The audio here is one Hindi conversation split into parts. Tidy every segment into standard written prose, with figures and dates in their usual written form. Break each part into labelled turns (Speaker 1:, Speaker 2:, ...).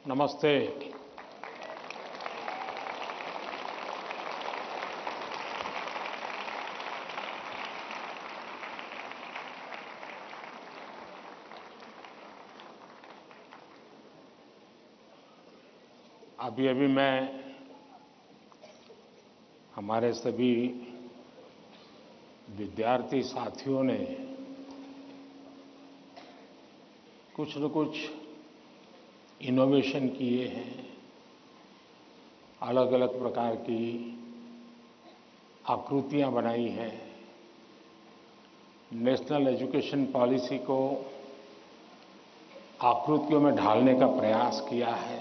Speaker 1: नमस्ते। अभी मैं हमारे सभी विद्यार्थी साथियों ने कुछ न कुछ इनोवेशन किए हैं, अलग अलग प्रकार की आकृतियां बनाई हैं, नेशनल एजुकेशन पॉलिसी को आकृतियों में ढालने का प्रयास किया है।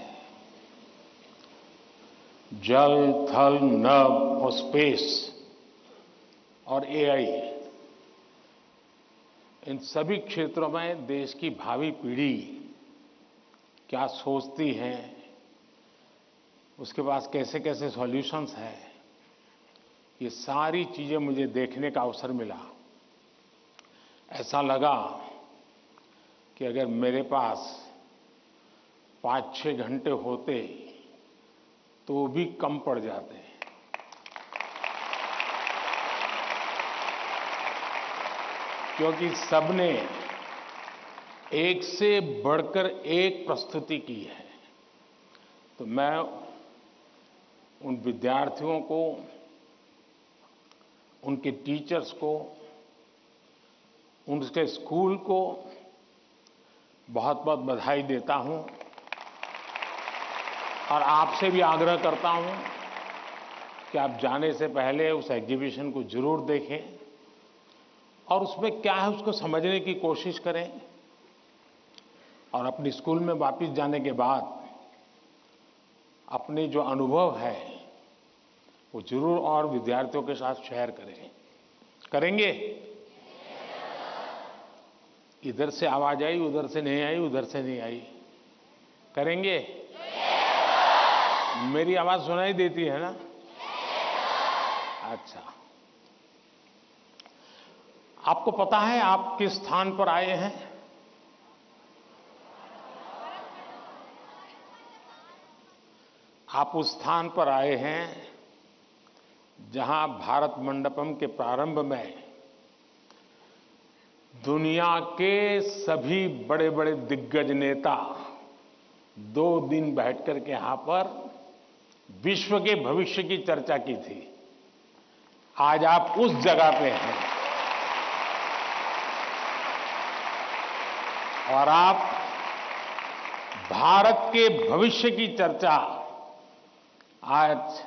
Speaker 1: जल, थल, नभ और स्पेस और एआई, इन सभी क्षेत्रों में देश की भावी पीढ़ी क्या सोचती है, उसके पास कैसे कैसे सॉल्यूशंस हैं, ये सारी चीजें मुझे देखने का अवसर मिला। ऐसा लगा कि अगर मेरे पास 5-6 घंटे होते तो भी कम पड़ जाते। क्योंकि सबने एक से बढ़कर एक प्रस्तुति की है। तो मैं उन विद्यार्थियों को, उनके टीचर्स को, उनके स्कूल को बहुत बहुत बधाई देता हूं और आपसे भी आग्रह करता हूं कि आप जाने से पहले उस एग्जीबिशन को जरूर देखें और उसमें क्या है उसको समझने की कोशिश करें और अपने स्कूल में वापस जाने के बाद अपने जो अनुभव है वो जरूर और विद्यार्थियों के साथ शेयर करें। करेंगे? इधर से आवाज आई, उधर से नहीं आई, उधर से नहीं आई। करेंगे? मेरी आवाज सुनाई देती है ना? अच्छा, आपको पता है आप किस स्थान पर आए हैं? आप उस स्थान पर आए हैं जहां भारत मंडपम के प्रारंभ में दुनिया के सभी बड़े बड़े दिग्गज नेता 2 दिन बैठकर के यहां पर विश्व के भविष्य की चर्चा की थी। आज आप उस जगह पे हैं और आप भारत के भविष्य की चर्चा आज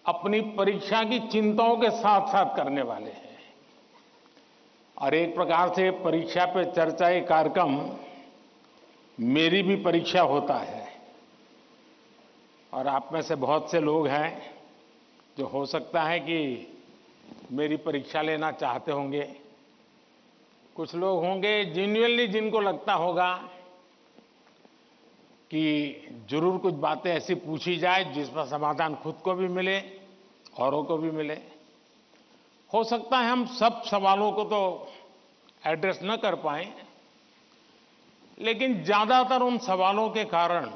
Speaker 1: अपनी परीक्षा की चिंताओं के साथ साथ करने वाले हैं। और एक प्रकार से परीक्षा पे चर्चा ये कार्यक्रम मेरी भी परीक्षा होता है। और आप में से बहुत से लोग हैं जो हो सकता है कि मेरी परीक्षा लेना चाहते होंगे। कुछ लोग होंगे जेन्युइनली जिनको लगता होगा कि जरूर कुछ बातें ऐसी पूछी जाए जिसका समाधान खुद को भी मिले, औरों को भी मिले। हो सकता है हम सब सवालों को तो एड्रेस न कर पाएं, लेकिन ज्यादातर उन सवालों के कारण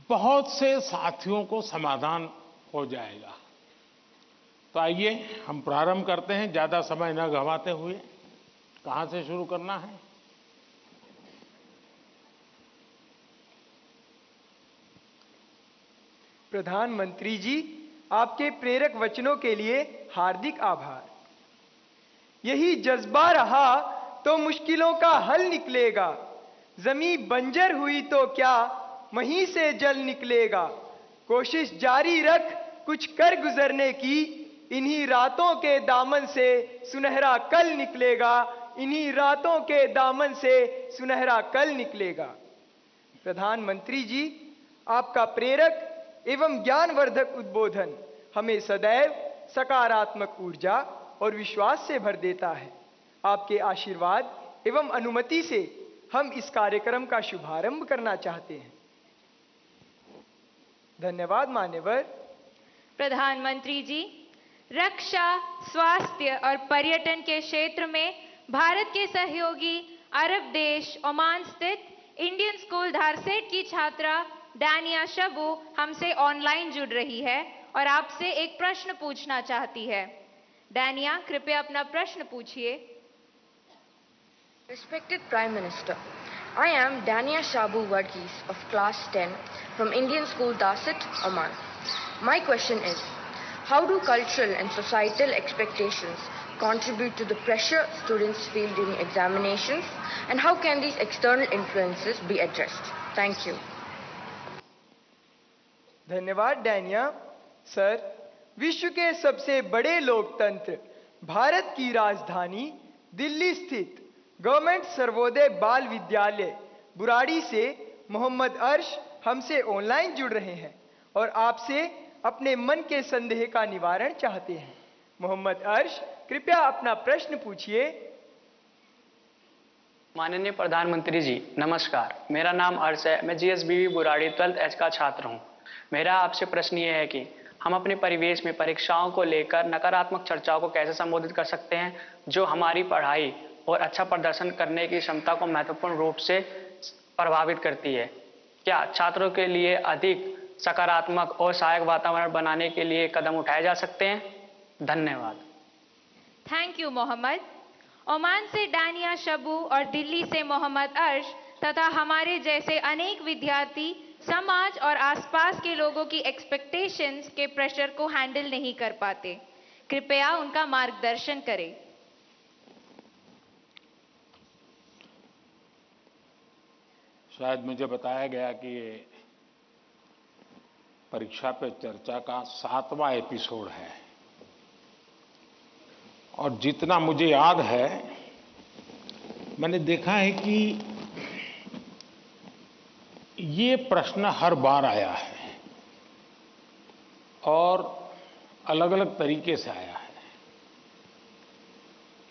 Speaker 1: बहुत से साथियों को समाधान हो जाएगा। तो आइए हम प्रारंभ करते हैं, ज्यादा समय न गंवाते हुए। कहां से शुरू करना है?
Speaker 2: प्रधानमंत्री जी, आपके प्रेरक वचनों के लिए हार्दिक आभार। यही जज्बा रहा तो मुश्किलों का हल निकलेगा। जमीन बंजर हुई तो क्या वहीं से जल निकलेगा। कोशिश जारी रख कुछ कर गुजरने की, इन्हीं रातों के दामन से सुनहरा कल निकलेगा। इन्हीं रातों के दामन से सुनहरा कल निकलेगा। प्रधानमंत्री जी, आपका प्रेरक एवं ज्ञानवर्धक उद्बोधन हमें सदैव सकारात्मक ऊर्जा और विश्वास से भर देता है। आपके आशीर्वाद एवं अनुमति से हम इस कार्यक्रम का शुभारंभ करना चाहते हैं। धन्यवाद मान्यवर।
Speaker 3: प्रधानमंत्री जी, रक्षा, स्वास्थ्य और पर्यटन के क्षेत्र में भारत के सहयोगी अरब देश ओमान स्थित इंडियन स्कूल धारसेट की छात्रा डानिया शबू हमसे ऑनलाइन जुड़ रही है और आपसे एक प्रश्न पूछना चाहती है। डानिया, कृपया अपना प्रश्न पूछिए।
Speaker 4: Respected Prime Minister, I am Dania Shabu Varghese of Class 10 from Indian School Darsit, Oman. My question is, how do cultural and societal expectations contribute to the pressure students feel during examinations, and how can these external influences be addressed? Thank you.
Speaker 2: धन्यवाद डानिया। सर, विश्व के सबसे बड़े लोकतंत्र भारत की राजधानी दिल्ली स्थित गवर्नमेंट सर्वोदय बाल विद्यालय बुराड़ी से मोहम्मद अर्श हमसे ऑनलाइन जुड़ रहे हैं और आपसे अपने मन के संदेह का निवारण चाहते हैं। मोहम्मद अर्श, कृपया अपना प्रश्न पूछिए।
Speaker 5: माननीय प्रधानमंत्री जी, नमस्कार। मेरा नाम अर्श है। मैं जीएसबीवी बुराड़ी 12th H का छात्र हूं। मेरा आपसे प्रश्न ये है कि हम अपने परिवेश में परीक्षाओं को लेकर नकारात्मक चर्चाओं को कैसे संबोधित कर सकते हैं, जो हमारी पढ़ाई और अच्छा प्रदर्शन करने की क्षमता को महत्वपूर्ण रूप से प्रभावित करती है। क्या छात्रों के लिए अधिक सकारात्मक और सहायक वातावरण बनाने के लिए कदम उठाए जा सकते हैं? धन्यवाद।
Speaker 3: Thank you Mohammad. ओमान से डानिया शबू और दिल्ली से मोहम्मद अर्श तथा हमारे जैसे अनेक विद्यार्थी समाज और आसपास के लोगों की एक्सपेक्टेशंस के प्रेशर को हैंडल नहीं कर पाते। कृपया उनका मार्गदर्शन करें।
Speaker 1: शायद मुझे बताया गया कि ये परीक्षा पे चर्चा का 7वां एपिसोड है और जितना मुझे याद है, मैंने देखा है कि ये प्रश्न हर बार आया है और अलग अलग तरीके से आया है।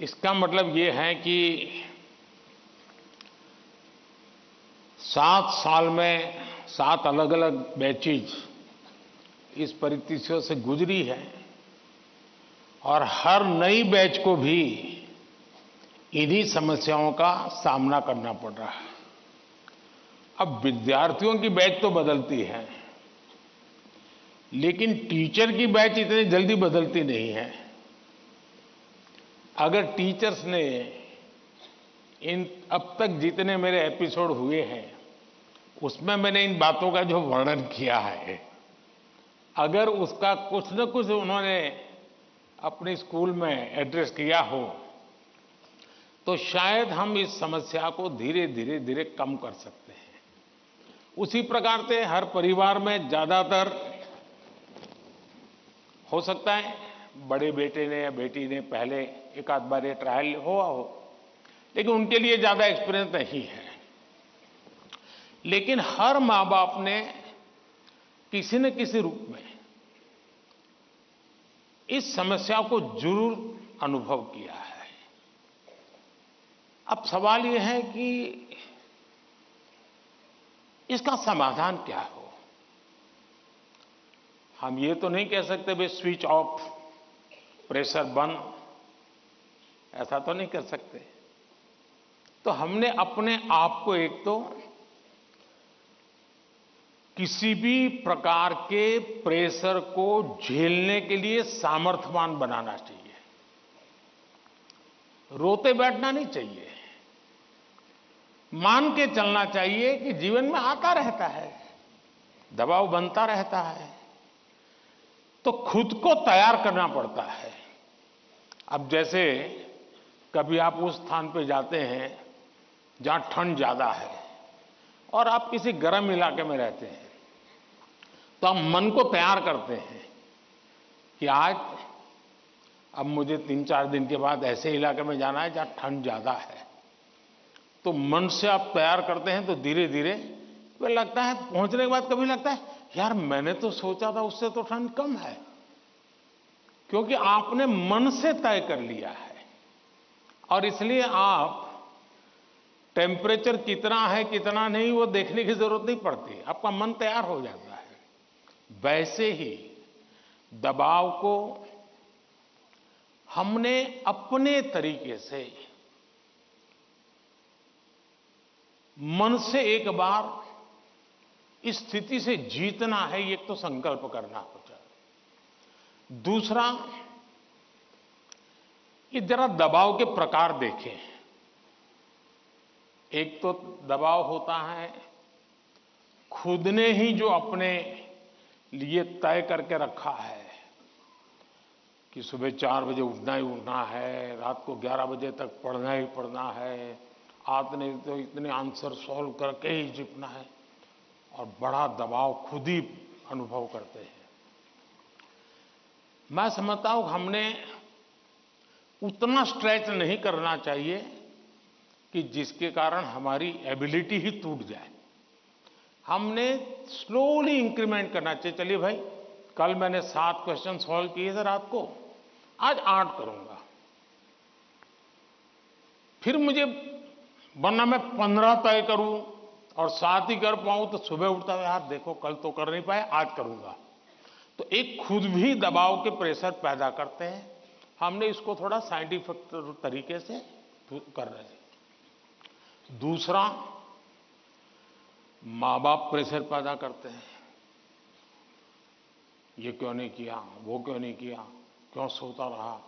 Speaker 1: इसका मतलब ये है कि 7 साल में 7 अलग अलग बैचेज इस परिस्थितियों से गुजरी है और हर नई बैच को भी इन्हीं समस्याओं का सामना करना पड़ रहा है। अब विद्यार्थियों की बैच तो बदलती है, लेकिन टीचर की बैच इतनी जल्दी बदलती नहीं है। अगर टीचर्स ने इन अब तक जितने मेरे एपिसोड हुए हैं उसमें मैंने इन बातों का जो वर्णन किया है, अगर उसका कुछ न कुछ उन्होंने अपने स्कूल में एड्रेस किया हो तो शायद हम इस समस्या को धीरे धीरे कम कर सकते हैं। उसी प्रकार से हर परिवार में ज्यादातर हो सकता है बड़े बेटे ने या बेटी ने पहले एक आध बार ये ट्रायल हुआ हो, लेकिन उनके लिए ज्यादा एक्सपीरियंस नहीं है। लेकिन हर मां बाप ने किसी न किसी रूप में इस समस्या को जरूर अनुभव किया है। अब सवाल यह है कि इसका समाधान क्या हो। हम ये तो नहीं कह सकते भाई स्विच ऑफ, प्रेशर बंद, ऐसा तो नहीं कर सकते। तो हमने अपने आप को एक तो किसी भी प्रकार के प्रेशर को झेलने के लिए सामर्थ्यवान बनाना चाहिए। रोते बैठना नहीं चाहिए, मान के चलना चाहिए कि जीवन में आता रहता है, दबाव बनता रहता है, तो खुद को तैयार करना पड़ता है। अब जैसे कभी आप उस स्थान पे जाते हैं जहां ठंड ज्यादा है और आप किसी गर्म इलाके में रहते हैं, तो हम मन को तैयार करते हैं कि आज अब मुझे 3-4 दिन के बाद ऐसे इलाके में जाना है जहां ठंड ज्यादा है। तो मन से आप तैयार करते हैं तो धीरे धीरे तो लगता है, पहुंचने के बाद कभी लगता है यार मैंने तो सोचा था उससे तो ठंड कम है, क्योंकि आपने मन से तय कर लिया है। और इसलिए आप टेम्परेचर कितना है कितना नहीं वो देखने की जरूरत नहीं पड़ती, आपका मन तैयार हो जाता है। वैसे ही दबाव को हमने अपने तरीके से मन से एक बार इस स्थिति से जीतना है, ये तो संकल्प करना होता है। दूसरा, ये जरा दबाव के प्रकार देखें। एक तो दबाव होता है खुद ने ही जो अपने लिए तय करके रखा है कि सुबह 4 बजे उठना ही उठना है, रात को 11 बजे तक पढ़ना ही पढ़ना है, आपने तो इतने आंसर सॉल्व करके ही जीतना है, और बड़ा दबाव खुद ही अनुभव करते हैं। मैं समझता हूं हमने उतना स्ट्रेच नहीं करना चाहिए कि जिसके कारण हमारी एबिलिटी ही टूट जाए। हमने स्लोली इंक्रीमेंट करना चाहिए। चलिए भाई, कल मैंने 7 क्वेश्चन सॉल्व किए थे रात को, आज 8 करूंगा। फिर मुझे वरना मैं 15 तय करूं और 7 ही कर पाऊं तो सुबह उठता है, यार देखो कल तो कर नहीं पाए, आज करूंगा। तो एक खुद भी दबाव के प्रेशर पैदा करते हैं। हमने इसको थोड़ा साइंटिफिक तरीके से कर रहे हैं। दूसरा, माँ बाप प्रेशर पैदा करते हैं, ये क्यों नहीं किया, वो क्यों नहीं किया, क्यों सोता रहा,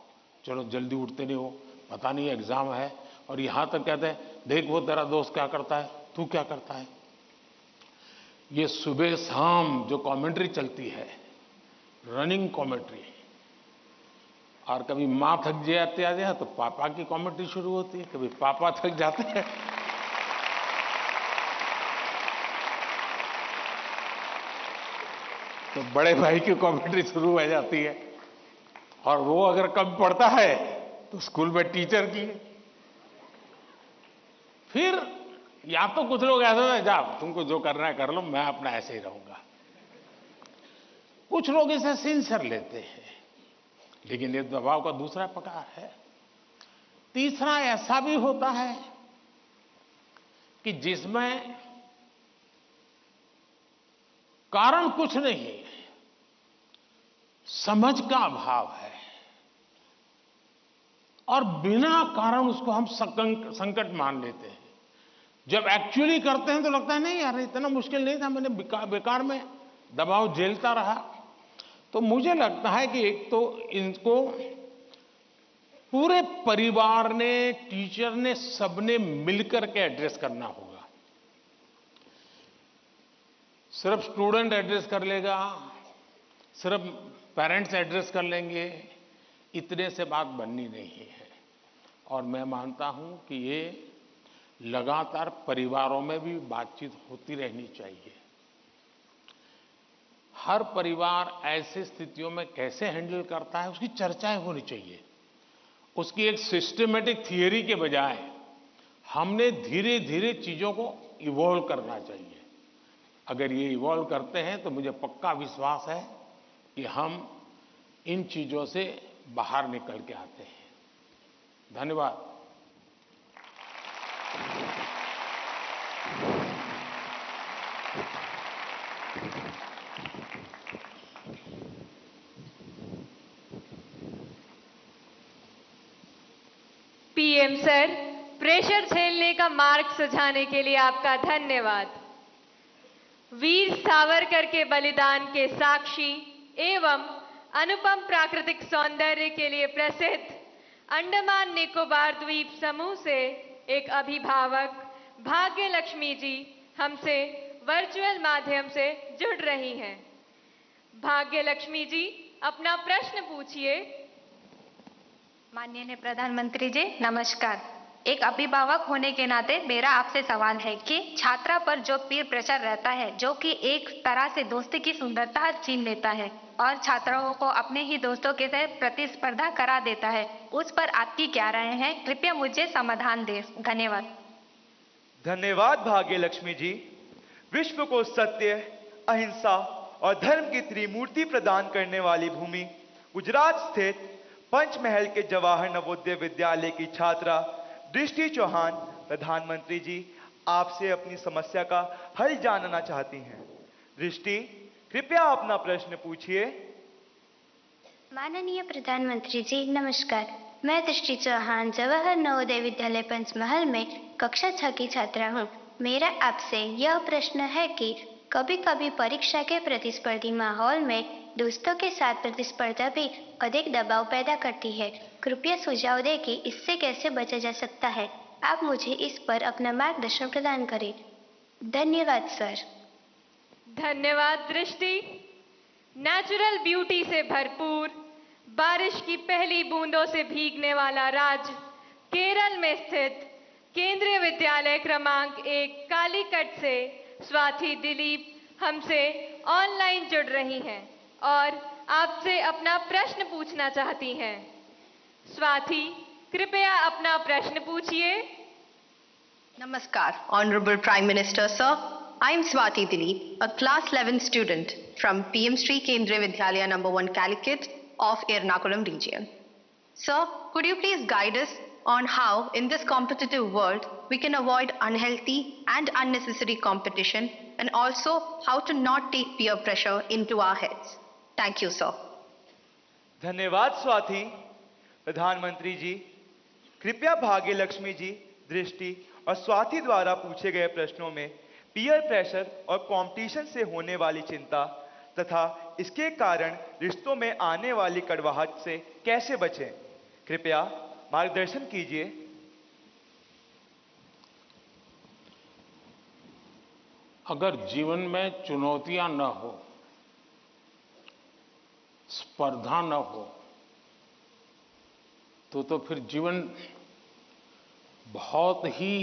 Speaker 1: चलो जल्दी उठते नहीं हो, पता नहीं एग्जाम है, और यहां तक कहते हैं देख वो तेरा दोस्त क्या करता है, तू क्या करता है। ये सुबह शाम जो कमेंट्री चलती है, रनिंग कमेंट्री, और कभी माँ थक जाती है तो पापा की कमेंट्री शुरू होती है, कभी पापा थक जाते हैं तो बड़े भाई की कमेंट्री शुरू हो जाती है, और वो अगर कम पढ़ता है तो स्कूल में टीचर की। फिर या तो कुछ लोग ऐसे हैं, जा तुमको जो करना है कर लो, मैं अपना ऐसे ही रहूंगा। कुछ लोग इसे सिंसियर लेते हैं, लेकिन ये दबाव का दूसरा प्रकार है। तीसरा ऐसा भी होता है कि जिसमें कारण कुछ नहीं, समझ का अभाव है, और बिना कारण उसको हम संकट मान लेते हैं। जब एक्चुअली करते हैं तो लगता है नहीं यार इतना मुश्किल नहीं था, मैंने बेकार में दबाव झेलता रहा। तो मुझे लगता है कि एक तो इनको पूरे परिवार ने, टीचर ने, सबने मिलकर के एड्रेस करना होगा। सिर्फ स्टूडेंट एड्रेस कर लेगा, सिर्फ पेरेंट्स एड्रेस कर लेंगे, इतने से बात बननी नहीं है। और मैं मानता हूं कि ये लगातार परिवारों में भी बातचीत होती रहनी चाहिए। हर परिवार ऐसे स्थितियों में कैसे हैंडल करता है उसकी चर्चाएं होनी चाहिए। उसकी एक सिस्टमेटिक थियरी के बजाय हमने धीरे धीरे चीजों को इवॉल्व करना चाहिए। अगर ये इवॉल्व करते हैं तो मुझे पक्का विश्वास है कि हम इन चीजों से बाहर निकल के आते हैं। धन्यवाद।
Speaker 3: पीएम सर, प्रेशर झेलने का मार्ग सुझाने के लिए आपका धन्यवाद। वीर सावरकर के बलिदान के साक्षी एवं अनुपम प्राकृतिक सौंदर्य के लिए प्रसिद्ध अंडमान निकोबार द्वीप समूह से एक अभिभावक भाग्य लक्ष्मी जी हमसे वर्चुअल माध्यम से जुड़ रही हैं। भाग्य लक्ष्मी जी, अपना प्रश्न पूछिए।
Speaker 6: माननीय प्रधानमंत्री जी नमस्कार। एक अभिभावक होने के नाते मेरा आपसे सवाल है कि छात्रा पर जो पीर प्रेशर रहता है, जो कि एक तरह से दोस्ती की सुंदरता छीन लेता है और छात्राओं को अपने ही दोस्तों के साथ प्रतिस्पर्धा करा देता है, उस पर आपकी क्या राय है? कृपया मुझे समाधान दें। धन्यवाद।
Speaker 2: धन्यवाद भाग्य लक्ष्मी जी। विश्व को सत्य, अहिंसा और धर्म की त्रिमूर्ति प्रदान करने वाली भूमि गुजरात स्थित पंचमहल के जवाहर नवोदय विद्यालय की छात्रा दृष्टि चौहान प्रधानमंत्री जी आपसे अपनी समस्या का हल जानना चाहती हैं। दृष्टि, कृपया अपना प्रश्न पूछिए।
Speaker 7: माननीय प्रधानमंत्री जी नमस्कार। मैं दृष्टि चौहान जवाहर नवोदय विद्यालय पंचमहल में कक्षा 6 की छात्रा हूँ। मेरा आपसे यह प्रश्न है कि कभी कभी परीक्षा के प्रतिस्पर्धी माहौल में दोस्तों के साथ प्रतिस्पर्धा भी अधिक दबाव पैदा करती है। कृपया सुझाव दें कि इससे कैसे बचा जा सकता है। आप मुझे इस पर अपना मार्गदर्शन प्रदान करें। धन्यवाद सर।
Speaker 3: धन्यवाद दृष्टि। नेचुरल ब्यूटी से भरपूर, बारिश की पहली बूंदों से भीगने वाला राज्य केरल में स्थित केंद्रीय विद्यालय क्रमांक 1 कालीकट से स्वाति दिलीप हमसे ऑनलाइन जुड़ रही हैं और आपसे अपना प्रश्न पूछना चाहती हैं। स्वाति, कृपया अपना प्रश्न पूछिए।
Speaker 8: Namaskar, Honorable Prime Minister, sir. I am Swati Dilip, a class 11 student from PM Sri Kendriya Vidyalaya number 1 Calicut of Ernakulam region. Sir, could you please guide us on how in this competitive world we can avoid unhealthy and unnecessary competition and also how to not take peer pressure into our heads? Thank you, sir.
Speaker 2: धन्यवाद स्वाति। प्रधानमंत्री जी, कृपया भाग्य लक्ष्मी जी, दृष्टि और स्वाति द्वारा पूछे गए प्रश्नों में पीयर प्रेशर और कंपटीशन से होने वाली चिंता तथा इसके कारण रिश्तों में आने वाली कड़वाहट से कैसे बचें, कृपया मार्गदर्शन कीजिए।
Speaker 1: अगर जीवन में चुनौतियां न हो, स्पर्धा न हो, तो फिर जीवन बहुत ही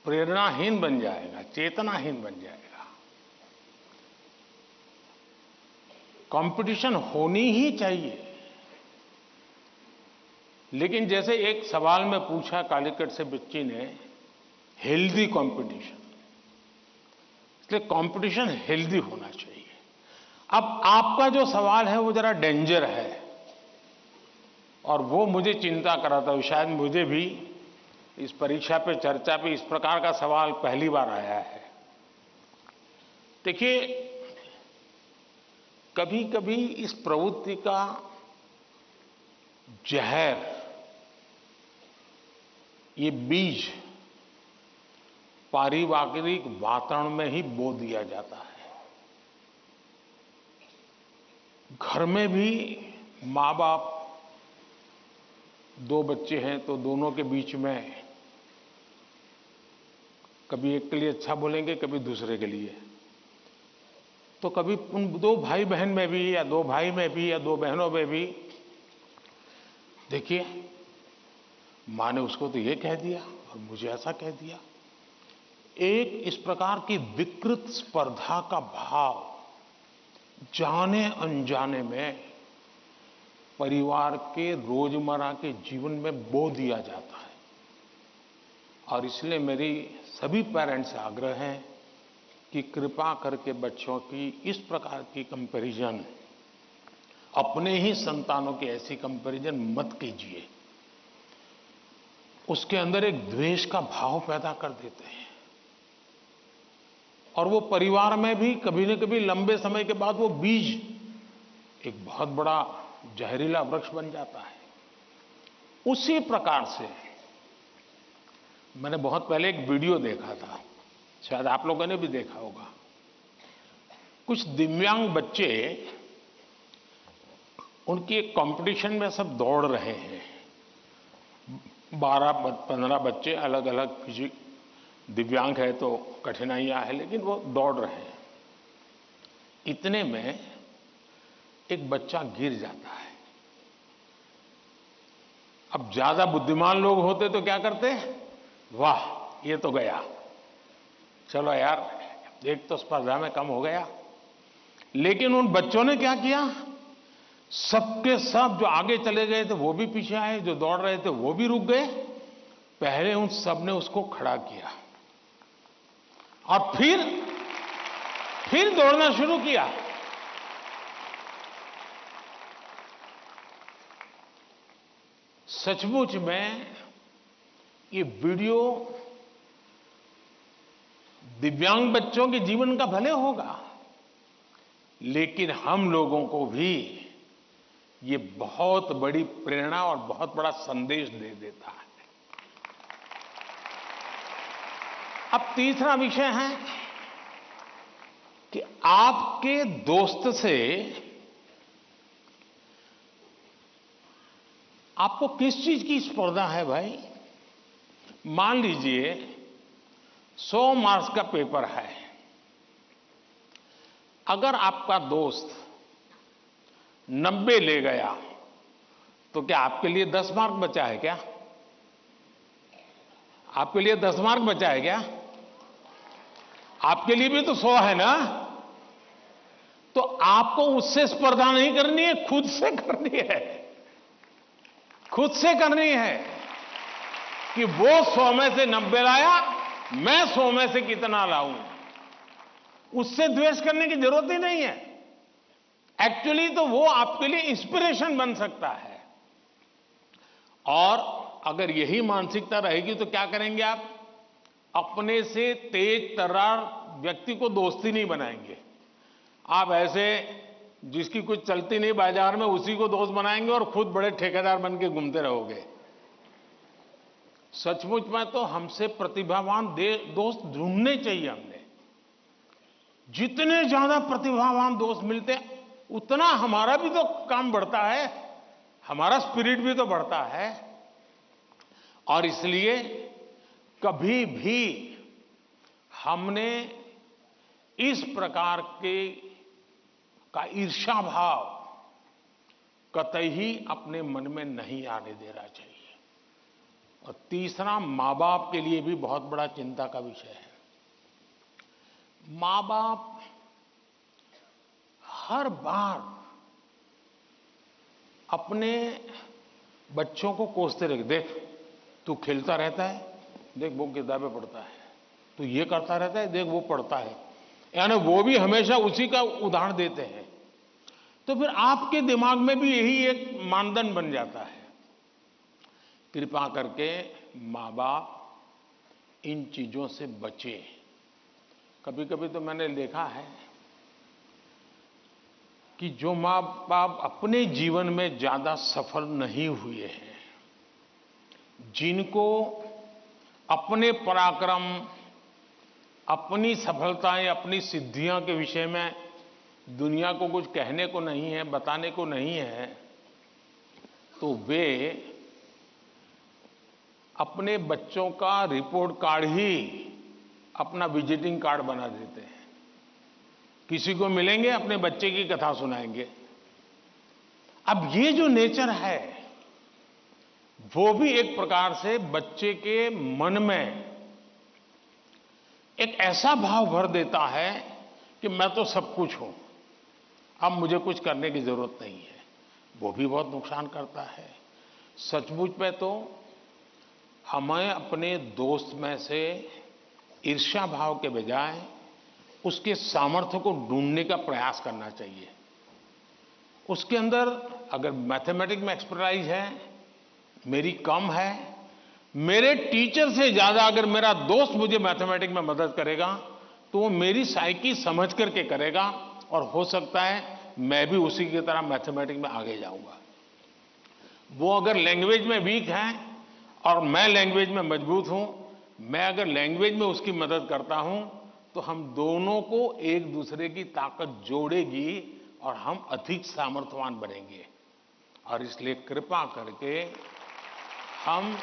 Speaker 1: प्रेरणाहीन बन जाएगा, चेतनाहीन बन जाएगा। कंपटीशन होनी ही चाहिए, लेकिन जैसे एक सवाल में पूछा कालीकट से बच्ची ने, हेल्दी कंपटीशन, इसलिए कंपटीशन हेल्दी होना चाहिए। अब आपका जो सवाल है वो जरा डेंजर है और वो मुझे चिंता कराता है। शायद मुझे भी इस परीक्षा पे चर्चा पे इस प्रकार का सवाल पहली बार आया है। देखिए, कभी कभी इस प्रवृत्ति का जहर, ये बीज पारिवारिक वातावरण में ही बो दिया जाता है। घर में भी माँ बाप, दो बच्चे हैं तो दोनों के बीच में कभी एक के लिए अच्छा बोलेंगे, कभी दूसरे के लिए। तो कभी उन दो भाई बहन में भी, या दो भाई में भी, या दो बहनों में भी, देखिए माँ ने उसको तो ये कह दिया और मुझे ऐसा कह दिया। एक इस प्रकार की विकृत स्पर्धा का भाव जाने अनजाने में परिवार के रोजमर्रा के जीवन में बो दिया जाता है। और इसलिए मेरी सभी पेरेंट्स से आग्रह है कि कृपा करके बच्चों की इस प्रकार की कंपैरिजन, अपने ही संतानों की ऐसी कंपैरिजन मत कीजिए। उसके अंदर एक द्वेष का भाव पैदा कर देते हैं और वो परिवार में भी कभी न कभी लंबे समय के बाद वो बीज एक बहुत बड़ा जहरीला वृक्ष बन जाता है। उसी प्रकार से मैंने बहुत पहले एक वीडियो देखा था, शायद आप लोगों ने भी देखा होगा। कुछ दिव्यांग बच्चे, उनकी एक कंपटीशन में सब दौड़ रहे हैं। 12-15 बच्चे अलग अलग, किसी दिव्यांग है तो कठिनाइयां है, लेकिन वो दौड़ रहे हैं। इतने में एक बच्चा गिर जाता है। अब ज्यादा बुद्धिमान लोग होते तो क्या करते, वाह ये तो गया, चलो यार एक तो स्पर्धा में कम हो गया। लेकिन उन बच्चों ने क्या किया, सबके सब जो आगे चले गए थे वो भी पीछे आए, जो दौड़ रहे थे वो भी रुक गए। पहले उन सब ने उसको खड़ा किया और फिर दौड़ना शुरू किया। सचमुच में ये वीडियो दिव्यांग बच्चों के जीवन का भले होगा, लेकिन हम लोगों को भी ये बहुत बड़ी प्रेरणा और बहुत बड़ा संदेश दे देता है। अब तीसरा विषय है कि आपके दोस्त से आपको किस चीज की स्पर्धा है भाई। मान लीजिए 100 मार्क्स का पेपर है, अगर आपका दोस्त 90 ले गया तो क्या आपके लिए 10 मार्क बचा है क्या? आपके लिए 10 मार्क बचा है क्या? आपके लिए भी तो 100 है ना। तो आपको उससे स्पर्धा नहीं करनी है, खुद से करनी है। खुद से करनी है कि वो 100 में से 90 लाया, मैं 100 में से कितना लाऊं। उससे द्वेष करने की जरूरत ही नहीं है। एक्चुअली तो वो आपके लिए इंस्पिरेशन बन सकता है। और अगर यही मानसिकता रहेगी तो क्या करेंगे आप? अपने से तेज तर्रार व्यक्ति को दोस्ती नहीं बनाएंगे। आप ऐसे जिसकी कुछ चलती नहीं बाजार में, उसी को दोस्त बनाएंगे और खुद बड़े ठेकेदार बन के घूमते रहोगे। सचमुच में तो हमसे प्रतिभावान दोस्त ढूंढने चाहिए। हमने जितने ज्यादा प्रतिभावान दोस्त मिलते उतना हमारा भी तो काम बढ़ता है, हमारा स्पिरिट भी तो बढ़ता है। और इसलिए कभी भी हमने इस प्रकार का ईर्ष्या भाव कतई ही अपने मन में नहीं आने देना चाहिए। और तीसरा, मां बाप के लिए भी बहुत बड़ा चिंता का विषय है। मां बाप हर बार अपने बच्चों को कोसते रहे, देख तू खेलता रहता है, देख वो किताबें पढ़ता है, तू ये करता रहता है, देख वो पढ़ता है। यानी वो भी हमेशा उसी का उदाहरण देते हैं। तो फिर आपके दिमाग में भी यही एक मानदंड बन जाता है। कृपा करके मां बाप इन चीजों से बचे। कभी कभी तो मैंने देखा है कि जो मां बाप अपने जीवन में ज्यादा सफल नहीं हुए हैं, जिनको अपने पराक्रम, अपनी सफलताएं, अपनी सिद्धियों के विषय में दुनिया को कुछ कहने को नहीं है, बताने को नहीं है, तो वे अपने बच्चों का रिपोर्ट कार्ड ही अपना विजिटिंग कार्ड बना देते हैं। किसी को मिलेंगे, अपने बच्चे की कथा सुनाएंगे। अब ये जो नेचर है वो भी एक प्रकार से बच्चे के मन में एक ऐसा भाव भर देता है कि मैं तो सब कुछ हूं, अब मुझे कुछ करने की जरूरत नहीं है। वो भी बहुत नुकसान करता है। सचमुच में तो हमें अपने दोस्त में से ईर्ष्या भाव के बजाय उसके सामर्थ्य को ढूंढने का प्रयास करना चाहिए। उसके अंदर अगर मैथमेटिक्स में एक्सपर्टाइज है, मेरी कम है, मेरे टीचर से ज्यादा अगर मेरा दोस्त मुझे मैथमेटिक्स में मदद करेगा तो वो मेरी साइकी समझ करके करेगा, और हो सकता है मैं भी उसी की तरह मैथमेटिक्स में आगे जाऊंगा। वो अगर लैंग्वेज में वीक है और मैं लैंग्वेज में मजबूत हूं, मैं अगर लैंग्वेज में उसकी मदद करता हूं तो हम दोनों को एक दूसरे की ताकत जोड़ेगी और हम अधिक सामर्थ्यवान बनेंगे। और इसलिए कृपा करके हम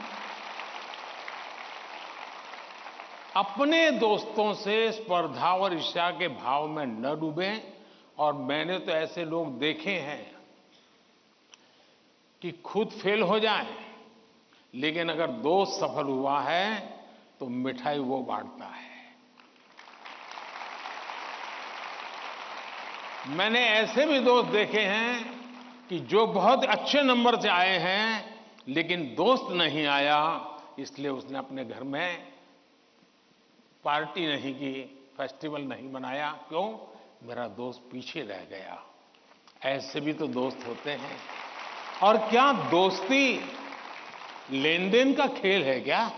Speaker 1: अपने दोस्तों से स्पर्धा और ईर्ष्या के भाव में न डूबें। और मैंने तो ऐसे लोग देखे हैं कि खुद फेल हो जाए, लेकिन अगर दोस्त सफल हुआ है तो मिठाई वो बांटता है। मैंने ऐसे भी दोस्त देखे हैं कि जो बहुत अच्छे नंबर से आए हैं लेकिन दोस्त नहीं आया, इसलिए उसने अपने घर में पार्टी नहीं की, फेस्टिवल नहीं मनाया। क्यों? मेरा दोस्त पीछे रह गया। ऐसे भी तो दोस्त होते हैं। और क्या दोस्ती लेन देन का खेल है क्या?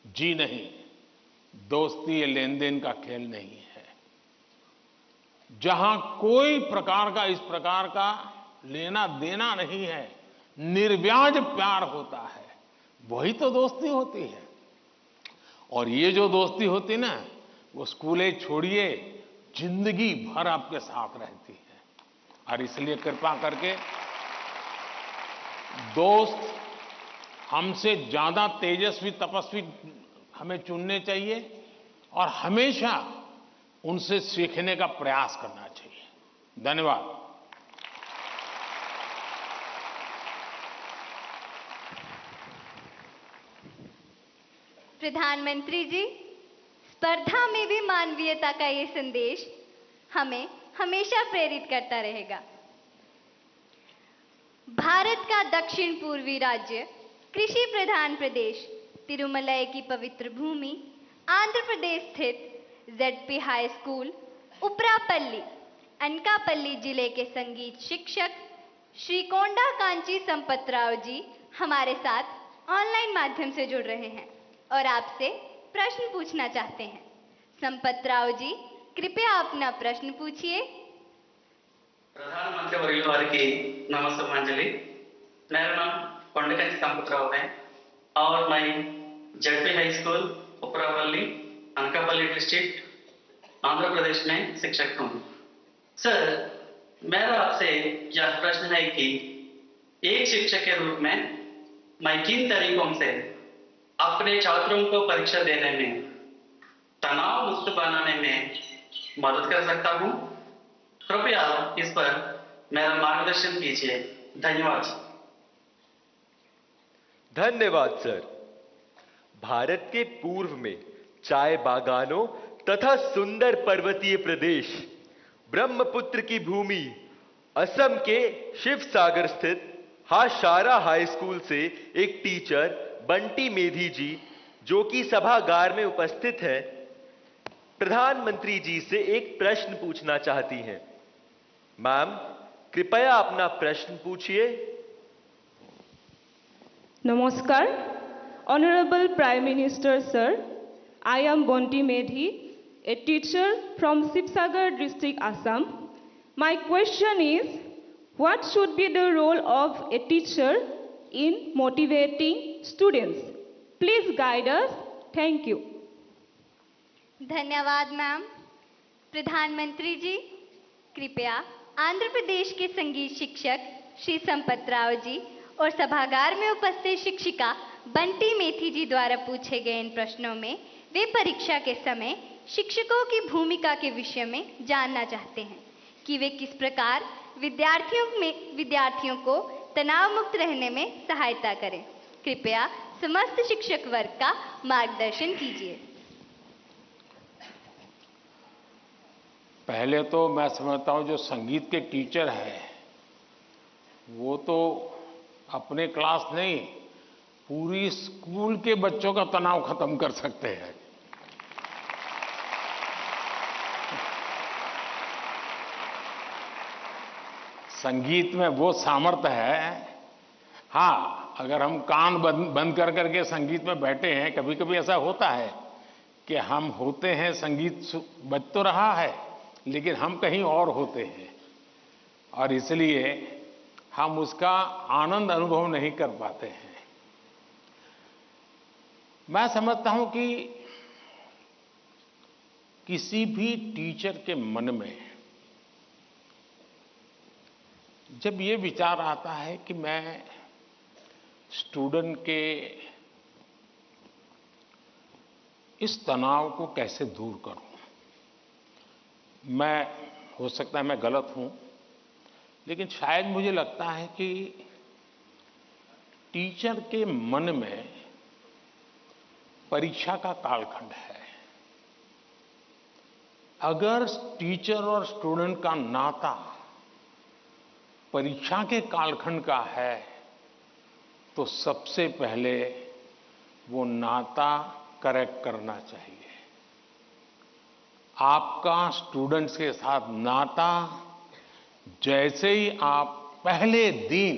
Speaker 1: जी नहीं, दोस्ती ये लेन देन का खेल नहीं है। जहां कोई प्रकार का इस प्रकार का लेना देना नहीं है, निर्व्याज प्यार होता है, वही तो दोस्ती होती है। और ये जो दोस्ती होती ना, वो स्कूल एज छोड़िए, जिंदगी भर आपके साथ रहती है। और इसलिए कृपा करके दोस्त हमसे ज्यादा तेजस्वी, तपस्वी हमें चुनने चाहिए और हमेशा उनसे सीखने का प्रयास करना चाहिए। धन्यवाद।
Speaker 9: प्रधानमंत्री जी, स्पर्धा में भी मानवीयता का ये संदेश हमें हमेशा प्रेरित करता रहेगा। भारत का दक्षिण पूर्वी राज्य, कृषि प्रधान प्रदेश, तिरुमलई की पवित्र भूमि, आंध्र प्रदेश स्थित ZP high school Uparapalli, Anakapalli जिले के संगीत शिक्षक श्री कोंडा कांची संपतराव जी हमारे साथ ऑनलाइन माध्यम से जुड़ रहे हैं और आपसे प्रश्न पूछना चाहते हैं। संपतराव जी, कृपया अपना प्रश्न पूछिए।
Speaker 5: प्रधानमंत्री वर्युल वारिकी नमस्कारांजलि। मेरा नाम कोंडकांची संपतराव है और मैं ZP high school Uparapalli, Anakapalli district, Andhra Pradesh में शिक्षक हूँ। सर, मेरा आपसे यह प्रश्न है कि एक शिक्षक के रूप में मैं किन तरीकों से अपने छात्रों को परीक्षा देने में तनाव मुक्त बनाने में मदद कर सकता हूँ? कृपया इस पर मेरा मार्गदर्शन कीजिए। धन्यवाद।
Speaker 2: धन्यवाद सर। भारत के पूर्व में चाय बागानों तथा सुंदर पर्वतीय प्रदेश, ब्रह्मपुत्र की भूमि, असम के शिवसागर स्थित हाशारा हाई स्कूल से एक टीचर बंटी मेधी जी, जो कि सभागार में उपस्थित है, प्रधानमंत्री जी से एक प्रश्न पूछना चाहती हैं। मैम, कृपया अपना प्रश्न पूछिए।
Speaker 10: Namaskar, Honorable Prime Minister Sir, I am Bonti Medhi, a teacher from Sibsagar district, Assam. My question is, what should be the role of a teacher in motivating students? Please guide us. Thank you.
Speaker 9: धन्यवाद मैम। प्रधानमंत्री जी, कृपया आंध्र प्रदेश के संगीत शिक्षक श्री संपतराव जी और सभागार में उपस्थित शिक्षिका बंटी मेथी जी द्वारा पूछे गए इन प्रश्नों में वे परीक्षा के समय शिक्षकों की भूमिका के विषय में जानना चाहते हैं कि वे किस प्रकार विद्यार्थियों को तनाव मुक्त रहने में सहायता करें। कृपया समस्त शिक्षक वर्ग का मार्गदर्शन कीजिए।
Speaker 1: पहले तो मैं समझता हूं जो संगीत के टीचर हैं वो तो अपने क्लास नहीं, पूरी स्कूल के बच्चों का तनाव खत्म कर सकते हैं। संगीत में वो सामर्थ्य है। हाँ, अगर हम कान बंद कर करके संगीत में बैठे हैं, कभी कभी ऐसा होता है कि हम होते हैं, संगीत बज तो रहा है लेकिन हम कहीं और होते हैं और इसलिए हम उसका आनंद अनुभव नहीं कर पाते हैं। मैं समझता हूं कि किसी भी टीचर के मन में जब ये विचार आता है कि मैं स्टूडेंट के इस तनाव को कैसे दूर करूं, मैं हो सकता है मैं गलत हूं, लेकिन शायद मुझे लगता है कि टीचर के मन में परीक्षा का कालखंड है। अगर टीचर और स्टूडेंट का नाता परीक्षा के कालखंड का है तो सबसे पहले वो नाता करेक्ट करना चाहिए। आपका स्टूडेंट्स के साथ नाता जैसे ही आप पहले दिन,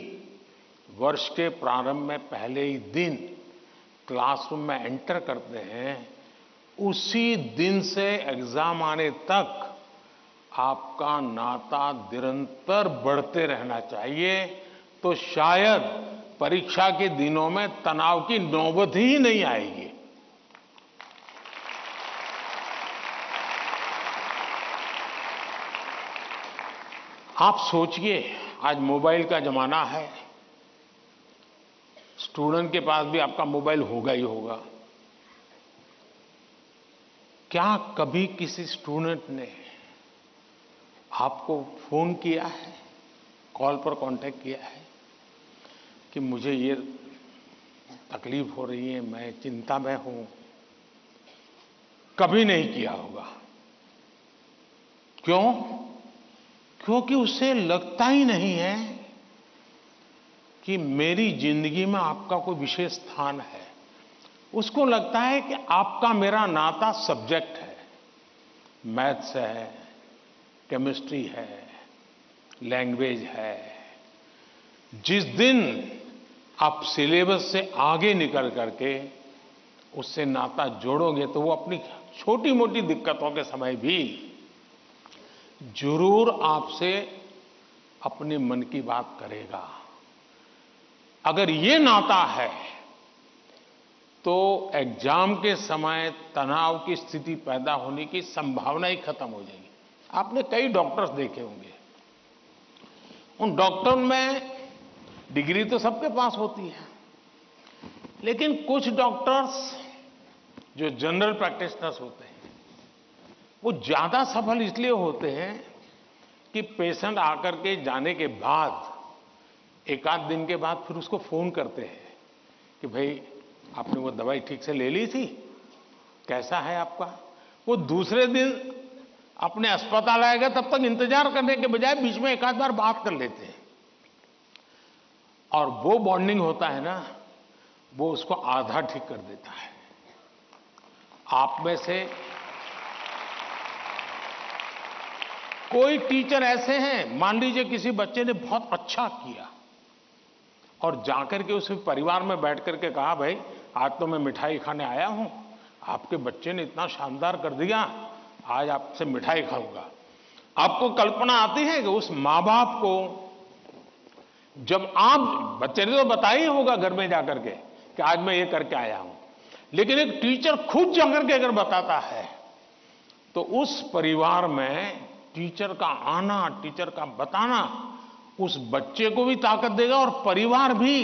Speaker 1: वर्ष के प्रारंभ में पहले ही दिन क्लासरूम में एंटर करते हैं, उसी दिन से एग्जाम आने तक आपका नाता निरंतर बढ़ते रहना चाहिए। तो शायद परीक्षा के दिनों में तनाव की नौबत ही नहीं आएगी। आप सोचिए, आज मोबाइल का जमाना है, स्टूडेंट के पास भी आपका मोबाइल होगा ही होगा। क्या कभी किसी स्टूडेंट ने आपको फोन किया है, कॉल पर कांटेक्ट किया है कि मुझे ये तकलीफ हो रही है, मैं चिंता में हूं? कभी नहीं किया होगा। क्यों? क्योंकि उसे लगता ही नहीं है कि मेरी जिंदगी में आपका कोई विशेष स्थान है। उसको लगता है कि आपका मेरा नाता सब्जेक्ट है, मैथ्स है, केमिस्ट्री है, लैंग्वेज है। जिस दिन आप सिलेबस से आगे निकल करके उससे नाता जोड़ोगे तो वो अपनी छोटी मोटी दिक्कतों के समय भी जरूर आपसे अपने मन की बात करेगा। अगर ये नाता है तो एग्जाम के समय तनाव की स्थिति पैदा होने की संभावना ही खत्म हो जाएगी। आपने कई डॉक्टर्स देखे होंगे, उन डॉक्टर में डिग्री तो सबके पास होती है, लेकिन कुछ डॉक्टर्स जो जनरल प्रैक्टिशनर्स होते हैं वो ज्यादा सफल इसलिए होते हैं कि पेशेंट आकर के जाने के बाद एक आध दिन के बाद फिर उसको फोन करते हैं कि भाई आपने वो दवाई ठीक से ले ली थी, कैसा है आपका। वो दूसरे दिन अपने अस्पताल आएगा तब तक इंतजार करने के बजाय बीच में एक आध बार बात कर लेते हैं, और वो बॉन्डिंग होता है ना, वो उसको आधा ठीक कर देता है। आप में से कोई टीचर ऐसे हैं, मान लीजिए किसी बच्चे ने बहुत अच्छा किया और जाकर के उसे परिवार में बैठ करके कहा, भाई आज तो मैं मिठाई खाने आया हूं, आपके बच्चे ने इतना शानदार कर दिया, आज आपसे मिठाई खाऊंगा। आपको कल्पना आती है कि उस मां बाप को, जब आप, बच्चे ने तो बताया ही होगा घर में जाकर के कि आज मैं ये करके आया हूं, लेकिन एक टीचर खुद जाकर के अगर बताता है तो उस परिवार में टीचर का आना, टीचर का बताना उस बच्चे को भी ताकत देगा और परिवार भी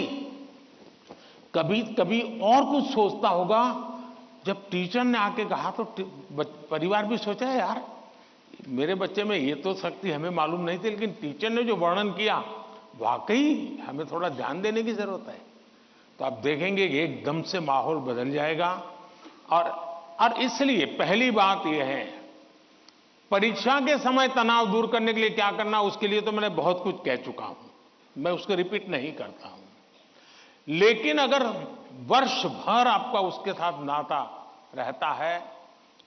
Speaker 1: कभी कभी और कुछ सोचता होगा। जब टीचर ने आके कहा तो परिवार भी सोचा, यार मेरे बच्चे में ये तो शक्ति हमें मालूम नहीं थी, लेकिन टीचर ने जो वर्णन किया वाकई हमें थोड़ा ध्यान देने की जरूरत है। तो आप देखेंगे कि एकदम से माहौल बदल जाएगा। और इसलिए पहली बात यह है, परीक्षा के समय तनाव दूर करने के लिए क्या करना, उसके लिए तो मैंने बहुत कुछ कह चुका हूं, मैं उसको रिपीट नहीं करता हूं। लेकिन अगर वर्ष भर आपका उसके साथ नाता रहता है,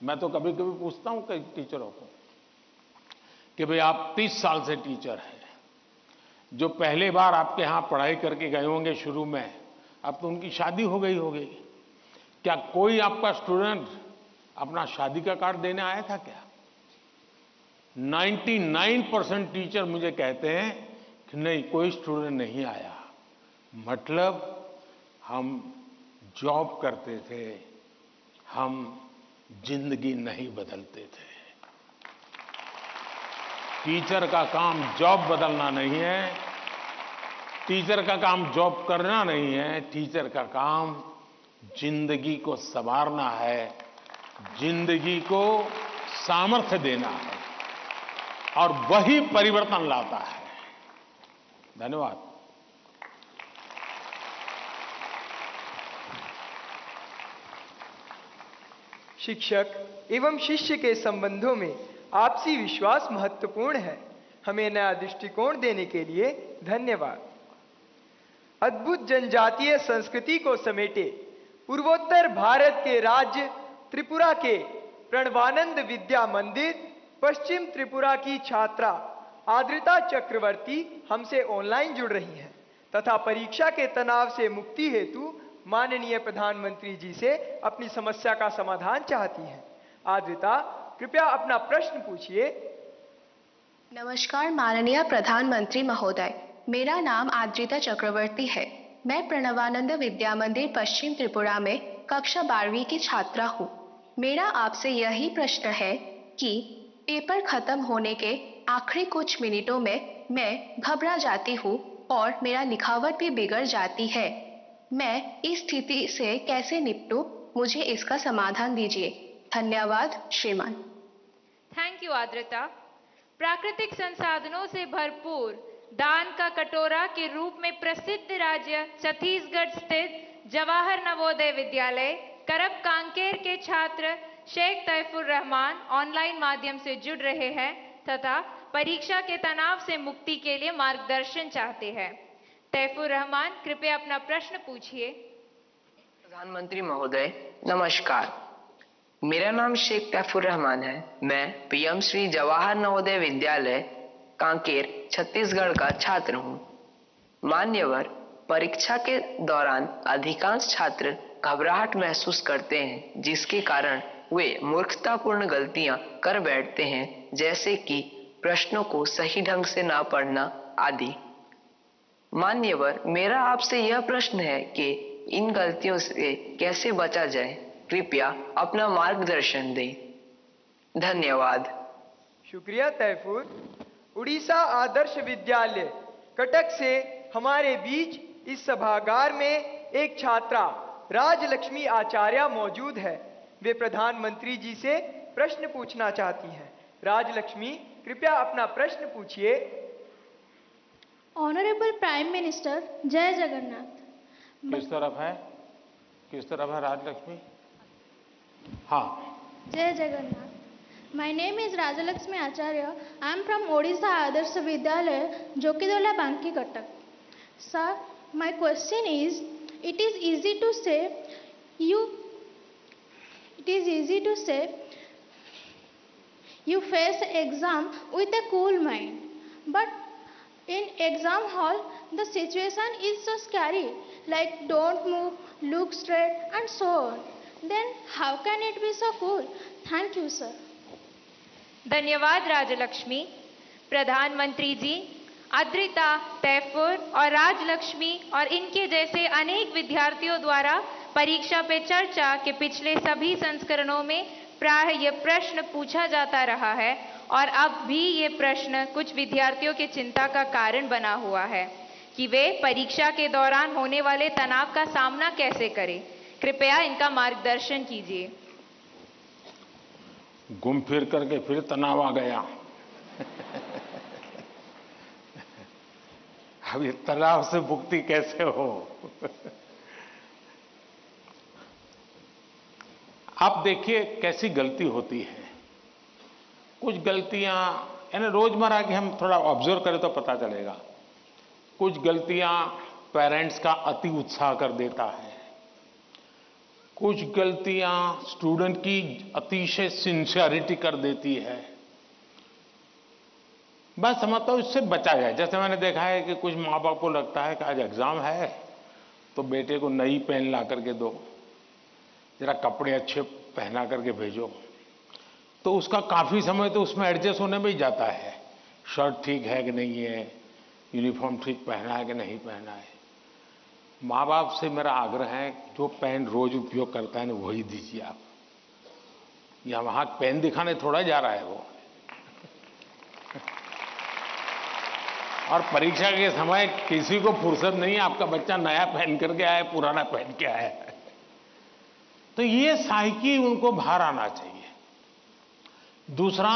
Speaker 1: मैं तो कभी कभी पूछता हूं कई टीचरों को कि भाई आप 30 साल से टीचर हैं, जो पहले बार आपके यहां पढ़ाई करके गए होंगे शुरू में, अब तो उनकी शादी हो गई होगी, क्या कोई आपका स्टूडेंट अपना शादी का कार्ड देने आया था क्या? 99% टीचर मुझे कहते हैं कि नहीं, कोई स्टूडेंट नहीं आया। मतलब हम जॉब करते थे, हम जिंदगी नहीं बदलते थे। टीचर का काम जॉब बदलना नहीं है, टीचर का काम जॉब करना नहीं है, टीचर का काम जिंदगी को संवारना है, जिंदगी को सामर्थ्य देना है, और वही परिवर्तन लाता है। धन्यवाद।
Speaker 2: शिक्षक एवं शिष्य के संबंधों में आपसी विश्वास महत्वपूर्ण है। हमें नया दृष्टिकोण देने के लिए धन्यवाद। अद्भुत जनजातीय संस्कृति को समेटे पूर्वोत्तर भारत के राज्य त्रिपुरा के प्रणवानंद विद्या मंदिर पश्चिम त्रिपुरा की छात्रा आद्रिता चक्रवर्ती हमसे ऑनलाइन जुड़ रही हैं तथा परीक्षा के तनाव से मुक्ति हेतु माननीय प्रधानमंत्री जी से अपनी समस्या का समाधान चाहती हैं। आद्रिता, कृपया अपना प्रश्न पूछिए।
Speaker 8: नमस्कार माननीय प्रधानमंत्री महोदय, मेरा नाम आद्रिता चक्रवर्ती है। मैं प्रणवानंद विद्या मंदिर पश्चिम त्रिपुरा में कक्षा 12वीं की छात्रा हूँ। मेरा आपसे यही प्रश्न है कि पेपर खत्म होने के आखिरी कुछ मिनटों में मैं घबरा जाती हूँ और मेरा लिखावट भी बिगड़ जाती है। मैं इस स्थिति से कैसे निपटूं? मुझे इसका समाधान दीजिए। धन्यवाद श्रीमान।
Speaker 3: थैंक यू आद्रता। प्राकृतिक संसाधनों से भरपूर दान का कटोरा के रूप में प्रसिद्ध राज्य छत्तीसगढ़ स्थित जवाहर नवोदय विद्यालय करब कांकेर के छात्र शेख तैफुर रहमान ऑनलाइन माध्यम से जुड़ रहे हैं तथा परीक्षा के तनाव से मुक्ति के लिए मार्गदर्शन चाहते हैं। तैफुर रहमान, कृपया अपना प्रश्न पूछिए।
Speaker 11: प्रधानमंत्री महोदय नमस्कार, मेरा नाम शेख तैफुर रहमान है। मैं पीएम श्री जवाहर नवोदय विद्यालय कांकेर छत्तीसगढ़ का छात्र हूँ। मान्यवर, परीक्षा के दौरान अधिकांश छात्र घबराहट महसूस करते हैं, जिसके कारण वे मूर्खतापूर्ण गलतियां कर बैठते हैं, जैसे कि प्रश्नों को सही ढंग से ना पढ़ना आदि। मान्यवर, मेरा आपसे यह प्रश्न है कि इन गलतियों से कैसे बचा जाए? कृपया अपना मार्गदर्शन दें। धन्यवाद।
Speaker 2: शुक्रिया तैफूर। उड़ीसा आदर्श विद्यालय कटक से हमारे बीच इस सभागार में एक छात्रा राजलक्ष्मी आचार्य मौजूद है। वे प्रधानमंत्री जी से प्रश्न पूछना चाहती हैं। राजलक्ष्मी, कृपया अपना प्रश्न पूछिए।
Speaker 12: ऑनरेबल प्राइम मिनिस्टर, जय जगन्नाथ।
Speaker 1: किस तरफ है राजलक्ष्मी? हाँ,
Speaker 12: जय Jagannath. My name is Rajalakshmi Acharya. I am from Odisha Adarsh Vidyalaya, Jokidola Banki, Cuttack. Sir, my question is, it is easy to say you face exam with a cool mind, but in exam hall the situation is so scary, like don't move, look straight and so on. Then how can it be so cool? Thank you, sir.
Speaker 3: धन्यवाद राजलक्ष्मी। प्रधानमंत्री जी, अद्रिता, तैफुर और राजलक्ष्मी और इनके जैसे अनेक विद्यार्थियों द्वारा परीक्षा पे चर्चा के पिछले सभी संस्करणों में प्राय ये प्रश्न पूछा जाता रहा है और अब भी ये प्रश्न कुछ विद्यार्थियों के चिंता का कारण बना हुआ है कि वे परीक्षा के दौरान होने वाले तनाव का सामना कैसे करें। कृपया इनका मार्गदर्शन कीजिए।
Speaker 1: घूम फिर करके फिर तनाव आ गया। अब ये तनाव से मुक्ति कैसे हो? आप देखिए कैसी गलती होती है। कुछ गलतियां यानी रोजमर्रा की हम थोड़ा ऑब्जर्व करें तो पता चलेगा। कुछ गलतियां पेरेंट्स का अति उत्साह कर देता है, कुछ गलतियां स्टूडेंट की अतिशय सिंसियरिटी कर देती है। बस समझता हूं इससे बचा जाए। जैसे मैंने देखा है कि कुछ माँ बाप को लगता है कि आज एग्जाम है तो बेटे को नई पेन ला करके दो, जरा कपड़े अच्छे पहना करके भेजो, तो उसका काफी समय तो उसमें एडजस्ट होने में ही जाता है। शर्ट ठीक है कि नहीं है, यूनिफॉर्म ठीक पहना है कि नहीं पहना है। माँ बाप से मेरा आग्रह है जो पेन रोज उपयोग करता है ना वही दीजिए आप। या वहां पेन दिखाने थोड़ा जा रहा है वो। और परीक्षा के समय किसी को फुर्सत नहीं है, आपका बच्चा नया पहन करके आया, पुराना पहन के आया। तो ये साइकी उनको बाहर आना चाहिए। दूसरा,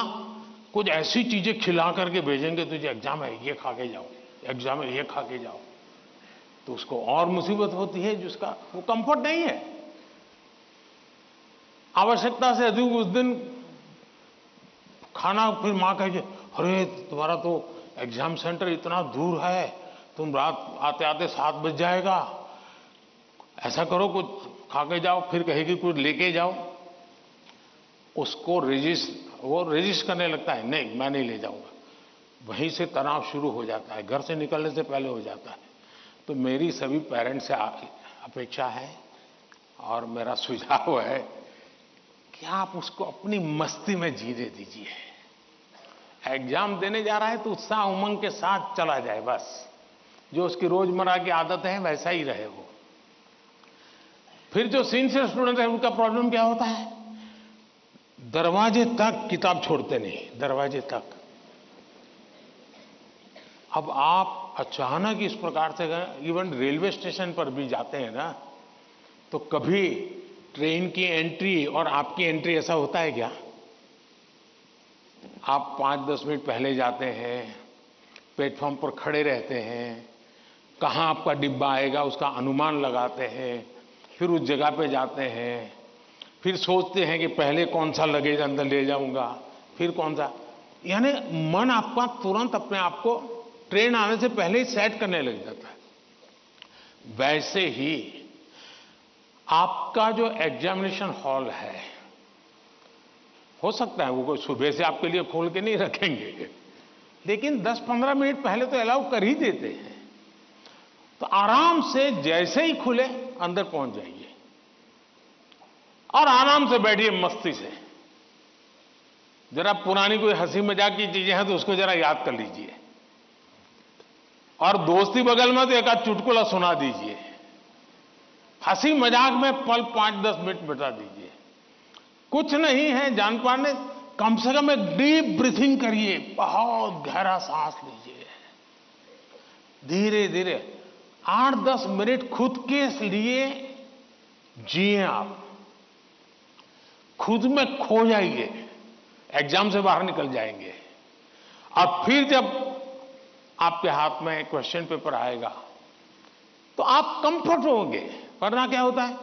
Speaker 1: कुछ ऐसी चीजें खिला करके भेजेंगे, तुझे एग्जाम है ये खा के जाओ, एग्जाम है ये खा के जाओ, तो उसको और मुसीबत होती है जिसका वो कंफर्ट नहीं है। आवश्यकता से अधिक उस दिन खाना, फिर मां कहे अरे तुम्हारा तो एग्जाम सेंटर इतना दूर है, तुम रात आते आते 7 बज जाएगा, ऐसा करो कुछ खा के जाओ, फिर कहेगी कुछ लेके जाओ। उसको वो रेजिस्ट करने लगता है, नहीं मैं नहीं ले जाऊंगा। वहीं से तनाव शुरू हो जाता है, घर से निकलने से पहले हो जाता है। तो मेरी सभी पेरेंट्स से अपेक्षा है और मेरा सुझाव है कि आप उसको अपनी मस्ती में जीने दीजिए। एग्जाम देने जा रहा है तो उत्साह उमंग के साथ चला जाए, बस जो उसकी रोजमर्रा की आदत है वैसा ही रहे वो। फिर जो सिंसियर स्टूडेंट है उनका प्रॉब्लम क्या होता है, दरवाजे तक किताब छोड़ते नहीं, दरवाजे तक। अब आप अचानक इस प्रकार से इवन रेलवे स्टेशन पर भी जाते हैं ना, तो कभी ट्रेन की एंट्री और आपकी एंट्री ऐसा होता है क्या? आप 5-10 मिनट पहले जाते हैं, प्लेटफॉर्म पर खड़े रहते हैं, कहाँ आपका डिब्बा आएगा उसका अनुमान लगाते हैं, फिर उस जगह पे जाते हैं, फिर सोचते हैं कि पहले कौन सा लगेज अंदर ले जाऊंगा, फिर कौन सा, यानी मन आपका तुरंत अपने आप को ट्रेन आने से पहले ही सेट करने लग जाता है। वैसे ही आपका जो एग्जामिनेशन हॉल है, हो सकता है वो कोई सुबह से आपके लिए खोल के नहीं रखेंगे, लेकिन 10-15 मिनट पहले तो अलाउ कर ही देते हैं। तो आराम से जैसे ही खुले अंदर पहुंच जाइए और आराम से बैठिए मस्ती से। जरा पुरानी कोई हंसी मजाक की चीजें हैं तो उसको जरा याद कर लीजिए, और दोस्ती बगल में तो एक आध चुटकुला सुना दीजिए, हंसी मजाक में पल 5-10 मिनट बिता दीजिए। कुछ नहीं है जान पाने, कम से कम एक डीप ब्रीथिंग करिए, बहुत गहरा सांस लीजिए, धीरे धीरे 8-10 मिनट खुद के लिए जिए, आप खुद में खो जाइए, एग्जाम से बाहर निकल जाएंगे। और फिर जब आपके हाथ में क्वेश्चन पेपर आएगा तो आप कंफर्ट होंगे। वरना क्या होता है,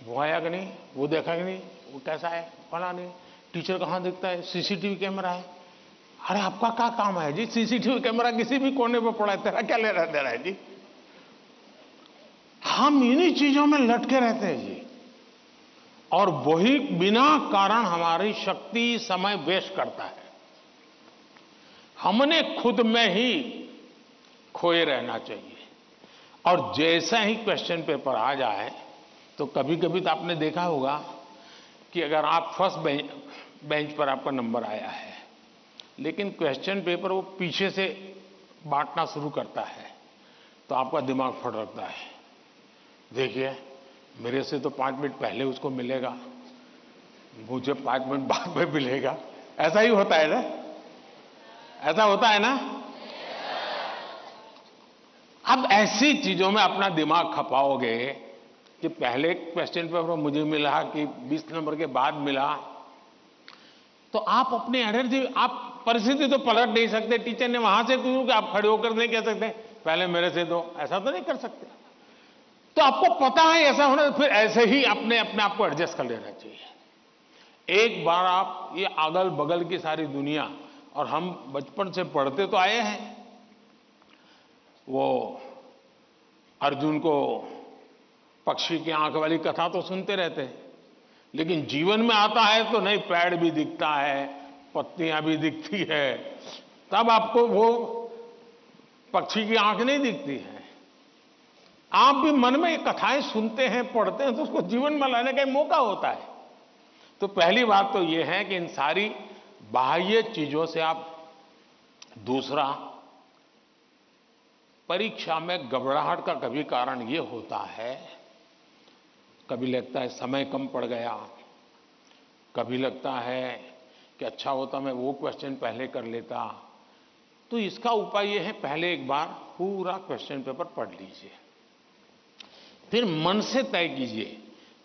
Speaker 1: वो आया कि नहीं, वो देखा कि नहीं, वो कैसा है, फला नहीं, टीचर कहां दिखता है, सीसीटीवी कैमरा है। अरे आपका क्या काम है जी, सीसीटीवी कैमरा किसी भी कोने पर पड़ा है, तेरा क्या ले रहा है जी। हम इन्हीं चीजों में लटके रहते हैं जी, और वही बिना कारण हमारी शक्ति समय वेस्ट करता है। हमने खुद में ही खोए रहना चाहिए। और जैसा ही क्वेश्चन पेपर आ जाए तो कभी कभी तो आपने देखा होगा कि अगर आप फर्स्ट बेंच पर आपका नंबर आया है, लेकिन क्वेश्चन पेपर वो पीछे से बांटना शुरू करता है, तो आपका दिमाग फटकता है, देखिए मेरे से तो 5 मिनट पहले उसको मिलेगा, मुझे 5 मिनट बाद में मिलेगा। ऐसा ही होता है ना, ऐसा होता है ना। अब ऐसी चीजों में अपना दिमाग खपाओगे कि पहले क्वेश्चन पेपर मुझे मिला कि 20 नंबर के बाद मिला, तो आप अपनी एनर्जी, आप परिस्थिति तो पलट नहीं सकते। टीचर ने वहां से क्यों कि आप खड़े होकर नहीं कह सकते पहले मेरे से दो, ऐसा तो नहीं कर सकते। तो आपको पता है ऐसा होना, फिर ऐसे ही अपने आप को एडजस्ट कर लेना चाहिए। एक बार आप ये अगल बगल की सारी दुनिया, और हम बचपन से पढ़ते तो आए हैं, वो अर्जुन को पक्षी की आंख वाली कथा तो सुनते रहते हैं, लेकिन जीवन में आता है तो नहीं, पेड़ भी दिखता है, पत्तियां भी दिखती है, तब आपको वो पक्षी की आंख नहीं दिखती है। आप भी मन में ये कथाएं सुनते हैं, पढ़ते हैं, तो उसको जीवन में लाने का मौका होता है। तो पहली बात तो ये है कि इन सारी बाह्य चीजों से आप, दूसरा, परीक्षा में घबराहट का कभी कारण ये होता है, कभी लगता है समय कम पड़ गया, कभी लगता है कि अच्छा होता मैं वो क्वेश्चन पहले कर लेता। तो इसका उपाय ये है, पहले एक बार पूरा क्वेश्चन पेपर पढ़ लीजिए, फिर मन से तय कीजिए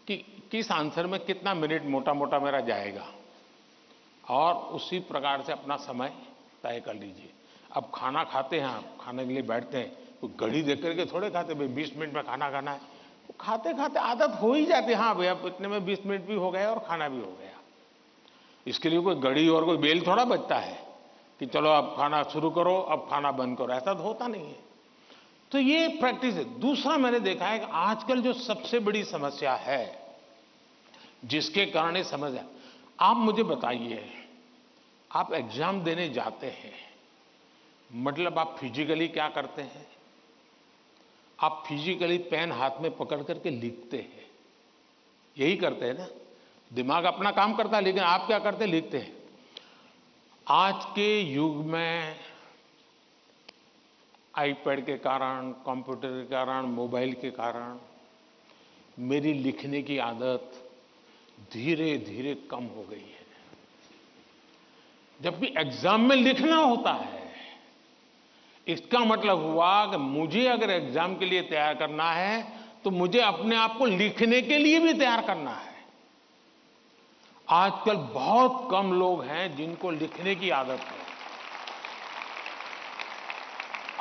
Speaker 1: कि किस आंसर में कितना मिनट मोटा मोटा मेरा जाएगा, और उसी प्रकार से अपना समय तय कर लीजिए। अब खाना खाते हैं, आप खाने के लिए बैठते हैं तो घड़ी देख करके थोड़े खाते, भाई 20 मिनट में खाना खाना है, तो खाते खाते आदत हो ही जाती है, हाँ भैया इतने में 20 मिनट भी हो गया और खाना भी हो गया। इसके लिए कोई घड़ी और कोई बेल थोड़ा बचता है कि चलो अब खाना शुरू करो, अब खाना बंद करो, ऐसा तो होता नहीं है। तो ये प्रैक्टिस है। दूसरा मैंने देखा है कि आजकल जो सबसे बड़ी समस्या है, जिसके कारण ये समस्या, आप मुझे बताइए, आप एग्जाम देने जाते हैं, मतलब आप फिजिकली क्या करते हैं? आप फिजिकली पेन हाथ में पकड़ करके लिखते हैं, यही करते हैं ना। दिमाग अपना काम करता है, लेकिन आप क्या करते हैं? लिखते हैं। आज के युग में आईपैड के कारण, कंप्यूटर के कारण, मोबाइल के कारण मेरी लिखने की आदत धीरे धीरे कम हो गई है। जबकि एग्जाम में लिखना होता है, इसका मतलब हुआ कि मुझे अगर एग्जाम के लिए तैयार करना है तो मुझे अपने आप को लिखने के लिए भी तैयार करना है। आजकल बहुत कम लोग हैं जिनको लिखने की आदत है,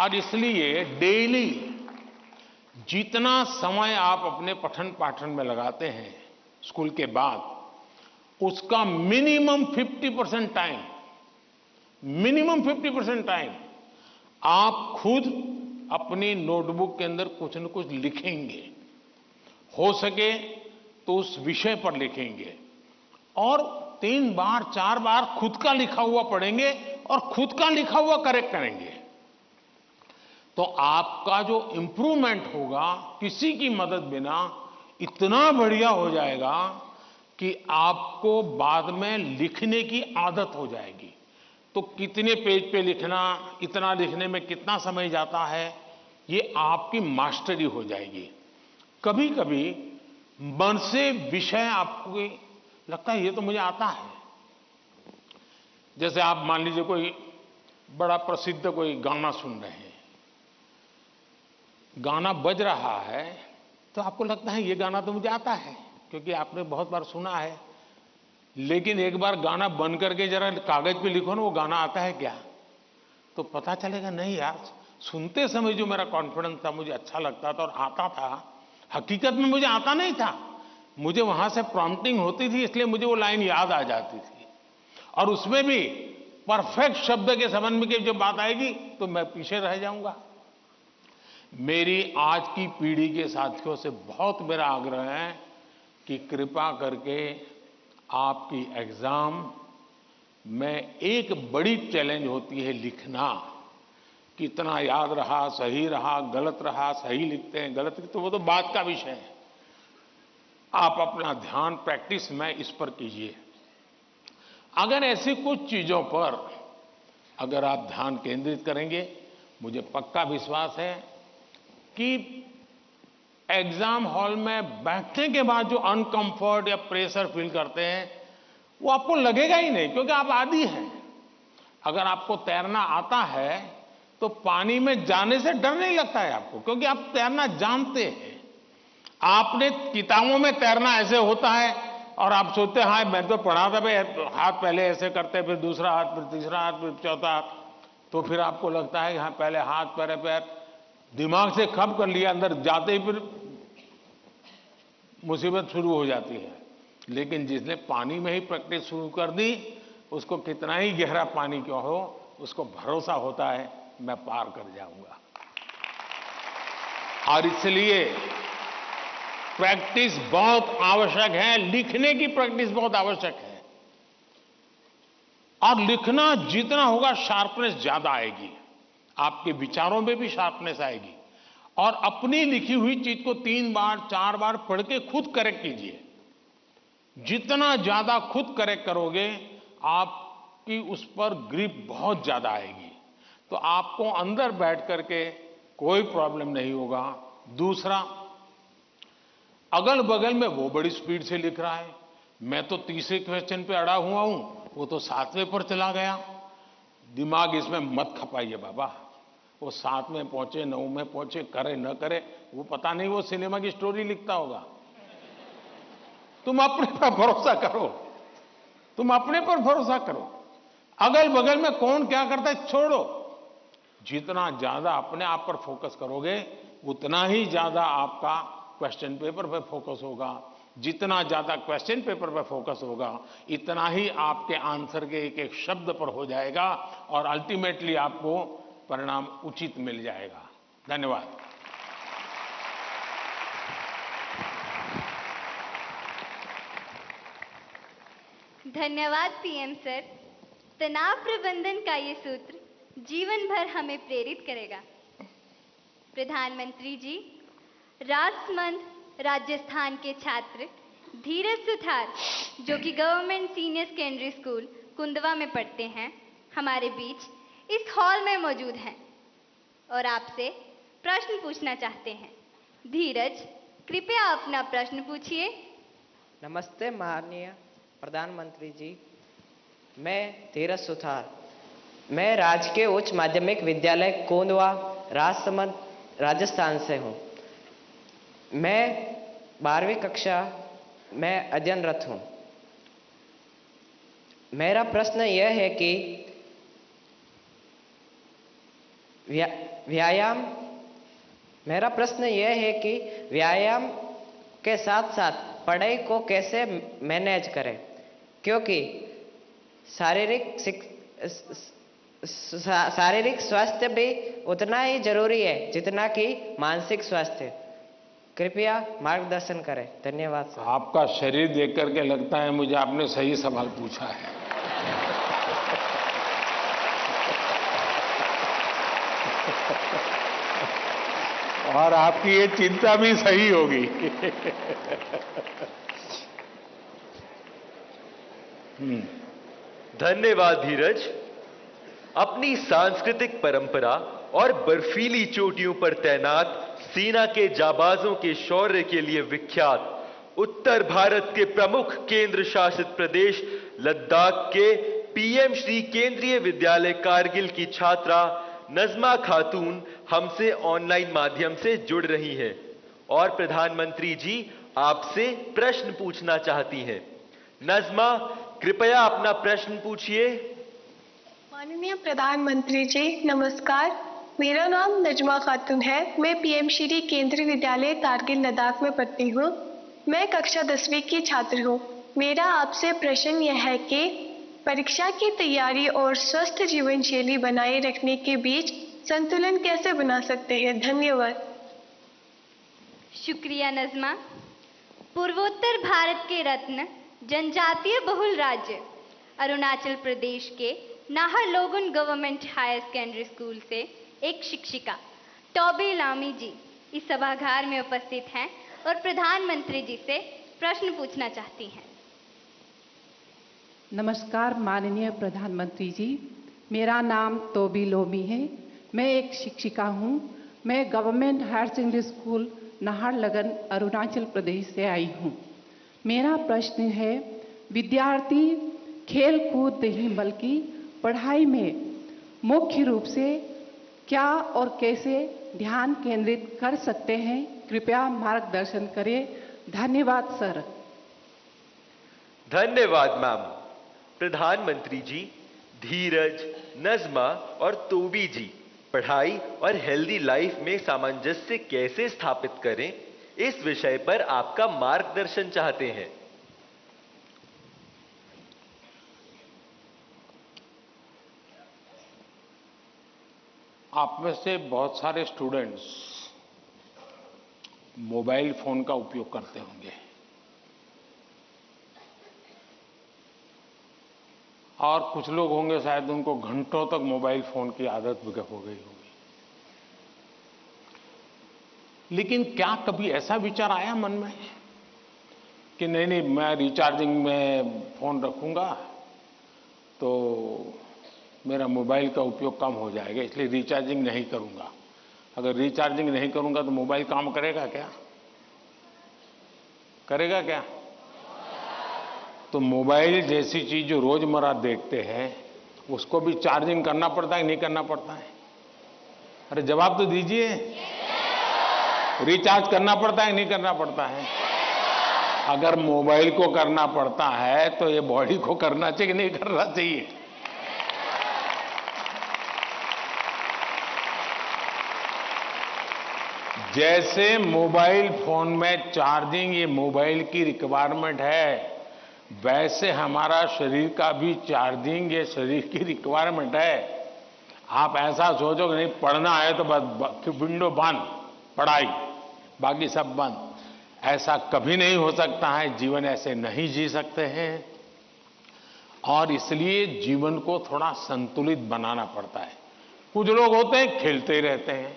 Speaker 1: और इसलिए डेली जितना समय आप अपने पठन पाठन में लगाते हैं स्कूल के बाद, उसका मिनिमम 50% टाइम आप खुद अपनी नोटबुक के अंदर कुछ न कुछ लिखेंगे। हो सके तो उस विषय पर लिखेंगे, और 3 बार 4 बार खुद का लिखा हुआ पढ़ेंगे और खुद का लिखा हुआ करेक्ट करेंगे। तो आपका जो इंप्रूवमेंट होगा किसी की मदद बिना इतना बढ़िया हो जाएगा कि आपको बाद में लिखने की आदत हो जाएगी। तो कितने पेज पे लिखना, इतना लिखने में कितना समय जाता है, ये आपकी मास्टरी हो जाएगी। कभी कभी मन से विषय आपको लगता है ये तो मुझे आता है। जैसे आप मान लीजिए कोई बड़ा प्रसिद्ध कोई गाना सुन रहे हैं, गाना बज रहा है तो आपको लगता है ये गाना तो मुझे आता है क्योंकि आपने बहुत बार सुना है। लेकिन एक बार गाना बंद करके जरा कागज पे लिखो ना वो गाना आता है क्या, तो पता चलेगा नहीं यार, सुनते समय जो मेरा कॉन्फिडेंस था, मुझे अच्छा लगता था और आता था, हकीकत में मुझे आता नहीं था। मुझे वहां से प्रॉम्प्टिंग होती थी, इसलिए मुझे वो लाइन याद आ जाती थी, और उसमें भी परफेक्ट शब्द के संबंध में जब बात आएगी तो मैं पीछे रह जाऊंगा। मेरी आज की पीढ़ी के साथियों से बहुत मेरा आग्रह है कि कृपा करके आपकी एग्जाम में एक बड़ी चैलेंज होती है लिखना। कितना याद रहा, सही रहा, गलत रहा, सही लिखते हैं, गलत लिखते, तो वो तो बात का विषय है। आप अपना ध्यान प्रैक्टिस में इस पर कीजिए। अगर ऐसी कुछ चीजों पर अगर आप ध्यान केंद्रित करेंगे, मुझे पक्का विश्वास है कि एग्जाम हॉल में बैठने के बाद जो अनकंफर्ट या प्रेशर फील करते हैं वो आपको लगेगा ही नहीं, क्योंकि आप आदी हैं। अगर आपको तैरना आता है तो पानी में जाने से डर नहीं लगता है आपको, क्योंकि आप तैरना जानते हैं। आपने किताबों में तैरना ऐसे होता है और आप सोचते हैं हाँ मैं तो पढ़ा था भाई, हाथ पहले ऐसे करते, फिर दूसरा हाथ, फिर तीसरा हाथ, फिर चौथा हाथ, तो फिर आपको लगता है कि हाँ पहले हाथ पैर दिमाग से खप कर लिया, अंदर जाते ही फिर मुसीबत शुरू हो जाती है। लेकिन जिसने पानी में ही प्रैक्टिस शुरू कर दी, उसको कितना ही गहरा पानी क्यों हो, उसको भरोसा होता है मैं पार कर जाऊंगा। और इसलिए प्रैक्टिस बहुत आवश्यक है, लिखने की प्रैक्टिस बहुत आवश्यक है। और लिखना जितना होगा शार्पनेस ज्यादा आएगी, आपके विचारों में भी शार्पनेस आएगी। और अपनी लिखी हुई चीज को 3 बार 4 बार पढ़ के खुद करेक्ट कीजिए। जितना ज्यादा खुद करेक्ट करोगे, आपकी उस पर ग्रिप बहुत ज्यादा आएगी, तो आपको अंदर बैठ करके कोई प्रॉब्लम नहीं होगा। दूसरा, अगल बगल में वो बड़ी स्पीड से लिख रहा है, मैं तो तीसरे क्वेश्चन पे अड़ा हुआ हूं, वो तो 7वें पर चला गया। दिमाग इसमें मत खपाइए बाबा, वो 7 में पहुंचे, 9 में पहुंचे, करे न करे, वो पता नहीं, वो सिनेमा की स्टोरी लिखता होगा। तुम अपने पर भरोसा करो, तुम अपने पर भरोसा करो। अगल बगल में कौन क्या करता है छोड़ो। जितना ज्यादा अपने आप पर फोकस करोगे, उतना ही ज्यादा आपका क्वेश्चन पेपर पर फोकस होगा। जितना ज्यादा क्वेश्चन पेपर पर फोकस होगा, इतना ही आपके आंसर के एक एक शब्द पर हो जाएगा, और अल्टीमेटली आपको परिणाम उचित मिल जाएगा। धन्यवाद।
Speaker 9: धन्यवाद पीएम सर। तनाव प्रबंधन का ये सूत्र जीवन भर हमें प्रेरित करेगा। प्रधानमंत्री जी, राजसमंद राजस्थान के छात्र धीरज सुथार, जो कि government senior secondary school Kundwa में पढ़ते हैं, हमारे बीच इस हॉल में मौजूद हैं और आपसे प्रश्न पूछना चाहते हैं। धीरज, कृपया अपना प्रश्न पूछिए।
Speaker 13: नमस्ते माननीय प्रधानमंत्री जी, मैं धीरज सुथार मैं राजकीय उच्च माध्यमिक विद्यालय कोंदवा, राजसमंद, राजस्थान से हूँ। मैं 12वीं कक्षा में अध्ययनरत हूँ। मेरा प्रश्न यह है कि व्यायाम के साथ साथ पढ़ाई को कैसे मैनेज करें, क्योंकि शारीरिक स्वास्थ्य भी उतना ही जरूरी है जितना कि मानसिक स्वास्थ्य। कृपया मार्गदर्शन करें। धन्यवाद सर।
Speaker 1: आपका शरीर देख करके लगता है मुझे आपने सही सवाल पूछा है। और आपकी ये चिंता भी सही होगी।
Speaker 14: धन्यवाद धीरज। अपनी सांस्कृतिक परंपरा और बर्फीली चोटियों पर तैनात सेना के जाबाजों के शौर्य के लिए विख्यात उत्तर भारत के प्रमुख केंद्र शासित प्रदेश लद्दाख के पीएम श्री केंद्रीय विद्यालय कारगिल की छात्रा नजमा खातून हमसे ऑनलाइन माध्यम से जुड़ रही हैं और प्रधानमंत्री जी आपसे प्रश्न पूछना चाहती हैं। नजमा, कृपया अपना प्रश्न पूछिए।
Speaker 15: माननीय प्रधानमंत्री जी नमस्कार। मेरा नाम नजमा खातून है। मैं पीएम श्री केंद्रीय विद्यालय कारगिल लद्दाख में पढ़ती हूँ। मैं कक्षा 10वीं की छात्र हूँ। मेरा आपसे प्रश्न यह है कि परीक्षा की तैयारी और स्वस्थ जीवन शैली बनाए रखने के बीच संतुलन कैसे बना सकते हैं? धन्यवाद।
Speaker 9: शुक्रिया नजमा। पूर्वोत्तर भारत के रत्न जनजातीय बहुल राज्य अरुणाचल प्रदेश के नाहरलोगुन गवर्नमेंट हायर सेकेंडरी स्कूल से एक शिक्षिका टॉबी लामी जी इस सभागार में उपस्थित हैं और प्रधानमंत्री जी से प्रश्न पूछना चाहती हैं।
Speaker 16: नमस्कार माननीय प्रधानमंत्री जी, मेरा नाम तोबी लोमी है। मैं एक शिक्षिका हूँ। मैं government higher secondary school Naharlagun Arunachal Pradesh से आई हूँ। मेरा प्रश्न है, विद्यार्थी खेल कूद नहीं बल्कि पढ़ाई में मुख्य रूप से क्या और कैसे ध्यान केंद्रित कर सकते हैं? कृपया मार्गदर्शन करें। धन्यवाद सर।
Speaker 14: धन्यवाद मैम। प्रधानमंत्री जी, धीरज, नजमा और तोबी जी पढ़ाई और हेल्दी लाइफ में सामंजस्य कैसे स्थापित करें, इस विषय पर आपका मार्गदर्शन चाहते हैं।
Speaker 1: आप में से बहुत सारे स्टूडेंट्स मोबाइल फोन का उपयोग करते होंगे और कुछ लोग होंगे शायद उनको घंटों तक मोबाइल फोन की आदत हो गई होगी। लेकिन क्या कभी ऐसा विचार आया मन में कि नहीं मैं रिचार्जिंग में फोन रखूंगा तो मेरा मोबाइल का उपयोग कम हो जाएगा, इसलिए रिचार्जिंग नहीं करूंगा। अगर रिचार्जिंग नहीं करूंगा तो मोबाइल काम करेगा क्या? करेगा क्या? तो मोबाइल जैसी चीज जो रोजमर्रा देखते हैं उसको भी चार्जिंग करना पड़ता है, नहीं करना पड़ता है? अरे जवाब तो दीजिए। रिचार्ज करना पड़ता है, नहीं करना पड़ता है? अगर मोबाइल को करना पड़ता है तो ये बॉडी को करना चाहिए कि नहीं करना चाहिए? जैसे मोबाइल फोन में चार्जिंग ये मोबाइल की रिक्वायरमेंट है, वैसे हमारा शरीर का भी चार्जिंग ये शरीर की रिक्वायरमेंट है। आप ऐसा सोचो कि नहीं पढ़ना है तो बस विंडो बंद, पढ़ाई बाकी सब बंद, ऐसा कभी नहीं हो सकता है। जीवन ऐसे नहीं जी सकते हैं और इसलिए जीवन को थोड़ा संतुलित बनाना पड़ता है। कुछ लोग होते हैं खेलते ही रहते हैं,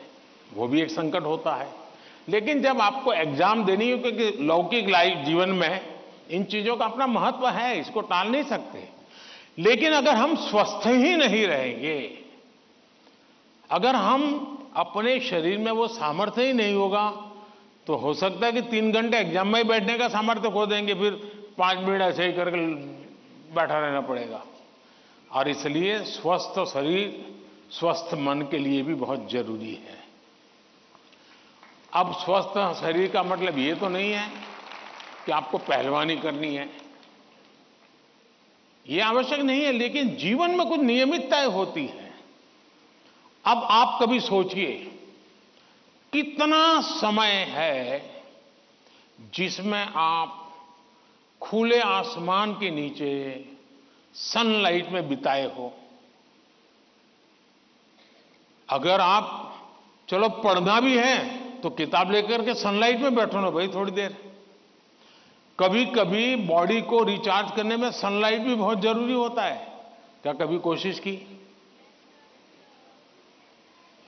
Speaker 1: वो भी एक संकट होता है। लेकिन जब आपको एग्जाम देनी हो, क्योंकि लौकिक लाइफ जीवन में इन चीजों का अपना महत्व है, इसको टाल नहीं सकते। लेकिन अगर हम स्वस्थ ही नहीं रहेंगे, अगर हम अपने शरीर में वो सामर्थ्य ही नहीं होगा, तो हो सकता है कि 3 घंटे एग्जाम में बैठने का सामर्थ्य खो देंगे, फिर 5 मिनट ऐसे ही करके बैठा रहना पड़ेगा। और इसलिए स्वस्थ शरीर स्वस्थ मन के लिए भी बहुत जरूरी है। अब स्वस्थ शरीर का मतलब ये तो नहीं है कि आपको पहलवानी करनी है, ये आवश्यक नहीं है, लेकिन जीवन में कुछ नियमितताएं होती है। अब आप कभी सोचिए कितना समय है जिसमें आप खुले आसमान के नीचे सनलाइट में बिताए हो। अगर आप चलो पढ़ना भी है तो किताब लेकर के सनलाइट में बैठो ना भाई थोड़ी देर। कभी कभी बॉडी को रिचार्ज करने में सनलाइट भी बहुत जरूरी होता है। क्या कभी कोशिश की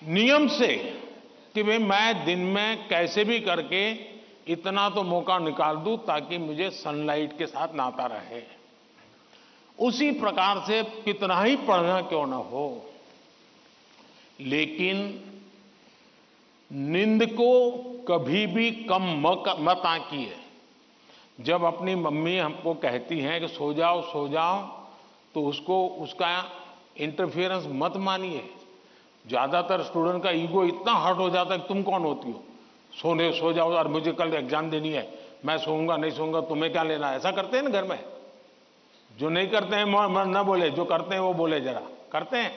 Speaker 1: नियम से कि भाई मैं दिन में कैसे भी करके इतना तो मौका निकाल दूं ताकि मुझे सनलाइट के साथ नाता रहे। उसी प्रकार से कितना ही पढ़ना क्यों ना हो, लेकिन नींद को कभी भी कम मत आंकिए। जब अपनी मम्मी हमको कहती हैं कि सो जाओ तो उसका इंटरफेरेंस मत मानिए। ज्यादातर स्टूडेंट का ईगो इतना हर्ट हो जाता है कि तुम कौन होती हो, सो जाओ और मुझे कल एग्जाम देनी है, मैं सोऊंगा नहीं सोऊंगा तुम्हें क्या लेना। ऐसा करते हैं ना घर में। जो नहीं करते हैं न बोले, जो करते हैं वो बोले। जरा करते हैं,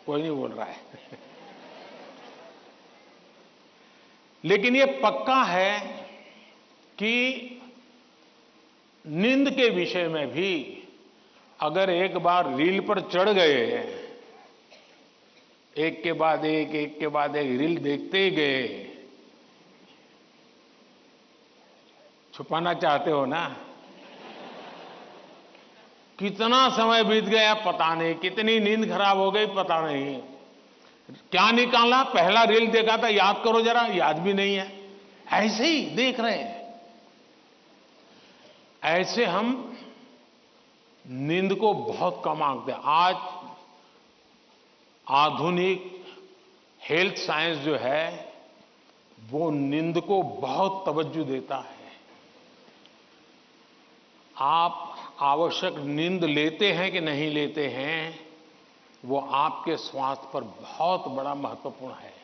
Speaker 1: कोई नहीं बोल रहा है। लेकिन ये पक्का है कि नींद के विषय में भी अगर एक बार रील पर चढ़ गए, एक के बाद एक रील देखते गए, छुपाना चाहते हो ना। कितना समय बीत गया पता नहीं, कितनी नींद खराब हो गई पता नहीं। क्या निकाला, पहला रील देखा था याद करो जरा, याद भी नहीं है, ऐसे ही देख रहे हैं। ऐसे हम नींद को बहुत कम आंकते हैं। आज आधुनिक हेल्थ साइंस जो है वो नींद को बहुत तवज्जो देता है। आप आवश्यक नींद लेते हैं कि नहीं लेते हैं, वो आपके स्वास्थ्य पर बहुत बड़ा महत्वपूर्ण है।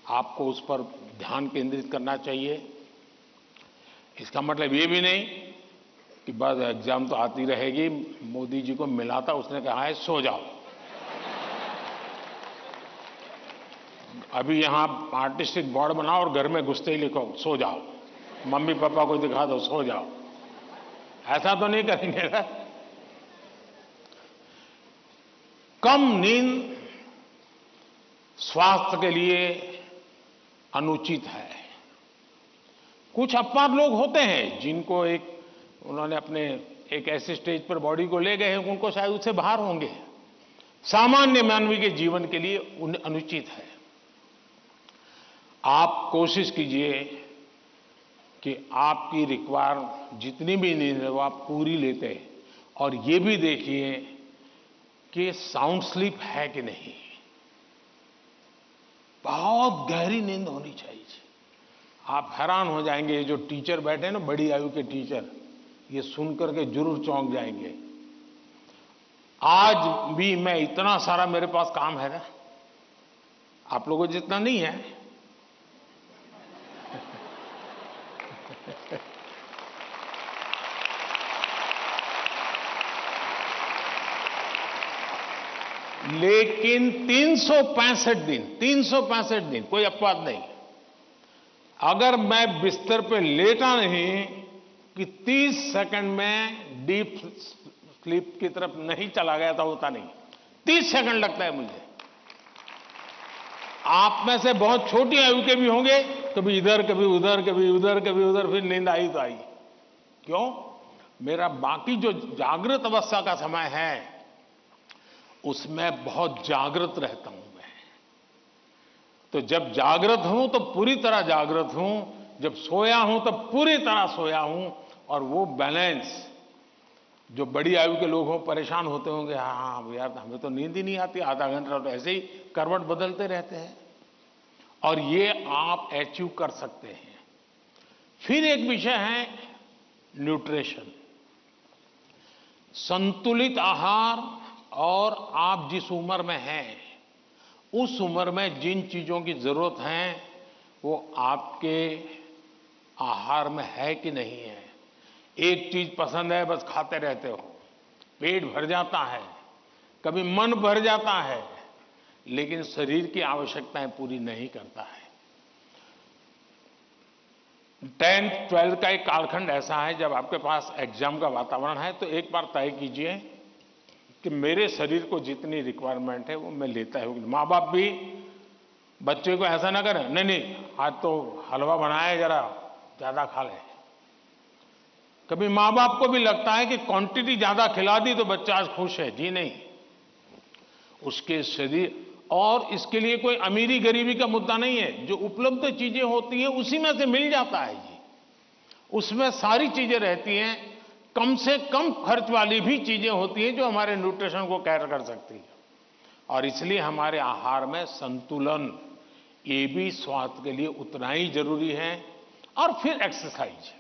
Speaker 1: आपको उस पर ध्यान केंद्रित करना चाहिए। इसका मतलब ये भी नहीं कि बस एग्जाम तो आती रहेगी। मोदी जी को मिला था, उसने कहा है सो जाओ। अभी यहां आर्टिस्टिक बोर्ड बनाओ और घर में घुसते ही लिखो सो जाओ, मम्मी पापा को दिखा दो सो जाओ। ऐसा तो नहीं करेंगे ना। कम नींद स्वास्थ्य के लिए अनुचित है। कुछ अपवाद लोग होते हैं जिनको उन्होंने अपने एक ऐसे स्टेज पर बॉडी को ले गए हैं, उनको शायद उससे बाहर होंगे। सामान्य मानवीय के जीवन के लिए अनुचित है। आप कोशिश कीजिए कि आपकी रिक्वायर जितनी भी नींद है वो आप पूरी लेते हैं, और ये भी देखिए कि साउंड स्लीप है कि नहीं। बहुत गहरी नींद होनी चाहिए। आप हैरान हो जाएंगे, ये जो टीचर बैठे हैं ना, बड़ी आयु के टीचर, ये सुनकर के जरूर चौंक जाएंगे। आज भी मैं इतना सारा मेरे पास काम है ना, आप लोगों जितना नहीं है। लेकिन 365 दिन कोई अपवाद नहीं। अगर मैं बिस्तर पे लेटा नहीं कि 30 सेकंड में डीप स्लीप की तरफ नहीं चला गया था, होता नहीं। 30 सेकंड लगता है मुझे। आप में से बहुत छोटी आयु के भी होंगे, कभी इधर कभी उधर, कभी उधर कभी उधर, फिर नींद आई तो आई। क्यों? मेरा बाकी जो जागृत अवस्था का समय है उसमें बहुत जागृत रहता हूं मैं। तो जब जागृत हूं तो पूरी तरह जागृत हूं, जब सोया हूं तो पूरी तरह सोया हूं। और वो बैलेंस, जो बड़ी आयु के लोग हों परेशान होते होंगे, हाँ यार हमें तो नींद ही नहीं आती, आधा घंटा तो ऐसे ही करवट बदलते रहते हैं। और ये आप अचीव कर सकते हैं। फिर एक विषय है न्यूट्रिशन। संतुलित आहार और आप जिस उम्र में हैं, उस उम्र में जिन चीजों की जरूरत है वो आपके आहार में है कि नहीं है। एक चीज पसंद है, बस खाते रहते हो, पेट भर जाता है, कभी मन भर जाता है, लेकिन शरीर की आवश्यकताएं पूरी नहीं करता है। 10th 12th का एक कालखंड ऐसा है जब आपके पास एग्जाम का वातावरण है, तो एक बार तय कीजिए कि मेरे शरीर को जितनी रिक्वायरमेंट है वो मैं लेता हूं। माँ बाप भी बच्चे को ऐसा ना करें, नहीं नहीं आज तो हलवा बनाया है, जरा ज्यादा खा ले। कभी माँ बाप को भी लगता है कि क्वांटिटी ज्यादा खिला दी तो बच्चा आज खुश है। जी नहीं, उसके शरीर, और इसके लिए कोई अमीरी गरीबी का मुद्दा नहीं है। जो उपलब्ध चीजें होती हैं उसी में से मिल जाता है जी, उसमें सारी चीजें रहती हैं। कम से कम खर्च वाली भी चीजें होती हैं जो हमारे न्यूट्रिशन को कैर कर सकती है। और इसलिए हमारे आहार में संतुलन, ये भी स्वास्थ्य के लिए उतना ही जरूरी है। और फिर एक्सरसाइज,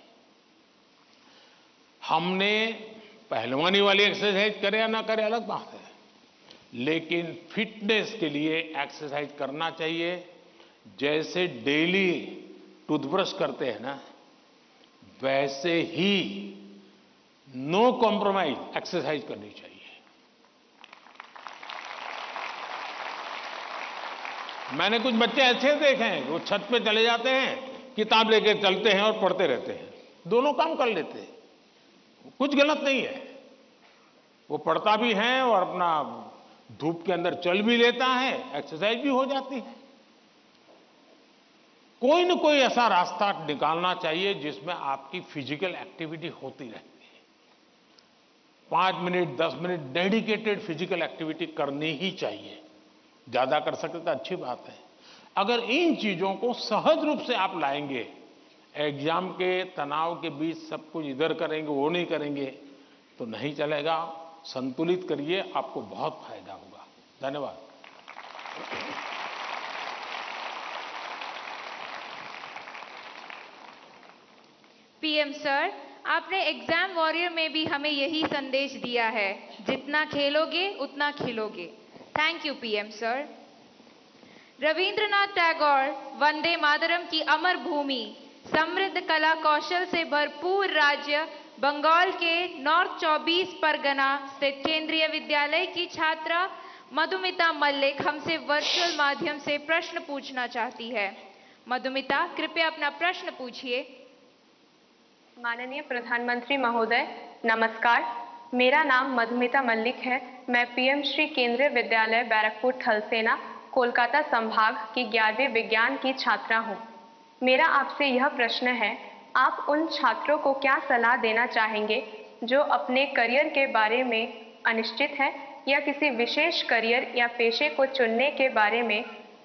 Speaker 1: हमने पहलवानी वाली एक्सरसाइज करे या ना करे अलग बात है, लेकिन फिटनेस के लिए एक्सरसाइज करना चाहिए। जैसे डेली टूथब्रश करते हैं ना, वैसे ही नो कॉम्प्रोमाइज एक्सरसाइज करनी चाहिए। मैंने कुछ बच्चे ऐसे देखे हैं, वो छत पे चले जाते हैं, किताब लेके चलते हैं और पढ़ते रहते हैं, दोनों काम कर लेते हैं। कुछ गलत नहीं है, वो पढ़ता भी है और अपना धूप के अंदर चल भी लेता है, एक्सरसाइज भी हो जाती है। कोई न कोई ऐसा रास्ता निकालना चाहिए जिसमें आपकी फिजिकल एक्टिविटी होती रहती है। 5 minute 10 minute dedicated physical activity करनी ही चाहिए। ज्यादा कर सकते तो अच्छी बात है। अगर इन चीजों को सहज रूप से आप लाएंगे, एग्जाम के तनाव के बीच सब कुछ इधर करेंगे वो नहीं करेंगे तो नहीं चलेगा। संतुलित करिए, आपको बहुत फायदा होगा। धन्यवाद।
Speaker 3: पीएम सर, आपने एग्जाम वॉरियर में भी हमें यही संदेश दिया है, जितना खेलोगे उतना खिलोगे। Thank you PM sir. Rabindranath Tagore Vande Mataram की अमर भूमि, समृद्ध कला कौशल से भरपूर राज्य बंगाल के नॉर्थ 24 परगना स्थित केंद्रीय विद्यालय की छात्रा मधुमिता मल्लिक हमसे वर्चुअल माध्यम से प्रश्न पूछना चाहती है। मधुमिता, कृपया अपना प्रश्न पूछिए।
Speaker 8: माननीय प्रधानमंत्री महोदय, नमस्कार। मेरा नाम मधुमिता मल्लिक है। मैं पीएम श्री केंद्रीय विद्यालय बैरकपुर थलसेना कोलकाता संभाग की 11वीं विज्ञान की छात्रा हूँ। मेरा आपसे यह प्रश्न है, आप उन छात्रों को क्या सलाह देना चाहेंगे जो अपने करियर के बारे में अनिश्चित हैं या किसी विशेष करियर या पेशे को चुनने के बारे में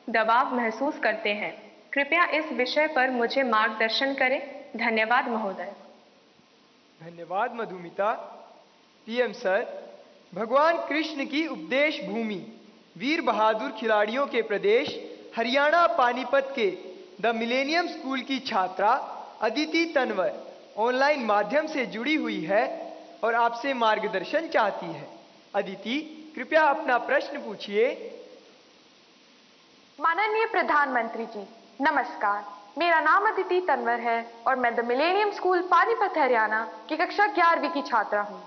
Speaker 8: दबाव महसूस करते हैं? कृपया इस विषय पर मुझे मार्गदर्शन करें। धन्यवाद महोदय।
Speaker 2: धन्यवाद मधुमिता। पीएम सर, भगवान कृष्ण की उपदेश भूमि, वीर बहादुर खिलाड़ियों के प्रदेश हरियाणा पानीपत के द मिलेनियम स्कूल की छात्रा अदिति तनवर ऑनलाइन माध्यम से जुड़ी हुई है और आपसे मार्गदर्शन चाहती है। अदिति, कृपया अपना प्रश्न पूछिए।
Speaker 17: माननीय प्रधानमंत्री जी, नमस्कार। मेरा नाम अदिति तनवर है और मैं the millennium school Panipat Haryana की कक्षा 11वीं की छात्रा हूँ।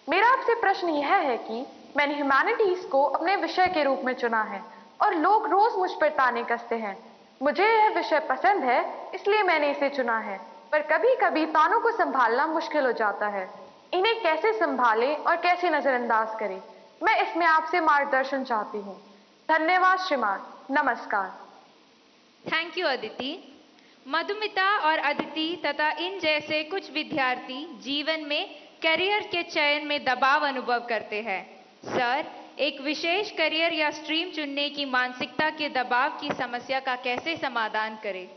Speaker 17: मेरा आपसे प्रश्न यह है कि मैंने ह्यूमैनिटीज को अपने विषय के रूप में चुना है और लोग रोज मुझ पर ताने कसते हैं। मुझे यह विषय पसंद है, इसलिए मैंने इसे चुना है, पर कभी कभी तानों को संभालना मुश्किल हो जाता है। इन्हें कैसे संभालें और कैसे नजरअंदाज करें, मैं इसमें आपसे मार्गदर्शन चाहती हूँ। धन्यवाद श्रीमान, नमस्कार।
Speaker 3: Thank you Aditi. मधुमिता और अदिति तथा इन जैसे कुछ विद्यार्थी जीवन में करियर के चयन में दबाव अनुभव करते हैं। सर, एक विशेष करियर या स्ट्रीम चुनने की मानसिकता के दबाव की समस्या का कैसे समाधान करें?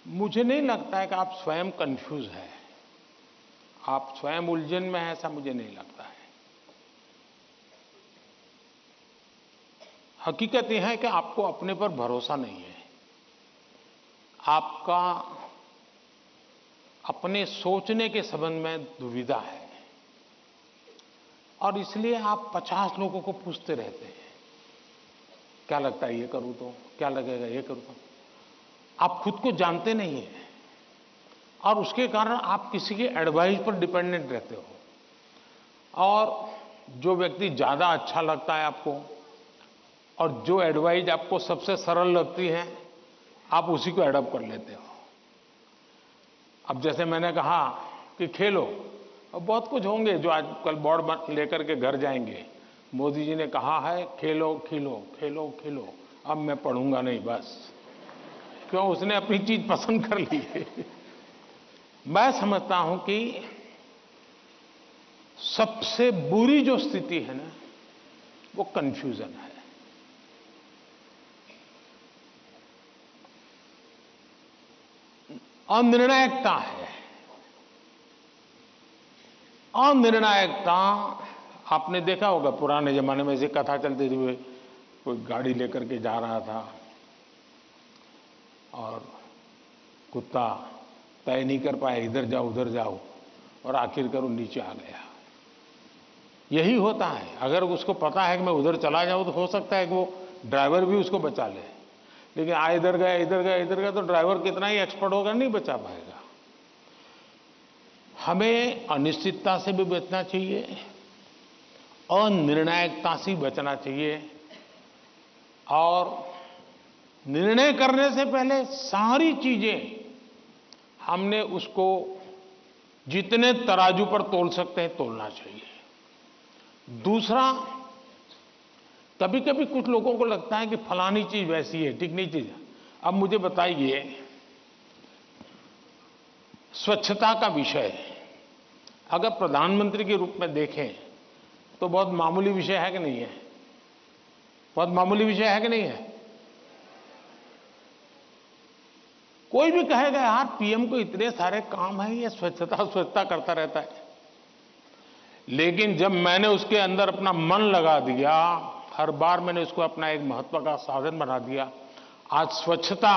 Speaker 1: मुझे नहीं लगता है कि आप स्वयं कंफ्यूज हैं, आप स्वयं उलझन में हैं, ऐसा मुझे नहीं लगता है। हकीकत यह है कि आपको अपने पर भरोसा नहीं है, आपका अपने सोचने के संबंध में दुविधा है। और इसलिए आप 50 लोगों को पूछते रहते हैं, क्या लगता है ये करूं तो, क्या लगेगा ये करूं तो। आप खुद को जानते नहीं हैं और उसके कारण आप किसी के एडवाइस पर डिपेंडेंट रहते हो। और जो व्यक्ति ज्यादा अच्छा लगता है आपको और जो एडवाइस आपको सबसे सरल लगती है, आप उसी को एडॉप्ट कर लेते हो। अब जैसे मैंने कहा कि खेलो, अब बहुत कुछ होंगे जो आजकल बोर्ड लेकर के घर जाएंगे। मोदी जी ने कहा है खेलो खिलो, खेलो खिलो, अब मैं पढ़ूंगा नहीं बस, क्यों? उसने अपनी चीज पसंद कर ली है। मैं समझता हूं कि सबसे बुरी जो स्थिति है ना, वो कंफ्यूजन है। अनिर्णायकता है। अनिर्णायकता, आपने देखा होगा पुराने जमाने में ऐसी कथा चलती थी, कोई गाड़ी लेकर के जा रहा था और कुत्ता तय नहीं कर पाया, इधर जाओ उधर जाओ, और आखिरकार वो नीचे आ गया। यही होता है, अगर उसको पता है कि मैं उधर चला जाऊं तो हो सकता है कि वो ड्राइवर भी उसको बचा ले, लेकिन इधर गया इधर गया इधर गया तो ड्राइवर कितना ही एक्सपर्ट होगा, नहीं बचा पाएगा। हमें अनिश्चितता से भी बचना चाहिए, अनिर्णायकता से बचना चाहिए, और निर्णय करने से पहले सारी चीजें हमने उसको जितने तराजू पर तोल सकते हैं तोलना चाहिए। दूसरा, कभी कभी कुछ लोगों को लगता है कि फलानी चीज वैसी है, ठीक नहीं चीज। अब मुझे बताइए, स्वच्छता का विषय अगर प्रधानमंत्री के रूप में देखें तो बहुत मामूली विषय है कि नहीं है? बहुत मामूली विषय है कि नहीं है? कोई भी कहेगा यार पीएम को इतने सारे काम है, ये स्वच्छता स्वच्छता करता रहता है। लेकिन जब मैंने उसके अंदर अपना मन लगा दिया, हर बार मैंने उसको अपना एक महत्व का साधन बना दिया, आज स्वच्छता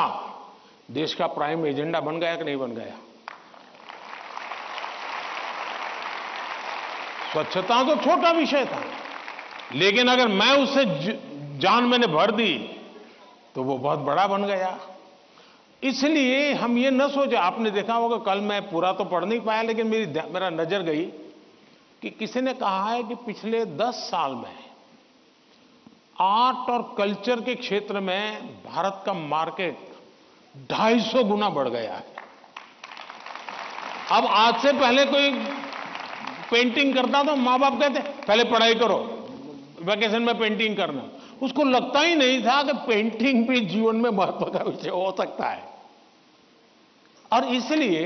Speaker 1: देश का प्राइम एजेंडा बन गया कि नहीं बन गया? स्वच्छता तो छोटा विषय था, लेकिन अगर मैं उससे जान मैंने भर दी तो वो बहुत बड़ा बन गया। इसलिए हम ये न सोचे, आपने देखा होगा, कल मैं पूरा तो पढ़ नहीं पाया लेकिन मेरा नजर गई कि किसी ने कहा है कि पिछले 10 साल में आर्ट और कल्चर के क्षेत्र में भारत का मार्केट 250 गुना बढ़ गया है। अब आज से पहले कोई पेंटिंग करता तो माँ बाप कहते पहले पढ़ाई करो, वैकेशन में पेंटिंग करना। उसको लगता ही नहीं था कि पेंटिंग भी जीवन में महत्व का विषय हो सकता है। और इसलिए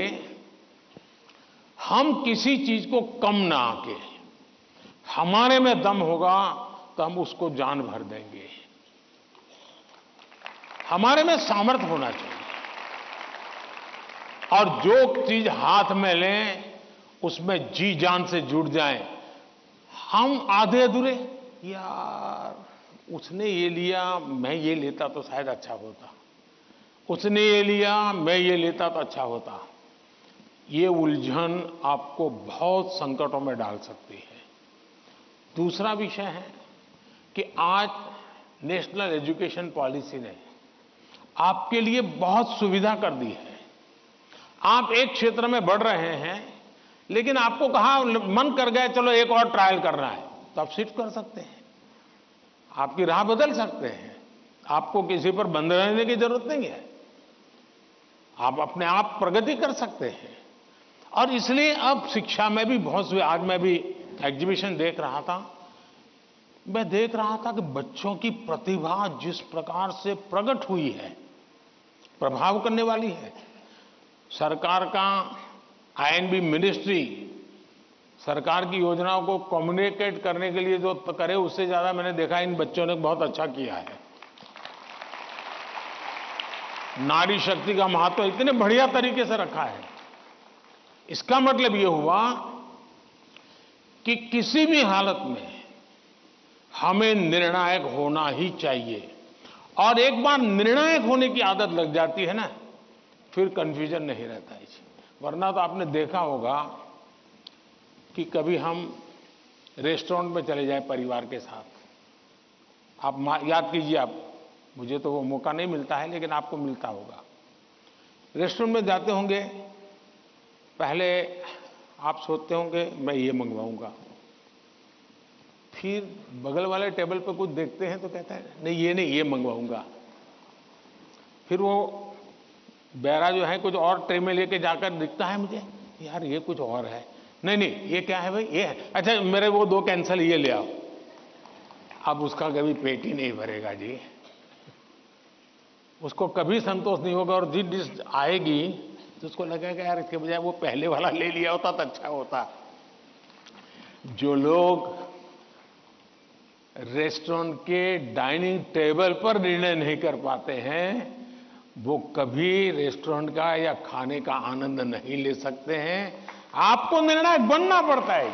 Speaker 1: हम किसी चीज को कम ना आके, हमारे में दम होगा तो हम उसको जान भर देंगे। हमारे में सामर्थ्य होना चाहिए, और जो चीज हाथ में लें उसमें जी जान से जुड़ जाएं। हम आधे अधूरे, यार उसने ये लिया मैं ये लेता तो शायद अच्छा होता, उसने ये लिया मैं ये लेता तो अच्छा होता, ये उलझन आपको बहुत संकटों में डाल सकती है। दूसरा विषय है कि आज नेशनल एजुकेशन पॉलिसी ने आपके लिए बहुत सुविधा कर दी है। आप एक क्षेत्र में बढ़ रहे हैं, लेकिन आपको कहा मन कर गया चलो एक और ट्रायल करना है, तो आप शिफ्ट कर सकते हैं, आपकी राह बदल सकते हैं। आपको किसी पर बंधे रहने की जरूरत नहीं है, आप अपने आप प्रगति कर सकते हैं। और इसलिए अब शिक्षा में भी बहुत, आज मैं भी एग्जीबिशन देख रहा था, मैं देख रहा था कि बच्चों की प्रतिभा जिस प्रकार से प्रकट हुई है, प्रभाव करने वाली है। सरकार का आईएनबी मिनिस्ट्री सरकार की योजनाओं को कम्युनिकेट करने के लिए जो करे, उससे ज्यादा मैंने देखा इन बच्चों ने बहुत अच्छा किया है। नारी शक्ति का महत्व इतने बढ़िया तरीके से रखा है। इसका मतलब यह हुआ कि किसी भी हालत में हमें निर्णायक होना ही चाहिए, और एक बार निर्णायक होने की आदत लग जाती है ना, फिर कंफ्यूजन नहीं रहता है। वरना तो आपने देखा होगा कि कभी हम रेस्टोरेंट में चले जाएं परिवार के साथ। आप याद कीजिए, आप, मुझे तो वो मौका नहीं मिलता है, लेकिन आपको मिलता होगा। रेस्टोरेंट में जाते होंगे, पहले आप सोचते होंगे मैं ये मंगवाऊंगा, फिर बगल वाले टेबल पे कुछ देखते हैं तो कहता है नहीं ये मंगवाऊंगा। फिर वो बैरा जो है कुछ और ट्रे में लेके जाकर दिखता है मुझे, यार ये कुछ और है, नहीं ये क्या है भाई, ये है, अच्छा मेरे वो 2 कैंसल, ये ले आओ। अब उसका कभी पेट ही नहीं भरेगा जी, उसको कभी संतोष नहीं होगा, और जिस डिश आएगी तो उसको लगेगा यार इसके बजाय वो पहले वाला ले लिया होता तो अच्छा होता। जो लोग रेस्टोरेंट के डाइनिंग टेबल पर निर्णय नहीं कर पाते हैं, वो कभी रेस्टोरेंट का या खाने का आनंद नहीं ले सकते हैं। आपको निर्णायक बनना पड़ता है।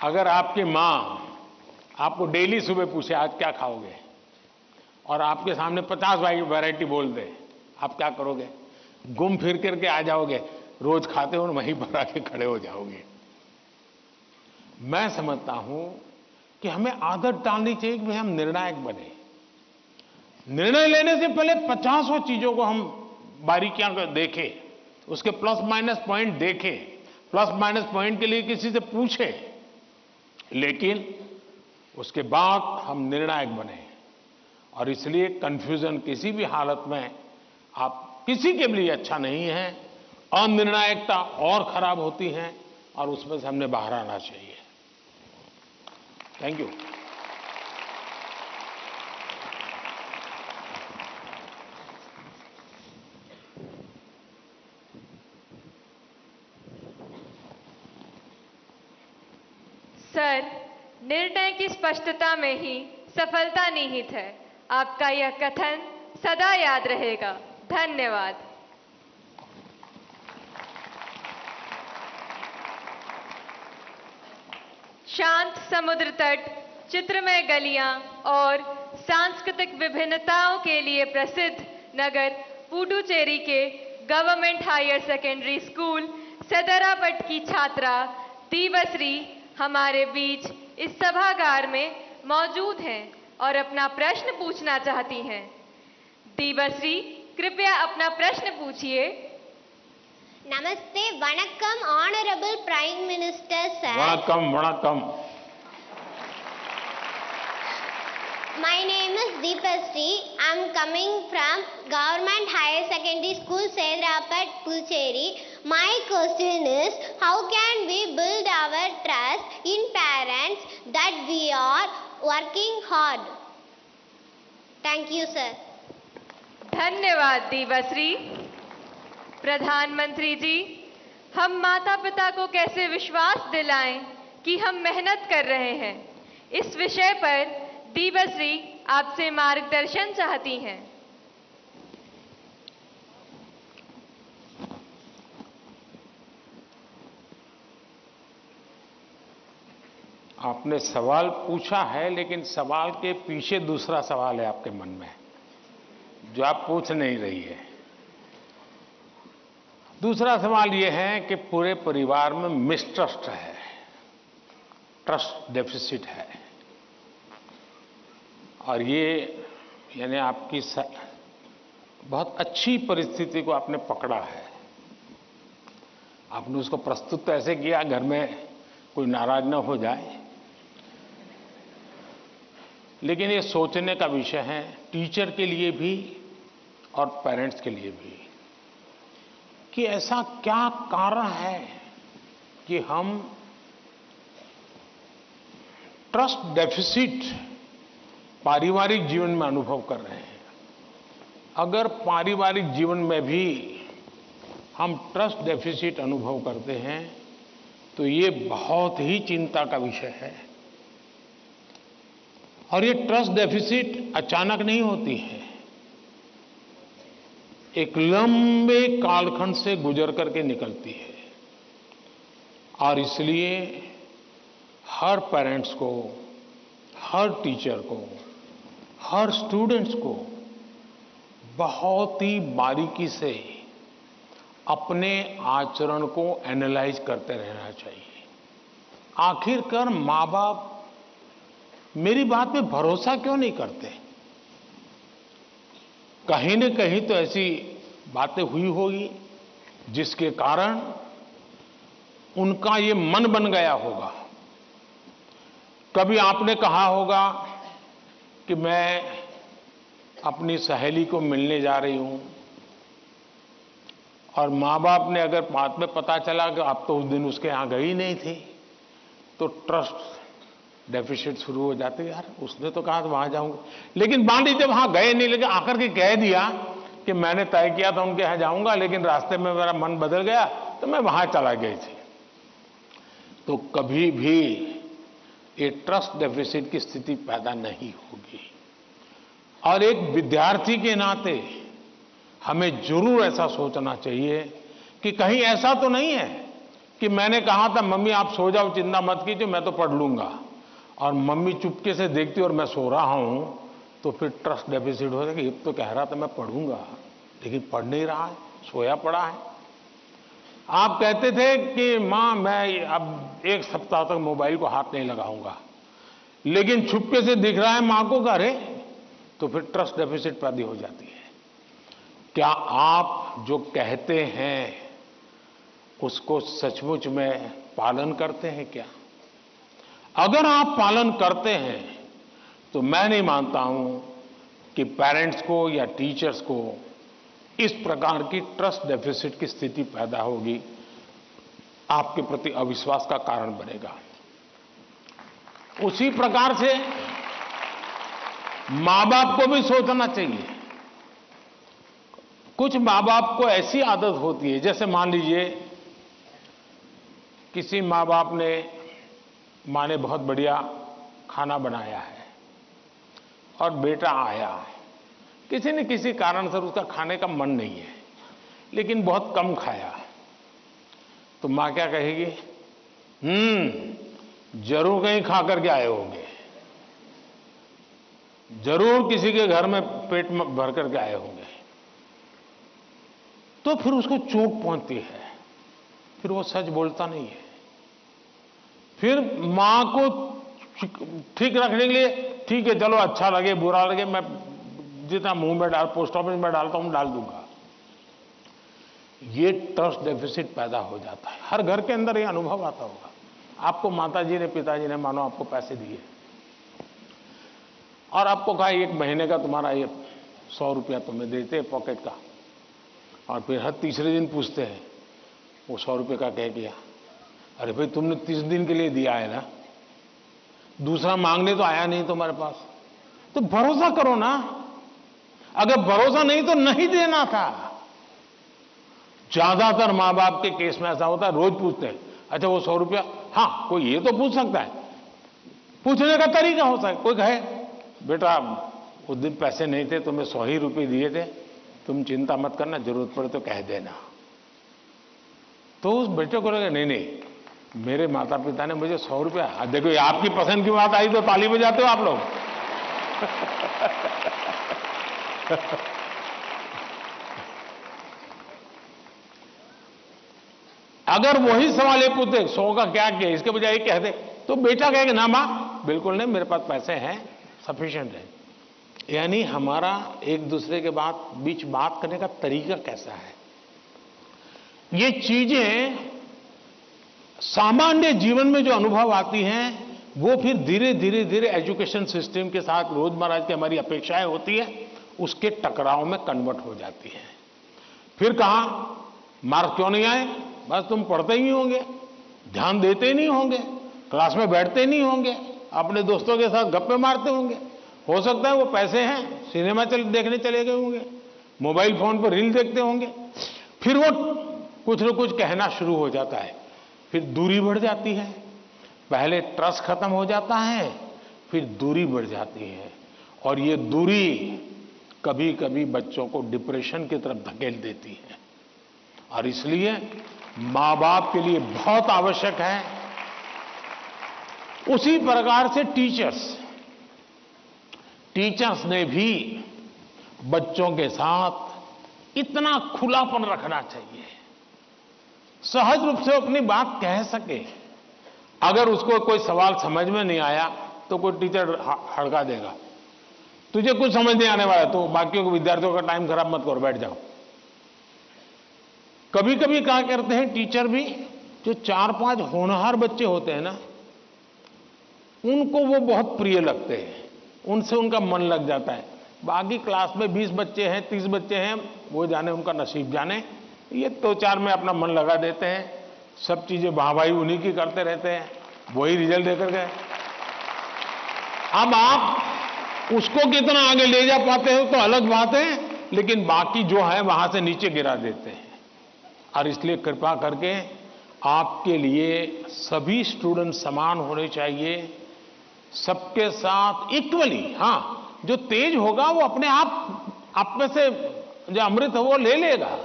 Speaker 1: अगर आपकी मां आपको डेली सुबह पूछे आज क्या खाओगे, और आपके सामने 50 वैरायटी बोल दे, आप क्या करोगे? घूम फिर करके आ जाओगे, रोज खाते हो वहीं पर आके खड़े हो जाओगे। मैं समझता हूं कि हमें आदत डालनी चाहिए कि हम निर्णायक बने। निर्णय लेने से पहले 50 चीजों को हम बारीकियां देखें, उसके प्लस माइनस पॉइंट देखें, प्लस माइनस पॉइंट के लिए किसी से पूछें, लेकिन उसके बाद हम निर्णायक बने। और इसलिए कंफ्यूजन किसी भी हालत में आप किसी के लिए अच्छा नहीं है। अनिर्णायकता और खराब होती है, और उसमें से हमने बाहर आना चाहिए। Thank you.
Speaker 3: सर, निर्णय की स्पष्टता में ही सफलता निहित है। आपका यह कथन सदा याद रहेगा। धन्यवाद। शांत समुद्र तट, चित्रमय गलियां और सांस्कृतिक विभिन्नताओं के लिए प्रसिद्ध नगर पुडुचेरी के गवर्नमेंट हायर सेकेंडरी स्कूल सदरापट की छात्रा दीवश्री हमारे बीच इस सभागार में मौजूद हैं और अपना प्रश्न पूछना चाहती हैं। दीवश्री, कृपया अपना प्रश्न पूछिए।
Speaker 18: नमस्ते, वणक्कम ऑनरेबल प्राइम मिनिस्टर सर।
Speaker 1: वणक्कम वणक्कम।
Speaker 18: My name is Deepasri. I am coming from Government Higher Secondary School, Sedrapat, Puducherry. My question is, how can we build our trust in parents that we are working hard? Thank you, sir.
Speaker 3: धन्यवाद दीवश्री। प्रधानमंत्री जी, हम माता पिता को कैसे विश्वास दिलाएं कि हम मेहनत कर रहे हैं, इस विषय पर दीवश्री आपसे मार्गदर्शन चाहती हैं।
Speaker 1: आपने सवाल पूछा है, लेकिन सवाल के पीछे दूसरा सवाल है आपके मन में, जो आप पूछ नहीं रही है। दूसरा सवाल यह है कि पूरे परिवार में मिसट्रस्ट है, ट्रस्ट डेफिसिट है, और ये यानी आपकी बहुत अच्छी परिस्थिति को आपने पकड़ा है। आपने उसको प्रस्तुत तो ऐसे किया घर में कोई नाराज ना हो जाए, लेकिन ये सोचने का विषय है टीचर के लिए भी और पेरेंट्स के लिए भी, कि ऐसा क्या कारण है कि हम ट्रस्ट डेफिसिट पारिवारिक जीवन में अनुभव कर रहे हैं। अगर पारिवारिक जीवन में भी हम ट्रस्ट डेफिसिट अनुभव करते हैं तो ये बहुत ही चिंता का विषय है। और ये ट्रस्ट डेफिसिट अचानक नहीं होती है, एक लंबे कालखंड से गुजर करके निकलती है। और इसलिए हर पेरेंट्स को, हर टीचर को, हर स्टूडेंट्स को बहुत ही बारीकी से अपने आचरण को एनालाइज करते रहना चाहिए। आखिरकार माँ बाप मेरी बात पे भरोसा क्यों नहीं करते? कहीं न कहीं तो ऐसी बातें हुई होगी जिसके कारण उनका ये मन बन गया होगा। कभी आपने कहा होगा कि मैं अपनी सहेली को मिलने जा रही हूं, और माँ बाप ने अगर बाद में पता चला कि आप तो उस दिन उसके यहां गई नहीं थी, तो ट्रस्ट डेफिसिट शुरू हो जाते। यार उसने तो कहा था वहां जाऊंगा, लेकिन मान लीजिए वहां गए नहीं, लेकिन आकर के कह दिया कि मैंने तय किया था उनके यहां जाऊंगा, लेकिन रास्ते में मेरा मन बदल गया तो मैं वहां चला गई थी। तो कभी भी ये ट्रस्ट डेफिसिट की स्थिति पैदा नहीं होगी। और एक विद्यार्थी के नाते हमें जरूर ऐसा सोचना चाहिए कि कहीं ऐसा तो नहीं है कि मैंने कहा था मम्मी आप सो जाओ, चिंता मत कीजिए, मैं तो पढ़ लूंगा, और मम्मी चुपके से देखती और मैं सो रहा हूं, तो फिर ट्रस्ट डेफिसिट हो जाएगा। ये तो कह रहा था मैं पढ़ूंगा, लेकिन पढ़ नहीं रहा है, सोया पड़ा है। आप कहते थे कि मां मैं अब 1 सप्ताह तक मोबाइल को हाथ नहीं लगाऊंगा, लेकिन छुपके से दिख रहा है मां को, अरे तो फिर ट्रस्ट डेफिसिट पैदा हो जाती है। क्या आप जो कहते हैं उसको सचमुच में पालन करते हैं क्या? अगर आप पालन करते हैं तो मैं नहीं मानता हूं कि पेरेंट्स को या टीचर्स को इस प्रकार की ट्रस्ट डेफिसिट की स्थिति पैदा होगी, आपके प्रति अविश्वास का कारण बनेगा। उसी प्रकार से मां बाप को भी सोचना चाहिए। कुछ मां बाप को ऐसी आदत होती है, जैसे मान लीजिए किसी मां बाप ने, मां ने बहुत बढ़िया खाना बनाया है और बेटा आया, किसी न किसी कारण से उसका खाने का मन नहीं है, लेकिन बहुत कम खाया, तो मां क्या कहेगी? जरूर कहीं खा करके आए होंगे, जरूर किसी के घर में पेट में भर करके आए होंगे। तो फिर उसको चोट पहुंचती है, फिर वो सच बोलता नहीं है। फिर मां को ठीक रखने के लिए, ठीक है चलो अच्छा लगे बुरा लगे, मैं जितना मुंह में डाल, पोस्ट ऑफिस में डालता हूं डाल दूंगा। ये ट्रस्ट डेफिसिट पैदा हो जाता है। हर घर के अंदर ये अनुभव आता होगा। आपको माताजी ने, पिताजी ने मानो आपको पैसे दिए और आपको कहा 1 महीने का तुम्हारा ये 100 रुपया तुम्हें देते पॉकेट का, और फिर हर तीसरे दिन पूछते हैं वो 100 रुपये का कह दिया। अरे भाई तुमने 30 दिन के लिए दिया है ना, दूसरा मांगने तो आया नहीं तुम्हारे पास, तो भरोसा करो ना। अगर भरोसा नहीं तो नहीं देना था। ज्यादातर मां बाप के केस में ऐसा होता है, रोज पूछते हैं अच्छा वो 100 रुपया, हाँ कोई ये तो पूछ सकता है, पूछने का तरीका हो सकता है। कोई कहे बेटा उस दिन पैसे नहीं थे, तुम्हें 100 ही रुपये दिए थे, तुम चिंता मत करना, जरूरत पड़े तो कह देना। तो उस बेटे को लगे नहीं मेरे माता पिता ने मुझे 100 रुपया, देखो ये आपकी पसंद की बात आई तो ताली बजाते हो आप लोग। अगर वही सवाल ये पूछते 100 का क्या किया, इसके बजाय कह दे, तो बेटा कहेगा ना मां बिल्कुल नहीं, मेरे पास पैसे हैं, सफिशिएंट है। यानी हमारा एक दूसरे के बीच बात करने का तरीका कैसा है, ये चीजें सामान्य जीवन में जो अनुभव आती हैं वो फिर धीरे धीरे एजुकेशन सिस्टम के साथ रोजमर्रा की हमारी अपेक्षाएं होती है, उसके टकराव में कन्वर्ट हो जाती है। फिर कहा मार्क्स क्यों नहीं आए, बस तुम पढ़ते ही होंगे, ध्यान देते ही नहीं होंगे, क्लास में बैठते नहीं होंगे, अपने दोस्तों के साथ गप्पे मारते होंगे, हो सकता है वो पैसे हैं सिनेमा देखने चले गए होंगे, मोबाइल फोन पर रील देखते होंगे। फिर वो कुछ न कुछ कहना शुरू हो जाता है, फिर दूरी बढ़ जाती है। पहले ट्रस्ट खत्म हो जाता है, फिर दूरी बढ़ जाती है, और ये दूरी कभी कभी बच्चों को डिप्रेशन की तरफ धकेल देती है। और इसलिए मां बाप के लिए बहुत आवश्यक है, उसी प्रकार से टीचर्स ने भी बच्चों के साथ इतना खुलापन रखना चाहिए सहज रूप से अपनी बात कह सके। अगर उसको कोई सवाल समझ में नहीं आया तो कोई टीचर हड़का देगा, तुझे कुछ समझ नहीं आने वाला तो बाकियों को विद्यार्थियों का टाइम खराब मत करो, बैठ जाओ। कभी कभी क्या करते हैं टीचर भी, जो 4-5 होनहार बच्चे होते हैं ना, उनको वो बहुत प्रिय लगते हैं, उनसे उनका मन लग जाता है। बाकी क्लास में 20 बच्चे हैं, 30 बच्चे हैं, वो जाने उनका नसीब जाने, ये 2-4 में अपना मन लगा देते हैं, सब चीजें वाहवाही उन्हीं की करते रहते हैं, वही रिजल्ट देकर गए। अब आप उसको कितना आगे ले जा पाते हो तो अलग बात है, लेकिन बाकी जो है वहां से नीचे गिरा देते हैं। और इसलिए कृपा करके आपके लिए सभी स्टूडेंट समान होने चाहिए, सबके साथ इक्वली। हाँ, जो तेज होगा वो अपने आप में से जो अमृत है वो ले लेगा,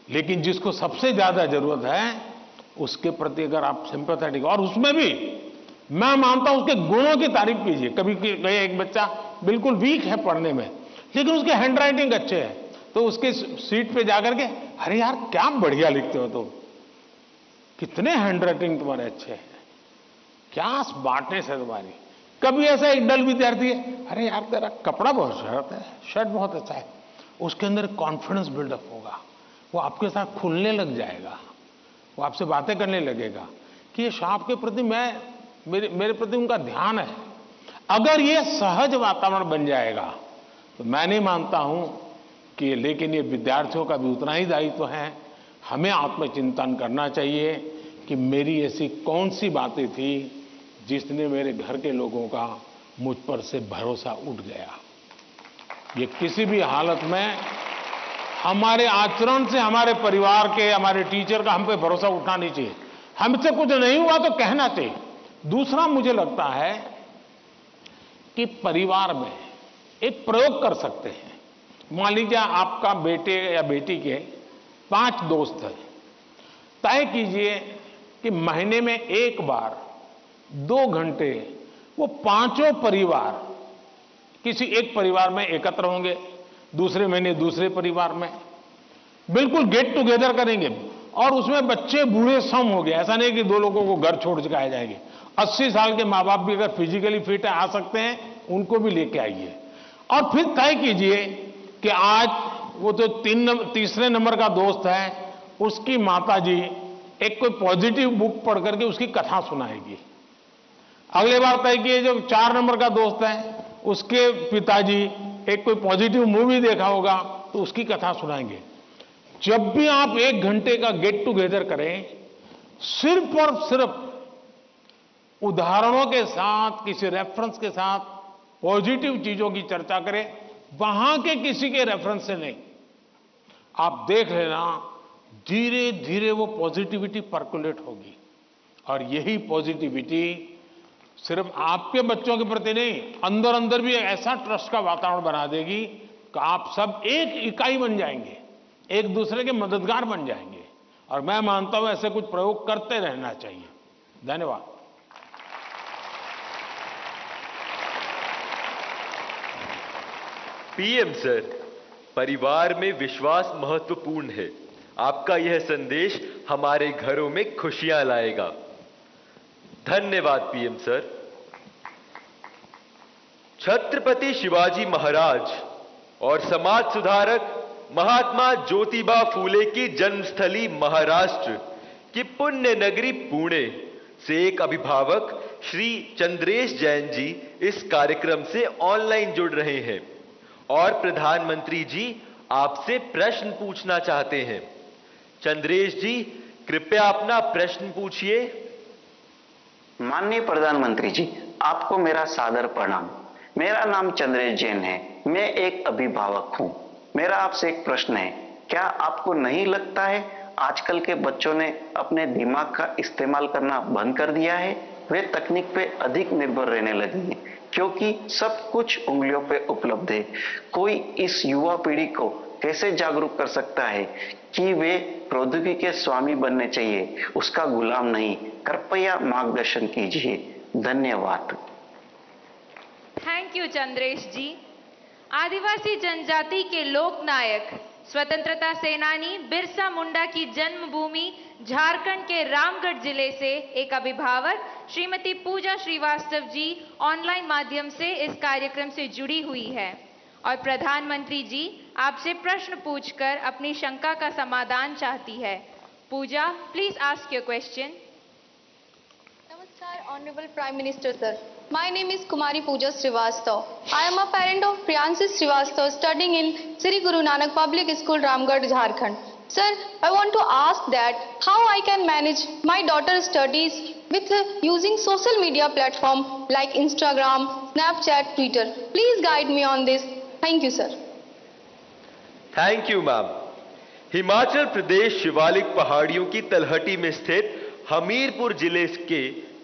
Speaker 1: लेकिन जिसको सबसे ज्यादा जरूरत है उसके प्रति अगर आप सिंपैथेटिक, और उसमें भी मैं मानता हूं उसके गुणों की तारीफ कीजिए। कभी एक बच्चा बिल्कुल वीक है पढ़ने में, लेकिन उसके हैंड राइटिंग अच्छे है, तो उसके सीट पे जाकर के, अरे यार क्या बढ़िया लिखते हो तुम, कितने हैंड राइटिंग तुम्हारे अच्छे हैं, क्या स्मार्टनेस है तुम्हारी। कभी ऐसा एक डल विद्यार्थी है, अरे यार तेरा कपड़ा बहुत शर्ट बहुत अच्छा है, उसके अंदर कॉन्फिडेंस बिल्डअप होगा, वो आपके साथ खुलने लग जाएगा, वो आपसे बातें करने लगेगा कि ये साहब के प्रति मेरे प्रति उनका ध्यान है। अगर ये सहज वातावरण बन जाएगा तो मैं नहीं मानता हूं कि, लेकिन ये विद्यार्थियों का भी उतना ही दायित्व है। हमें आत्मचिंतन करना चाहिए कि मेरी ऐसी कौन सी बातें थी जिसने मेरे घर के लोगों का मुझ पर से भरोसा उठ गया। ये किसी भी हालत में हमारे आचरण से हमारे परिवार के, हमारे टीचर का हम पे भरोसा उठना नहीं चाहिए। हमसे कुछ नहीं हुआ तो कहना चाहिए। दूसरा, मुझे लगता है कि परिवार में एक प्रयोग कर सकते हैं। मान लीजिए आपका बेटे या बेटी के 5 दोस्त हैं, तय कीजिए कि महीने में एक बार 2 घंटे वो 5 परिवार किसी एक परिवार में एकत्र होंगे, दूसरे महीने दूसरे परिवार में, बिल्कुल गेट टुगेदर करेंगे। और उसमें बच्चे बूढ़े सम हो गए, ऐसा नहीं कि 2 लोगों को घर छोड़ के आ जाएंगे। 80 साल के माँ बाप भी अगर फिजिकली फिट है, आ सकते हैं, उनको भी लेके आइए। और फिर तय कीजिए कि आज वो तो 3 नंबर का दोस्त है, उसकी माताजी एक कोई पॉजिटिव बुक पढ़ करके उसकी कथा सुनाएगी। अगले बार तय किए जो 4 नंबर का दोस्त है, उसके पिताजी एक कोई पॉजिटिव मूवी देखा होगा तो उसकी कथा सुनाएंगे। जब भी आप 1 घंटे का गेट टुगेदर करें, सिर्फ और सिर्फ उदाहरणों के साथ, किसी रेफरेंस के साथ पॉजिटिव चीजों की चर्चा करें, वहां के किसी के रेफरेंस से नहीं। आप देख लेना, धीरे धीरे वो पॉजिटिविटी पर्कुलेट होगी। और यही पॉजिटिविटी सिर्फ आपके बच्चों के प्रति नहीं, अंदर अंदर भी ऐसा ट्रस्ट का वातावरण बना देगी कि आप सब एक इकाई बन जाएंगे, एक दूसरे के मददगार बन जाएंगे। और मैं मानता हूं ऐसे कुछ प्रयोग करते रहना चाहिए। धन्यवाद।
Speaker 14: पीएम सर, परिवार में विश्वास महत्वपूर्ण है। आपका यह संदेश हमारे घरों में खुशियां लाएगा। धन्यवाद पीएम सर। छत्रपति शिवाजी महाराज और समाज सुधारक महात्मा ज्योतिबा फूले की जन्मस्थली महाराष्ट्र की पुण्य नगरी पुणे से एक अभिभावक श्री चंद्रेश जैन जी इस कार्यक्रम से ऑनलाइन जुड़ रहे हैं और प्रधानमंत्री जी आपसे प्रश्न पूछना चाहते हैं। चंद्रेश जी, कृपया अपना प्रश्न पूछिए।
Speaker 19: माननीय प्रधानमंत्री जी, आपको मेरा सादर प्रणाम। मेरा नाम चंद्रेश जैन है, मैं एक अभिभावक हूं। मेरा आपसे एक प्रश्न है, क्या आपको नहीं लगता है आजकल के बच्चों ने अपने दिमाग का इस्तेमाल करना बंद कर दिया है? वे तकनीक पे अधिक निर्भर रहने लगे हैं क्योंकि सब कुछ उंगलियों पे उपलब्ध है। कोई इस युवा पीढ़ी को कैसे जागरूक कर सकता है कि वे प्रौद्योगिकी के स्वामी बनने चाहिए, उसका गुलाम नहीं? कृपया मार्गदर्शन कीजिए। धन्यवाद।
Speaker 3: थैंक यू चंद्रेश जी। आदिवासी जनजाति के लोक नायक, स्वतंत्रता सेनानी बिरसा मुंडा की जन्मभूमि झारखंड के रामगढ़ जिले से एक अभिभावक श्रीमती पूजा श्रीवास्तव जी ऑनलाइन माध्यम से इस कार्यक्रम से जुड़ी हुई है और प्रधानमंत्री जी आपसे प्रश्न पूछकर अपनी शंका का समाधान चाहती है। Pooja, please ask your question.
Speaker 20: Namaskar, Honorable Prime Minister Sir. My name is Kumari Pooja Srivastav. I am a parent of Priyanshi Srivastav studying in Sri Guru Nanak Public School, Ramgarh, Jharkhand. Sir, I want to ask that how I can manage my daughter's studies with using social media platform like Instagram, Snapchat, Twitter. Please guide me on this. Thank you, sir.
Speaker 14: Thank you ma'am. Himachal Pradesh Shivalik पहाड़ियों की तलहटी में स्थित हमीरपुर जिले के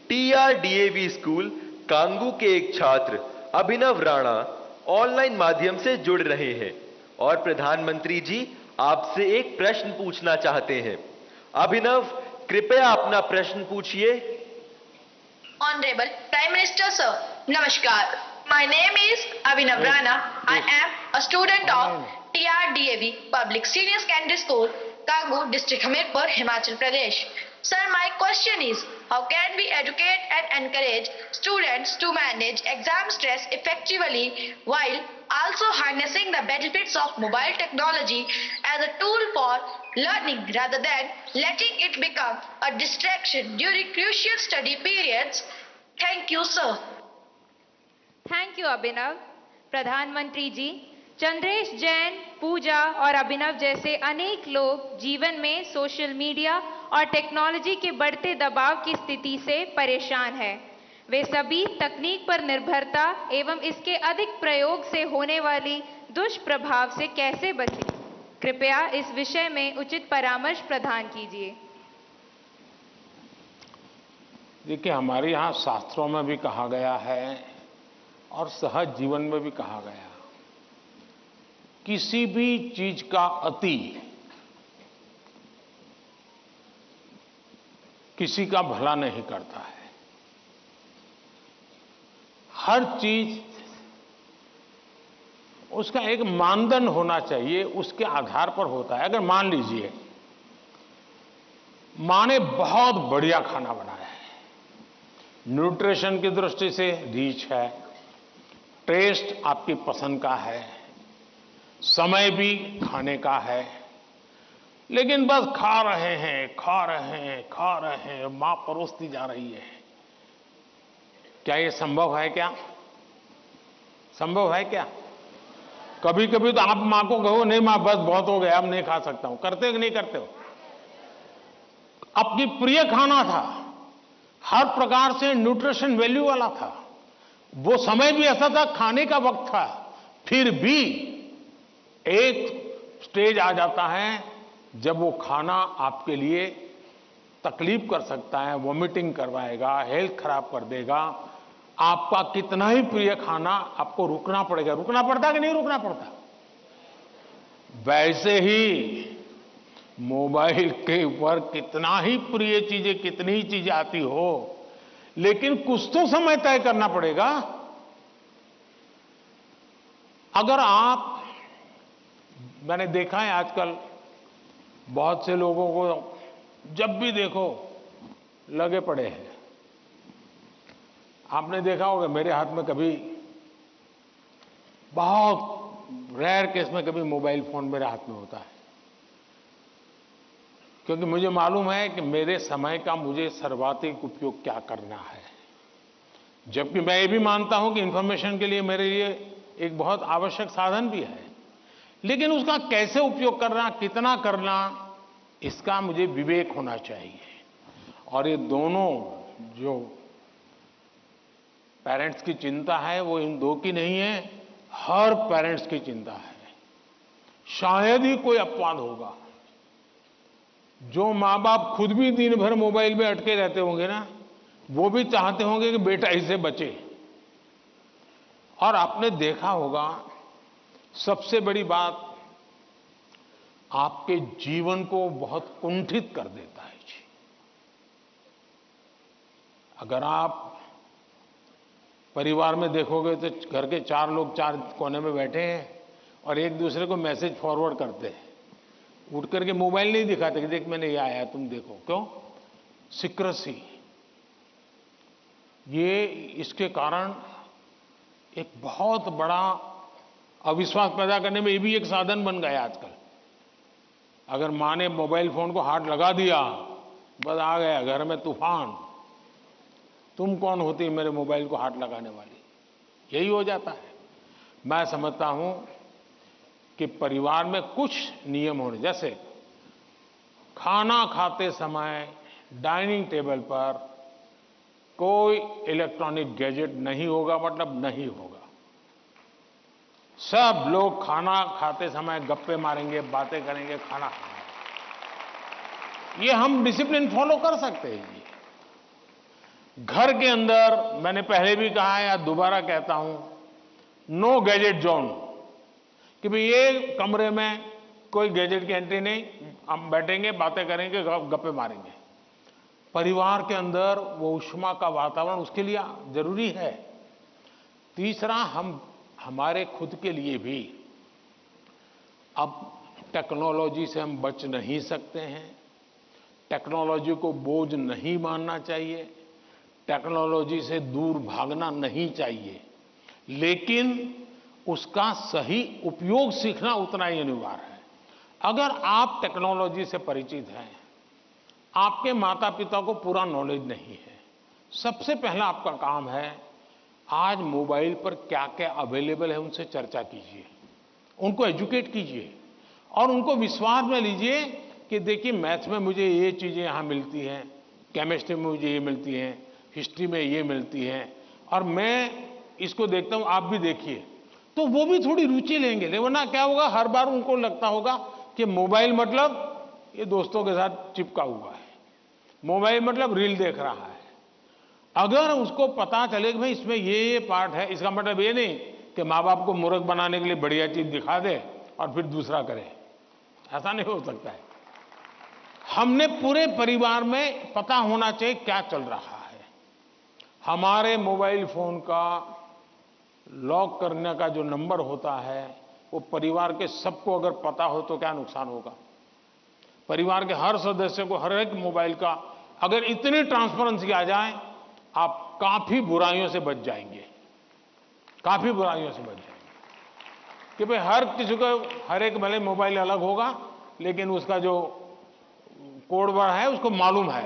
Speaker 14: TRDAV स्कूल कांगू के एक छात्र अभिनव राणा ऑनलाइन माध्यम से जुड़ रहे हैं और प्रधानमंत्री जी आपसे एक प्रश्न पूछना चाहते हैं। अभिनव, कृपया अपना प्रश्न पूछिए।
Speaker 21: Honorable Prime Minister Sir, Namaskar. My name is Abhinav Rana. I am a student of TRDAV Public Senior Secondary School, Kangu District, Hamirpur, Himachal Pradesh. Sir, my question is, how can we educate and encourage students to manage exam stress effectively while also harnessing the benefits of mobile technology as a tool for learning rather than letting it become a distraction during crucial study periods? Thank you, sir.
Speaker 3: Thank you Abhinav. प्रधानमंत्री जी, चंद्रेश जैन, पूजा और अभिनव जैसे अनेक लोग जीवन में सोशल मीडिया और टेक्नोलॉजी के बढ़ते दबाव की स्थिति से परेशान हैं। वे सभी तकनीक पर निर्भरता एवं इसके अधिक प्रयोग से होने वाली दुष्प्रभाव से कैसे बचें? कृपया इस विषय में उचित परामर्श प्रदान कीजिए।
Speaker 1: देखिए, हमारे यहाँ शास्त्रों में भी कहा गया है और सहज जीवन में भी कहा गया, किसी भी चीज का अति किसी का भला नहीं करता है। हर चीज उसका एक मानदंड होना चाहिए, उसके आधार पर होता है। अगर मान लीजिए मां ने बहुत बढ़िया खाना बनाया है, न्यूट्रिशन की दृष्टि से रिच है, टेस्ट आपकी पसंद का है, समय भी खाने का है, लेकिन बस खा रहे हैं, खा रहे हैं, खा रहे हैं, मां परोसती जा रही है। क्या ये संभव है? क्या संभव है? क्या कभी कभी तो आप मां को कहो, नहीं मां बस बहुत हो गया, अब नहीं खा सकता हूं। करते हो कि नहीं करते हो? अपनी प्रिय खाना था, हर प्रकार से न्यूट्रिशन वैल्यू वाला था, वो समय भी ऐसा था, खाने का वक्त था, फिर भी एक स्टेज आ जाता है जब वो खाना आपके लिए तकलीफ कर सकता है, वॉमिटिंग करवाएगा, हेल्थ खराब कर देगा। आपका कितना ही प्रिय खाना आपको रुकना पड़ेगा। रुकना पड़ता कि नहीं रुकना पड़ता? वैसे ही मोबाइल के ऊपर कितना ही प्रिय चीजें, कितनी ही चीजें आती हो, लेकिन कुछ तो समय तय करना पड़ेगा। अगर आप, मैंने देखा है आजकल बहुत से लोगों को जब भी देखो लगे पड़े हैं। आपने देखा होगा, मेरे हाथ में कभी, बहुत रेयर केस में कभी मोबाइल फोन मेरे हाथ में होता है, क्योंकि मुझे मालूम है कि मेरे समय का मुझे सर्वाधिक उपयोग क्या करना है। जबकि मैं ये भी मानता हूं कि इंफॉर्मेशन के लिए मेरे लिए एक बहुत आवश्यक साधन भी है, लेकिन उसका कैसे उपयोग करना, कितना करना, इसका मुझे विवेक होना चाहिए। और ये दोनों जो पेरेंट्स की चिंता है वो इन दो की नहीं है, हर पेरेंट्स की चिंता है। शायद ही कोई अपवाद होगा जो मां बाप खुद भी दिन भर मोबाइल में अटके रहते होंगे ना, वो भी चाहते होंगे कि बेटा इससे बचे। और आपने देखा होगा, सबसे बड़ी बात, आपके जीवन को बहुत कुंठित कर देता है जी। अगर आप परिवार में देखोगे तो घर के 4 लोग 4 कोने में बैठे हैं और एक दूसरे को मैसेज फॉरवर्ड करते हैं, उठ करके मोबाइल नहीं दिखाते कि देख मैंने ये आया तुम देखो। क्यों? सीक्रेसी। ये इसके कारण एक बहुत बड़ा अविश्वास पैदा करने में ये भी एक साधन बन गया आजकल। अगर माँ ने मोबाइल फोन को हाथ लगा दिया, बस आ गया घर में तूफान। तुम कौन होती है मेरे मोबाइल को हाथ लगाने वाली? यही हो जाता है। मैं समझता हूं कि परिवार में कुछ नियम होने, जैसे खाना खाते समय डाइनिंग टेबल पर कोई इलेक्ट्रॉनिक गैजेट नहीं होगा, मतलब नहीं होगा। सब लोग खाना खाते समय गप्पे मारेंगे, बातें करेंगे, खाना खाएंगे। ये हम डिसिप्लिन फॉलो कर सकते हैं। जी, घर के अंदर मैंने पहले भी कहा है या दोबारा कहता हूं, नो गैजेट जोन, कि भाई ये कमरे में कोई गैजेट की एंट्री नहीं, हम बैठेंगे, बातें करेंगे, गप्पे मारेंगे। परिवार के अंदर वो ऊष्मा का वातावरण उसके लिए जरूरी है। तीसरा, हम हमारे खुद के लिए भी अब टेक्नोलॉजी से हम बच नहीं सकते हैं। टेक्नोलॉजी को बोझ नहीं मानना चाहिए, टेक्नोलॉजी से दूर भागना नहीं चाहिए, लेकिन उसका सही उपयोग सीखना उतना ही अनिवार्य है। अगर आप टेक्नोलॉजी से परिचित हैं, आपके माता पिता को पूरा नॉलेज नहीं है, सबसे पहला आपका काम है आज मोबाइल पर क्या क्या अवेलेबल है उनसे चर्चा कीजिए, उनको एजुकेट कीजिए और उनको विश्वास में लीजिए कि देखिए मैथ्स में मुझे ये चीज़ें यहाँ मिलती हैं, केमिस्ट्री में मुझे ये मिलती हैं, हिस्ट्री में ये मिलती हैं, और मैं इसको देखता हूँ, आप भी देखिए। तो वो भी थोड़ी रुचि लेंगे। वरना क्या होगा, हर बार उनको लगता होगा कि मोबाइल मतलब ये दोस्तों के साथ चिपका हुआ है, मोबाइल मतलब रील देख रहा है। अगर उसको पता चले कि भाई इसमें ये पार्ट है, इसका मतलब ये नहीं कि माँ बाप को मूर्ख बनाने के लिए बढ़िया चीज दिखा दे और फिर दूसरा करे, ऐसा नहीं हो सकता है। हमने पूरे परिवार में पता होना चाहिए क्या चल रहा है। हमारे मोबाइल फोन का लॉक करने का जो नंबर होता है वो परिवार के सबको अगर पता हो तो क्या नुकसान होगा। परिवार के हर सदस्य को हर एक मोबाइल का अगर इतनी ट्रांसपेरेंसी आ जाए, आप काफी बुराइयों से बच जाएंगे, काफी बुराइयों से बच जाएंगे। कि भाई हर किसी को हर एक भले मोबाइल अलग होगा, लेकिन उसका जो कोड वर्ड है उसको मालूम है,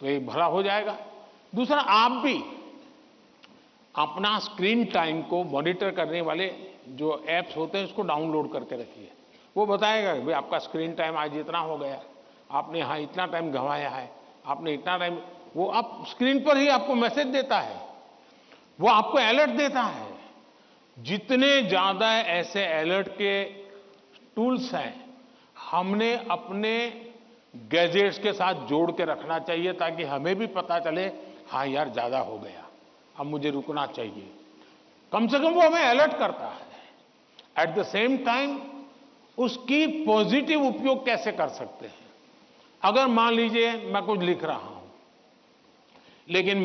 Speaker 1: तो ये भला हो जाएगा। दूसरा, आप भी अपना स्क्रीन टाइम को मॉनिटर करने वाले जो ऐप्स होते हैं उसको डाउनलोड करके रखिए। वो बताएगा कि भाई आपका स्क्रीन टाइम आज इतना हो गया, आपने यहाँ इतना टाइम गंवाया है, आपने इतना टाइम, वो आप स्क्रीन पर ही आपको मैसेज देता है, वो आपको अलर्ट देता है। जितने ज्यादा ऐसे अलर्ट के टूल्स हैं, हमने अपने गैजेट्स के साथ जोड़ के रखना चाहिए ताकि हमें भी पता चले, हाँ यार ज्यादा हो गया, अब मुझे रुकना चाहिए। कम से कम वो हमें अलर्ट करता है। एट द सेम टाइम उसकी पॉजिटिव उपयोग कैसे कर सकते हैं। अगर मान लीजिए मैं कुछ लिख रहा हूं, लेकिन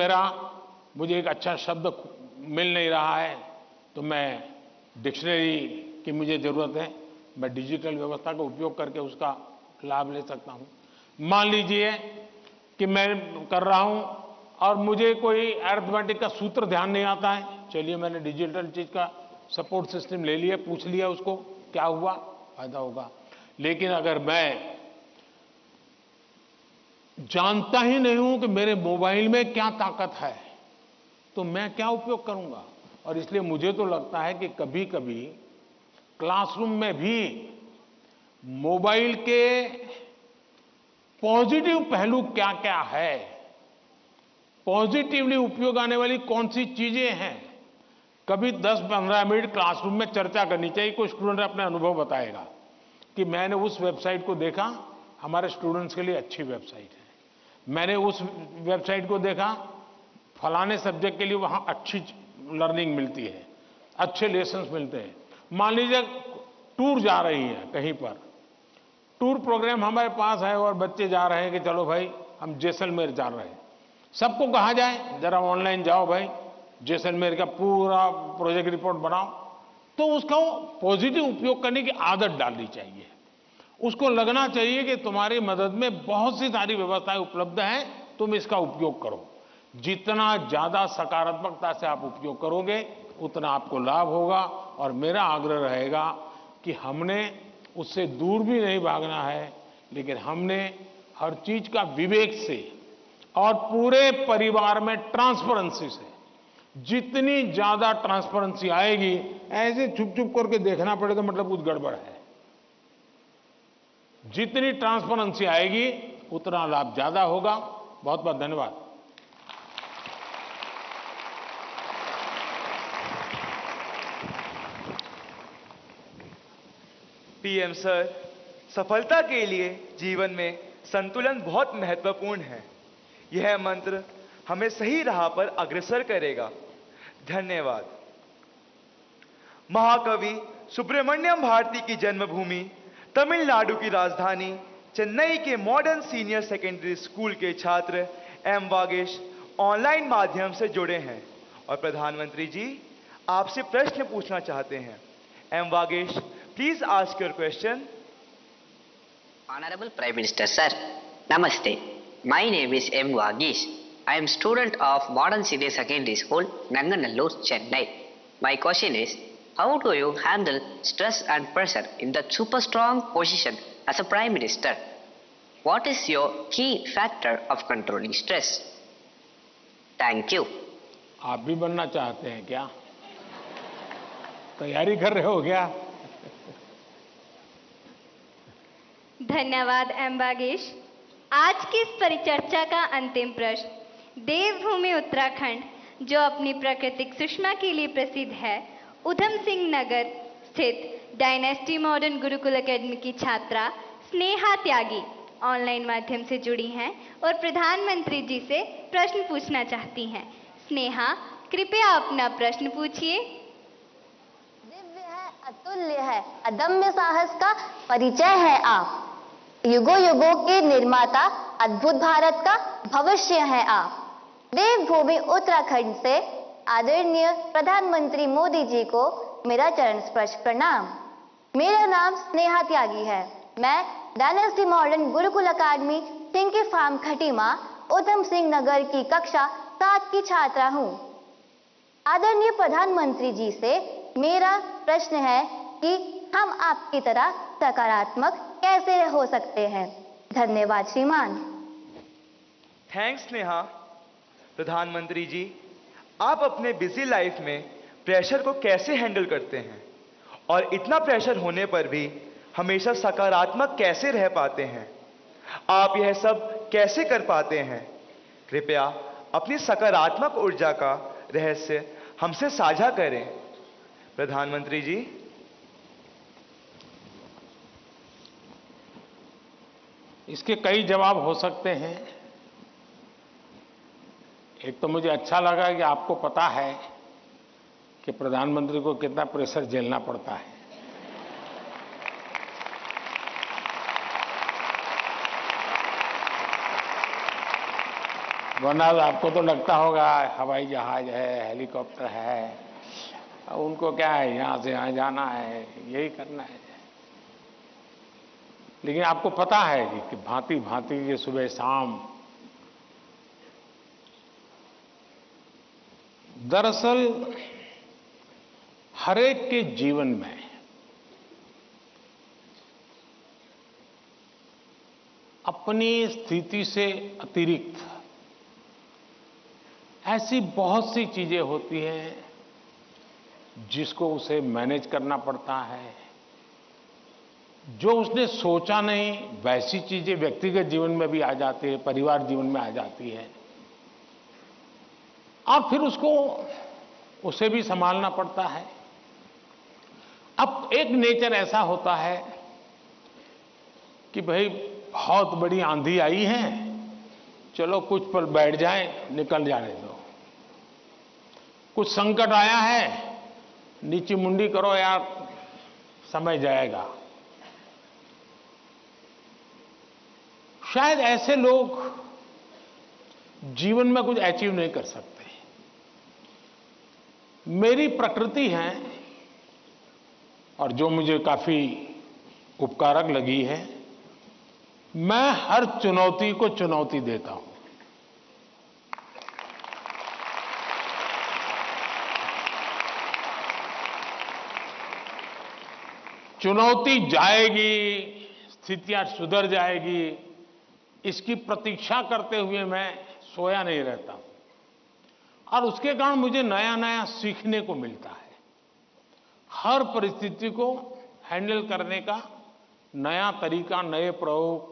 Speaker 1: मुझे एक अच्छा शब्द मिल नहीं रहा है, तो मैं डिक्शनरी की मुझे जरूरत है, मैं डिजिटल व्यवस्था का उपयोग करके उसका लाभ ले सकता हूं। मान लीजिए कि मैं कर रहा हूं और मुझे कोई अरिथमेटिक का सूत्र ध्यान नहीं आता है, चलिए मैंने डिजिटल चीज का सपोर्ट सिस्टम ले लिया, पूछ लिया उसको, क्या हुआ, फायदा होगा। लेकिन अगर मैं जानता ही नहीं हूं कि मेरे मोबाइल में क्या ताकत है, तो मैं क्या उपयोग करूंगा। और इसलिए मुझे तो लगता है कि कभी कभी क्लासरूम में भी मोबाइल के पॉजिटिव पहलू क्या क्या है, पॉजिटिवली उपयोग आने वाली कौन सी चीजें हैं, कभी 10-15 मिनट क्लासरूम में चर्चा करनी चाहिए। कोई स्टूडेंट अपने अनुभव बताएगा कि मैंने उस वेबसाइट को देखा, हमारे स्टूडेंट्स के लिए अच्छी वेबसाइट है, मैंने उस वेबसाइट को देखा, फलाने सब्जेक्ट के लिए वहां अच्छी लर्निंग मिलती है, अच्छे लेसन्स मिलते हैं। मान लीजिए टूर जा रही है कहीं पर, टूर प्रोग्राम हमारे पास है और बच्चे जा रहे हैं कि चलो भाई हम जैसलमेर जा रहे हैं, सबको कहा जाए जरा ऑनलाइन जाओ भाई, जैसलमेर का पूरा प्रोजेक्ट रिपोर्ट बनाओ, तो उसका पॉजिटिव उपयोग करने की आदत डालनी चाहिए। उसको लगना चाहिए कि तुम्हारी मदद में बहुत सी सारी व्यवस्थाएं उपलब्ध हैं, तुम इसका उपयोग करो। जितना ज्यादा सकारात्मकता से आप उपयोग करोगे उतना आपको लाभ होगा। और मेरा आग्रह रहेगा कि हमने उससे दूर भी नहीं भागना है, लेकिन हमने हर चीज का विवेक से और पूरे परिवार में ट्रांसपेरेंसी से, जितनी ज्यादा ट्रांसपेरेंसी आएगी, ऐसे छुप छुप करके देखना पड़े तो मतलब कुछ गड़बड़ है। जितनी ट्रांसपेरेंसी आएगी उतना लाभ ज्यादा होगा। बहुत बहुत धन्यवाद।
Speaker 4: पीएम सर, सफलता के लिए जीवन में संतुलन बहुत महत्वपूर्ण है। यह मंत्र हमें सही राह पर अग्रसर करेगा। धन्यवाद। महाकवि सुब्रमण्यम भारती की जन्मभूमि तमिलनाडु की राजधानी चेन्नई के मॉडर्न सीनियर सेकेंडरी स्कूल के छात्र एम वागेश ऑनलाइन माध्यम से जुड़े हैं और प्रधानमंत्री जी आपसे प्रश्न पूछना चाहते हैं। M Vagesh, please ask your question.
Speaker 22: Honorable Prime Minister Sir, Namaste. My name is M. Vagesh. I am student of Modern Senior Secondary School, Nanganallur, Chennai. My question is, how do you handle stress and pressure in the super strong position as a Prime Minister? What is your key factor of controlling stress? Thank you.
Speaker 1: आप भी बनना चाहते हैं क्या? तैयारी कर रहे हो क्या?
Speaker 9: धन्यवाद एम वागेश। आज की इस परिचर्चा का अंतिम प्रश्न देवभूमि उत्तराखंड, जो अपनी प्राकृतिक सुषमा के लिए प्रसिद्ध है, उधम सिंह नगर स्थित डायनेस्टी मॉडर्न गुरुकुल एकेडमी की छात्रा स्नेहा त्यागी ऑनलाइन माध्यम से जुड़ी हैं और प्रधानमंत्री जी से प्रश्न पूछना चाहती हैं। स्नेहा, कृपया अपना प्रश्न पूछिए।
Speaker 23: दिव्य है, अतुल्य है, अदम्य साहस का परिचय है आप। युगों युगों के निर्माता, अद्भुत भारत का भविष्य है आप। देवभूमि उत्तराखंड से आदरणीय प्रधानमंत्री मोदी जी को मेरा चरण स्पर्श प्रणाम। मेरा नाम स्नेहा त्यागी है। मैं डायनेस्टी मॉडर्न गुरुकुल अकादमी सिंकी फार्म खटीमा उधम सिंह नगर की कक्षा 7 की छात्रा हूँ। आदरणीय प्रधानमंत्री जी से मेरा प्रश्न है कि हम आपकी तरह सकारात्मक कैसे हो सकते हैं। धन्यवाद श्रीमान।
Speaker 4: थैंक्स स्नेहा। प्रधानमंत्री जी, आप अपने बिजी लाइफ में प्रेशर को कैसे हैंडल करते हैं और इतना प्रेशर होने पर भी हमेशा सकारात्मक कैसे रह पाते हैं? आप यह सब कैसे कर पाते हैं? कृपया अपनी सकारात्मक ऊर्जा का रहस्य हमसे साझा करें। प्रधानमंत्री जी।
Speaker 1: इसके कई जवाब हो सकते हैं। एक तो मुझे अच्छा लगा कि आपको पता है कि प्रधानमंत्री को कितना प्रेशर झेलना पड़ता है। वरना आपको तो लगता होगा हवाई जहाज है, हेलीकॉप्टर है, उनको क्या है, यहां से यहां जाना है, यही करना है। लेकिन आपको पता है कि भांति भांति के सुबह शाम, दरअसल हरेक के जीवन में अपनी स्थिति से अतिरिक्त ऐसी बहुत सी चीजें होती हैं जिसको उसे मैनेज करना पड़ता है। जो उसने सोचा नहीं वैसी चीजें व्यक्तिगत जीवन में भी आ जाती है, परिवार जीवन में आ जाती है, और फिर उसे भी संभालना पड़ता है। अब एक नेचर ऐसा होता है कि भाई बहुत बड़ी आंधी आई है, चलो कुछ पल बैठ जाएं, निकल जाने दो। कुछ संकट आया है, नीची मुंडी करो यार, समय जाएगा। शायद ऐसे लोग जीवन में कुछ अचीव नहीं कर सकते। मेरी प्रकृति है और जो मुझे काफी उपकारक लगी है, मैं हर चुनौती को चुनौती देता हूं। चुनौती जाएगी, स्थितियां सुधर जाएगी, इसकी प्रतीक्षा करते हुए मैं सोया नहीं रहता हूं। और उसके कारण मुझे नया नया सीखने को मिलता है। हर परिस्थिति को हैंडल करने का नया तरीका, नए प्रयोग,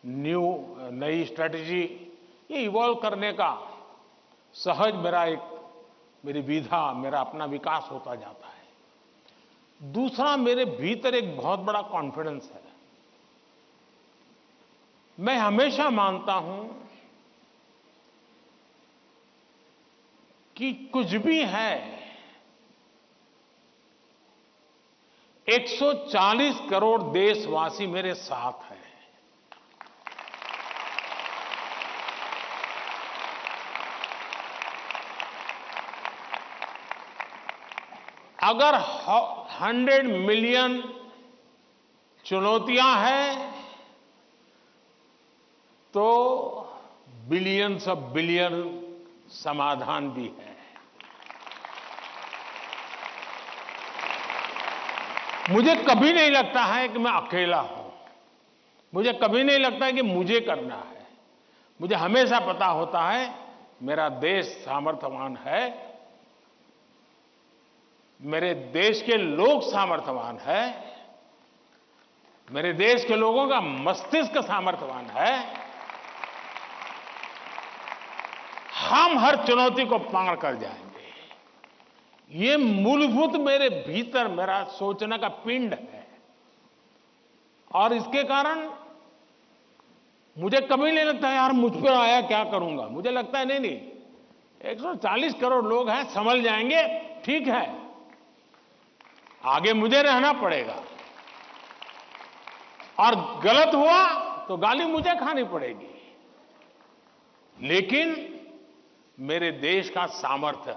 Speaker 1: नई स्ट्रेटजी, ये इवॉल्व करने का सहज मेरी विधा, मेरा अपना विकास होता जाता है। दूसरा, मेरे भीतर एक बहुत बड़ा कॉन्फिडेंस है। मैं हमेशा मानता हूं कि कुछ भी है, 140 करोड़ देशवासी मेरे साथ हैं। अगर 100 मिलियन चुनौतियां हैं तो बिलियंस ऑफ बिलियन समाधान भी है। मुझे कभी नहीं लगता है कि मैं अकेला हूं। मुझे कभी नहीं लगता है कि मुझे करना है। मुझे हमेशा पता होता है मेरा देश सामर्थ्यवान है, मेरे देश के लोग सामर्थ्यवान है, मेरे देश के लोगों का मस्तिष्क सामर्थ्यवान है। हम हर चुनौती को पार कर जाएंगे। ये मूलभूत मेरे भीतर मेरा सोचने का पिंड है। और इसके कारण मुझे कभी नहीं लगता यार मुझ पर आया क्या करूंगा। मुझे लगता है नहीं, 140 करोड़ लोग हैं, संभल जाएंगे, ठीक है। आगे मुझे रहना पड़ेगा और गलत हुआ तो गाली मुझे खानी पड़ेगी। लेकिन मेरे देश का सामर्थ्य,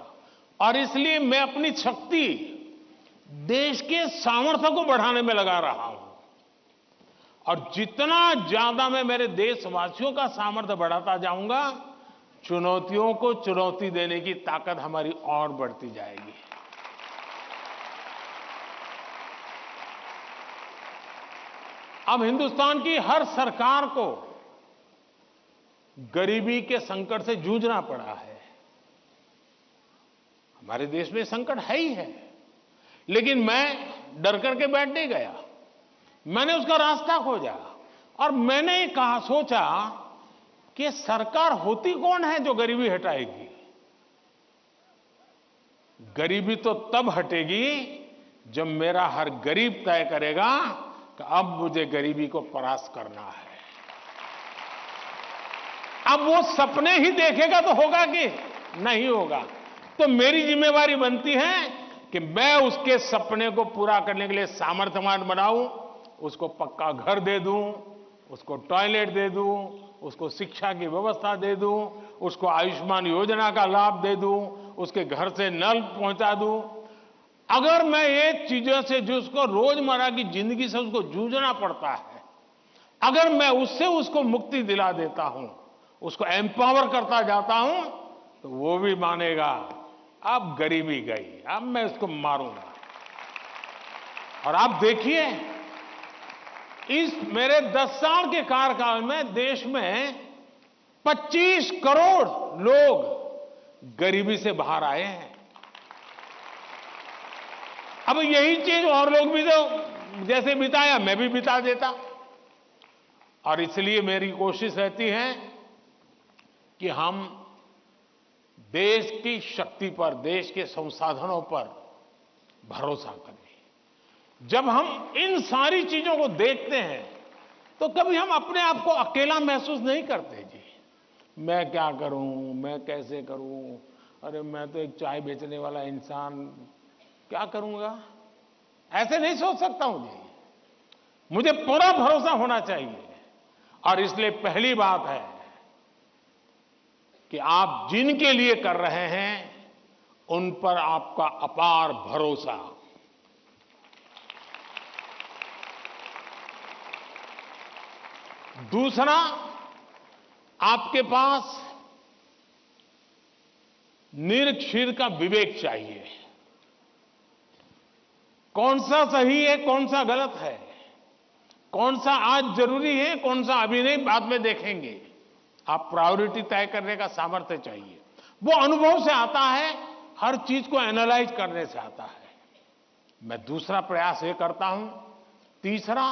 Speaker 1: और इसलिए मैं अपनी शक्ति देश के सामर्थ्य को बढ़ाने में लगा रहा हूं। और जितना ज्यादा मैं मेरे देशवासियों का सामर्थ्य बढ़ाता जाऊंगा, चुनौतियों को चुनौती देने की ताकत हमारी और बढ़ती जाएगी। अब हिंदुस्तान की हर सरकार को गरीबी के संकट से जूझना पड़ा है। हमारे देश में संकट है ही है, लेकिन मैं डर करके बैठ नहीं गया। मैंने उसका रास्ता खोजा और मैंने सोचा कि सरकार होती कौन है जो गरीबी हटाएगी। गरीबी तो तब हटेगी जब मेरा हर गरीब तय करेगा कि अब मुझे गरीबी को परास्त करना है। अब वो सपने ही देखेगा तो होगा कि नहीं होगा। तो मेरी जिम्मेवारी बनती है कि मैं उसके सपने को पूरा करने के लिए सामर्थ्यवान बनाऊं, उसको पक्का घर दे दूं, उसको टॉयलेट दे दूं, उसको शिक्षा की व्यवस्था दे दूं, उसको आयुष्मान योजना का लाभ दे दूं, उसके घर से नल पहुंचा दूं। अगर मैं ये चीजों से जो उसको रोजमर्रा की जिंदगी से उसको जूझना पड़ता है, अगर मैं उससे उसको मुक्ति दिला देता हूं, उसको एम्पावर करता जाता हूं, तो वो भी मानेगा अब गरीबी गई, अब मैं उसको मारूंगा। और आप देखिए, इस मेरे 10 साल के कार्यकाल में देश में 25 करोड़ लोग गरीबी से बाहर आए हैं। अब यही चीज और लोग भी तो जैसे बिताया, मैं भी बिता देता। और इसलिए मेरी कोशिश रहती है कि हम देश की शक्ति पर, देश के संसाधनों पर भरोसा करें। जब हम इन सारी चीजों को देखते हैं तो कभी हम अपने आप को अकेला महसूस नहीं करते। जी मैं क्या करूं, मैं कैसे करूं, अरे मैं तो एक चाय बेचने वाला इंसान, क्या करूंगा, ऐसे नहीं सोच सकता हूं जी। मुझे पूरा भरोसा होना चाहिए। और इसलिए पहली बात है कि आप जिनके लिए कर रहे हैं उन पर आपका अपार भरोसा। दूसरा, आपके पास निरक्षीर का विवेक चाहिए। कौन सा सही है, कौन सा गलत है, कौन सा आज जरूरी है, कौन सा अभी नहीं, बाद में देखेंगे। आप प्रायोरिटी तय करने का सामर्थ्य चाहिए। वो अनुभव से आता है, हर चीज को एनालाइज करने से आता है। मैं दूसरा प्रयास ये करता हूं। तीसरा,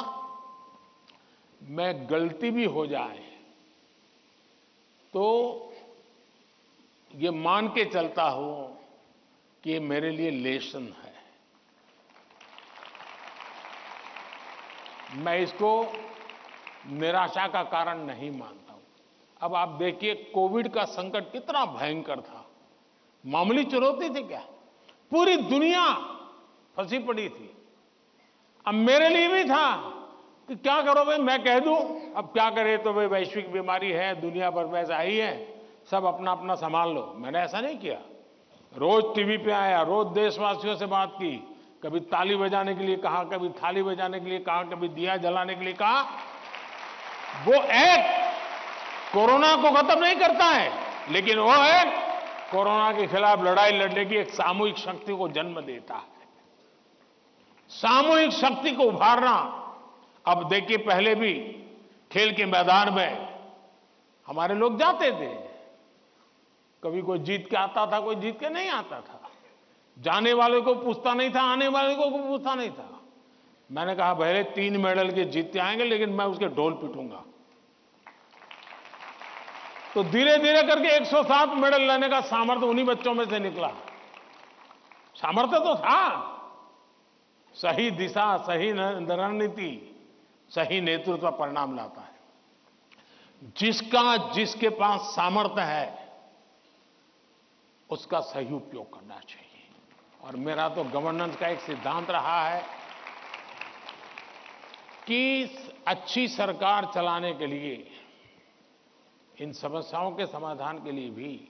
Speaker 1: मैं गलती भी हो जाए तो ये मान के चलता हूं कि ये मेरे लिए लेसन है। मैं इसको निराशा का कारण नहीं मानता हूं। अब आप देखिए, कोविड का संकट कितना भयंकर था। मामूली चुनौती थी क्या? पूरी दुनिया फंसी पड़ी थी। अब मेरे लिए भी था कि क्या करो भाई, मैं कह दूं, अब क्या करे, तो भाई वैश्विक बीमारी है, दुनिया भर में ऐसा ही है, सब अपना अपना संभाल लो। मैंने ऐसा नहीं किया। रोज टीवी पे आया, रोज देशवासियों से बात की, कभी ताली बजाने के लिए कहा, कभी थाली बजाने के लिए कहा, कभी दिया जलाने के लिए कहा। वो एक्ट कोरोना को खत्म नहीं करता है, लेकिन वो एक्ट कोरोना के खिलाफ लड़ाई लड़ने की एक सामूहिक शक्ति को जन्म देता है। सामूहिक शक्ति को उभारना। अब देखिए, पहले भी खेल के मैदान में हमारे लोग जाते थे, कभी कोई जीत के आता था, कोई जीत के नहीं आता था। जाने वाले को पूछता नहीं था, आने वाले को पूछता नहीं था। मैंने कहा भले 3 मेडल के जीतते आएंगे, लेकिन मैं उसके ढोल पीटूंगा। तो धीरे धीरे करके 107 मेडल लेने का सामर्थ्य उन्हीं बच्चों में से निकला। सामर्थ्य तो था। सही दिशा, सही रणनीति, सही नेतृत्व परिणाम लाता है। जिसके पास सामर्थ्य है, उसका सही उपयोग करना चाहिए। और मेरा तो गवर्नेंस का एक सिद्धांत रहा है कि अच्छी सरकार चलाने के लिए, इन समस्याओं के समाधान के लिए भी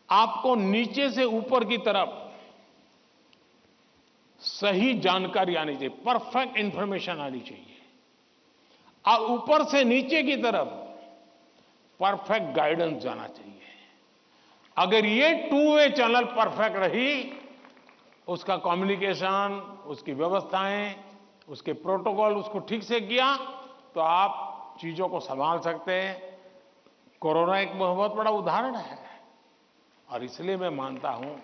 Speaker 1: आपको नीचे से ऊपर की तरफ सही जानकारी आनी चाहिए, परफेक्ट इंफॉर्मेशन आनी चाहिए, और ऊपर से नीचे की तरफ परफेक्ट गाइडेंस जाना चाहिए। अगर ये 2 वे चैनल परफेक्ट रही, उसका कम्युनिकेशन, उसकी व्यवस्थाएं, उसके प्रोटोकॉल, उसको ठीक से किया, तो आप चीजों को संभाल सकते हैं। कोरोना एक बहुत बड़ा उदाहरण है। और इसलिए मैं मानता हूं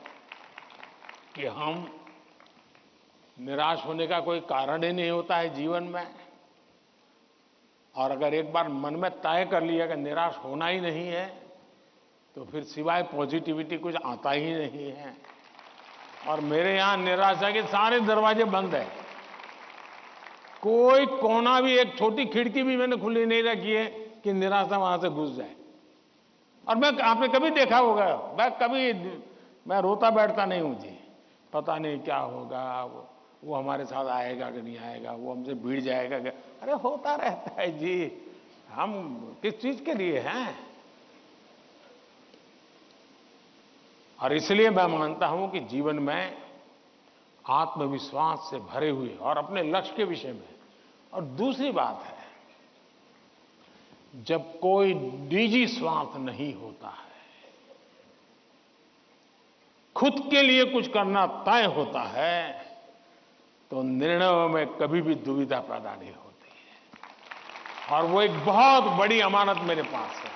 Speaker 1: कि हम निराश होने का कोई कारण ही नहीं होता है जीवन में। और अगर एक बार मन में तय कर लिया कि निराश होना ही नहीं है, तो फिर सिवाय पॉजिटिविटी कुछ आता ही नहीं है। और मेरे यहां निराशा के सारे दरवाजे बंद हैं। कोई कोना भी, एक छोटी खिड़की भी मैंने खुली नहीं रखी है कि निराशा वहां से घुस जाए। और आपने कभी देखा होगा, मैं रोता बैठता नहीं हूं जी। पता नहीं क्या होगा, वो हमारे साथ आएगा कि नहीं आएगा, वो हमसे भिड़ जाएगा क्या। अरे होता रहता है जी। हम किस चीज के लिए हैं? और इसलिए मैं मानता हूं कि जीवन में आत्मविश्वास से भरे हुए और अपने लक्ष्य के विषय में। और दूसरी बात है, जब कोई निजी स्वार्थ नहीं होता है, खुद के लिए कुछ करना तय होता है, तो निर्णयों में कभी भी दुविधा पैदा नहीं होती है। और वो एक बहुत बड़ी अमानत मेरे पास है।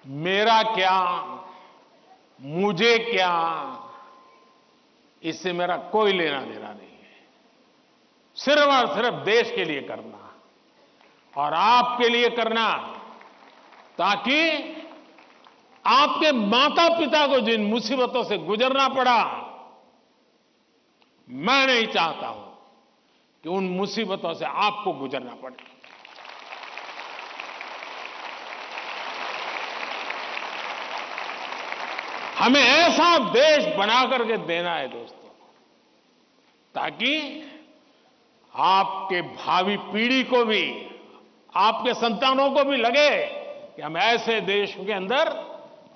Speaker 1: मेरा क्या, मुझे क्या, इससे मेरा कोई लेना देना नहीं है। सिर्फ और सिर्फ देश के लिए करना और आपके लिए करना, ताकि आपके माता पिता को जिन मुसीबतों से गुजरना पड़ा, मैं नहीं चाहता हूं कि उन मुसीबतों से आपको गुजरना पड़े। हमें ऐसा देश बना करके देना है दोस्तों, ताकि आपके भावी पीढ़ी को भी, आपके संतानों को भी लगे कि हम ऐसे देश के अंदर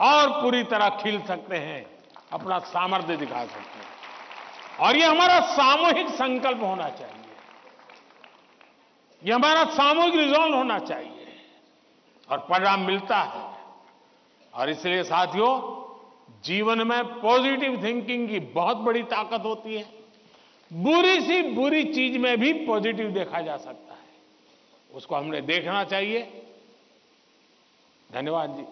Speaker 1: और पूरी तरह खिल सकते हैं, अपना सामर्थ्य दिखा सकते हैं। और ये हमारा सामूहिक संकल्प होना चाहिए, ये हमारा सामूहिक रिजॉल्व होना चाहिए और परिणाम मिलता है। और इसलिए साथियों, जीवन में पॉजिटिव थिंकिंग की बहुत बड़ी ताकत होती है। बुरी सी बुरी चीज में भी पॉजिटिव देखा जा सकता है, उसको हमने देखना चाहिए। धन्यवाद जी।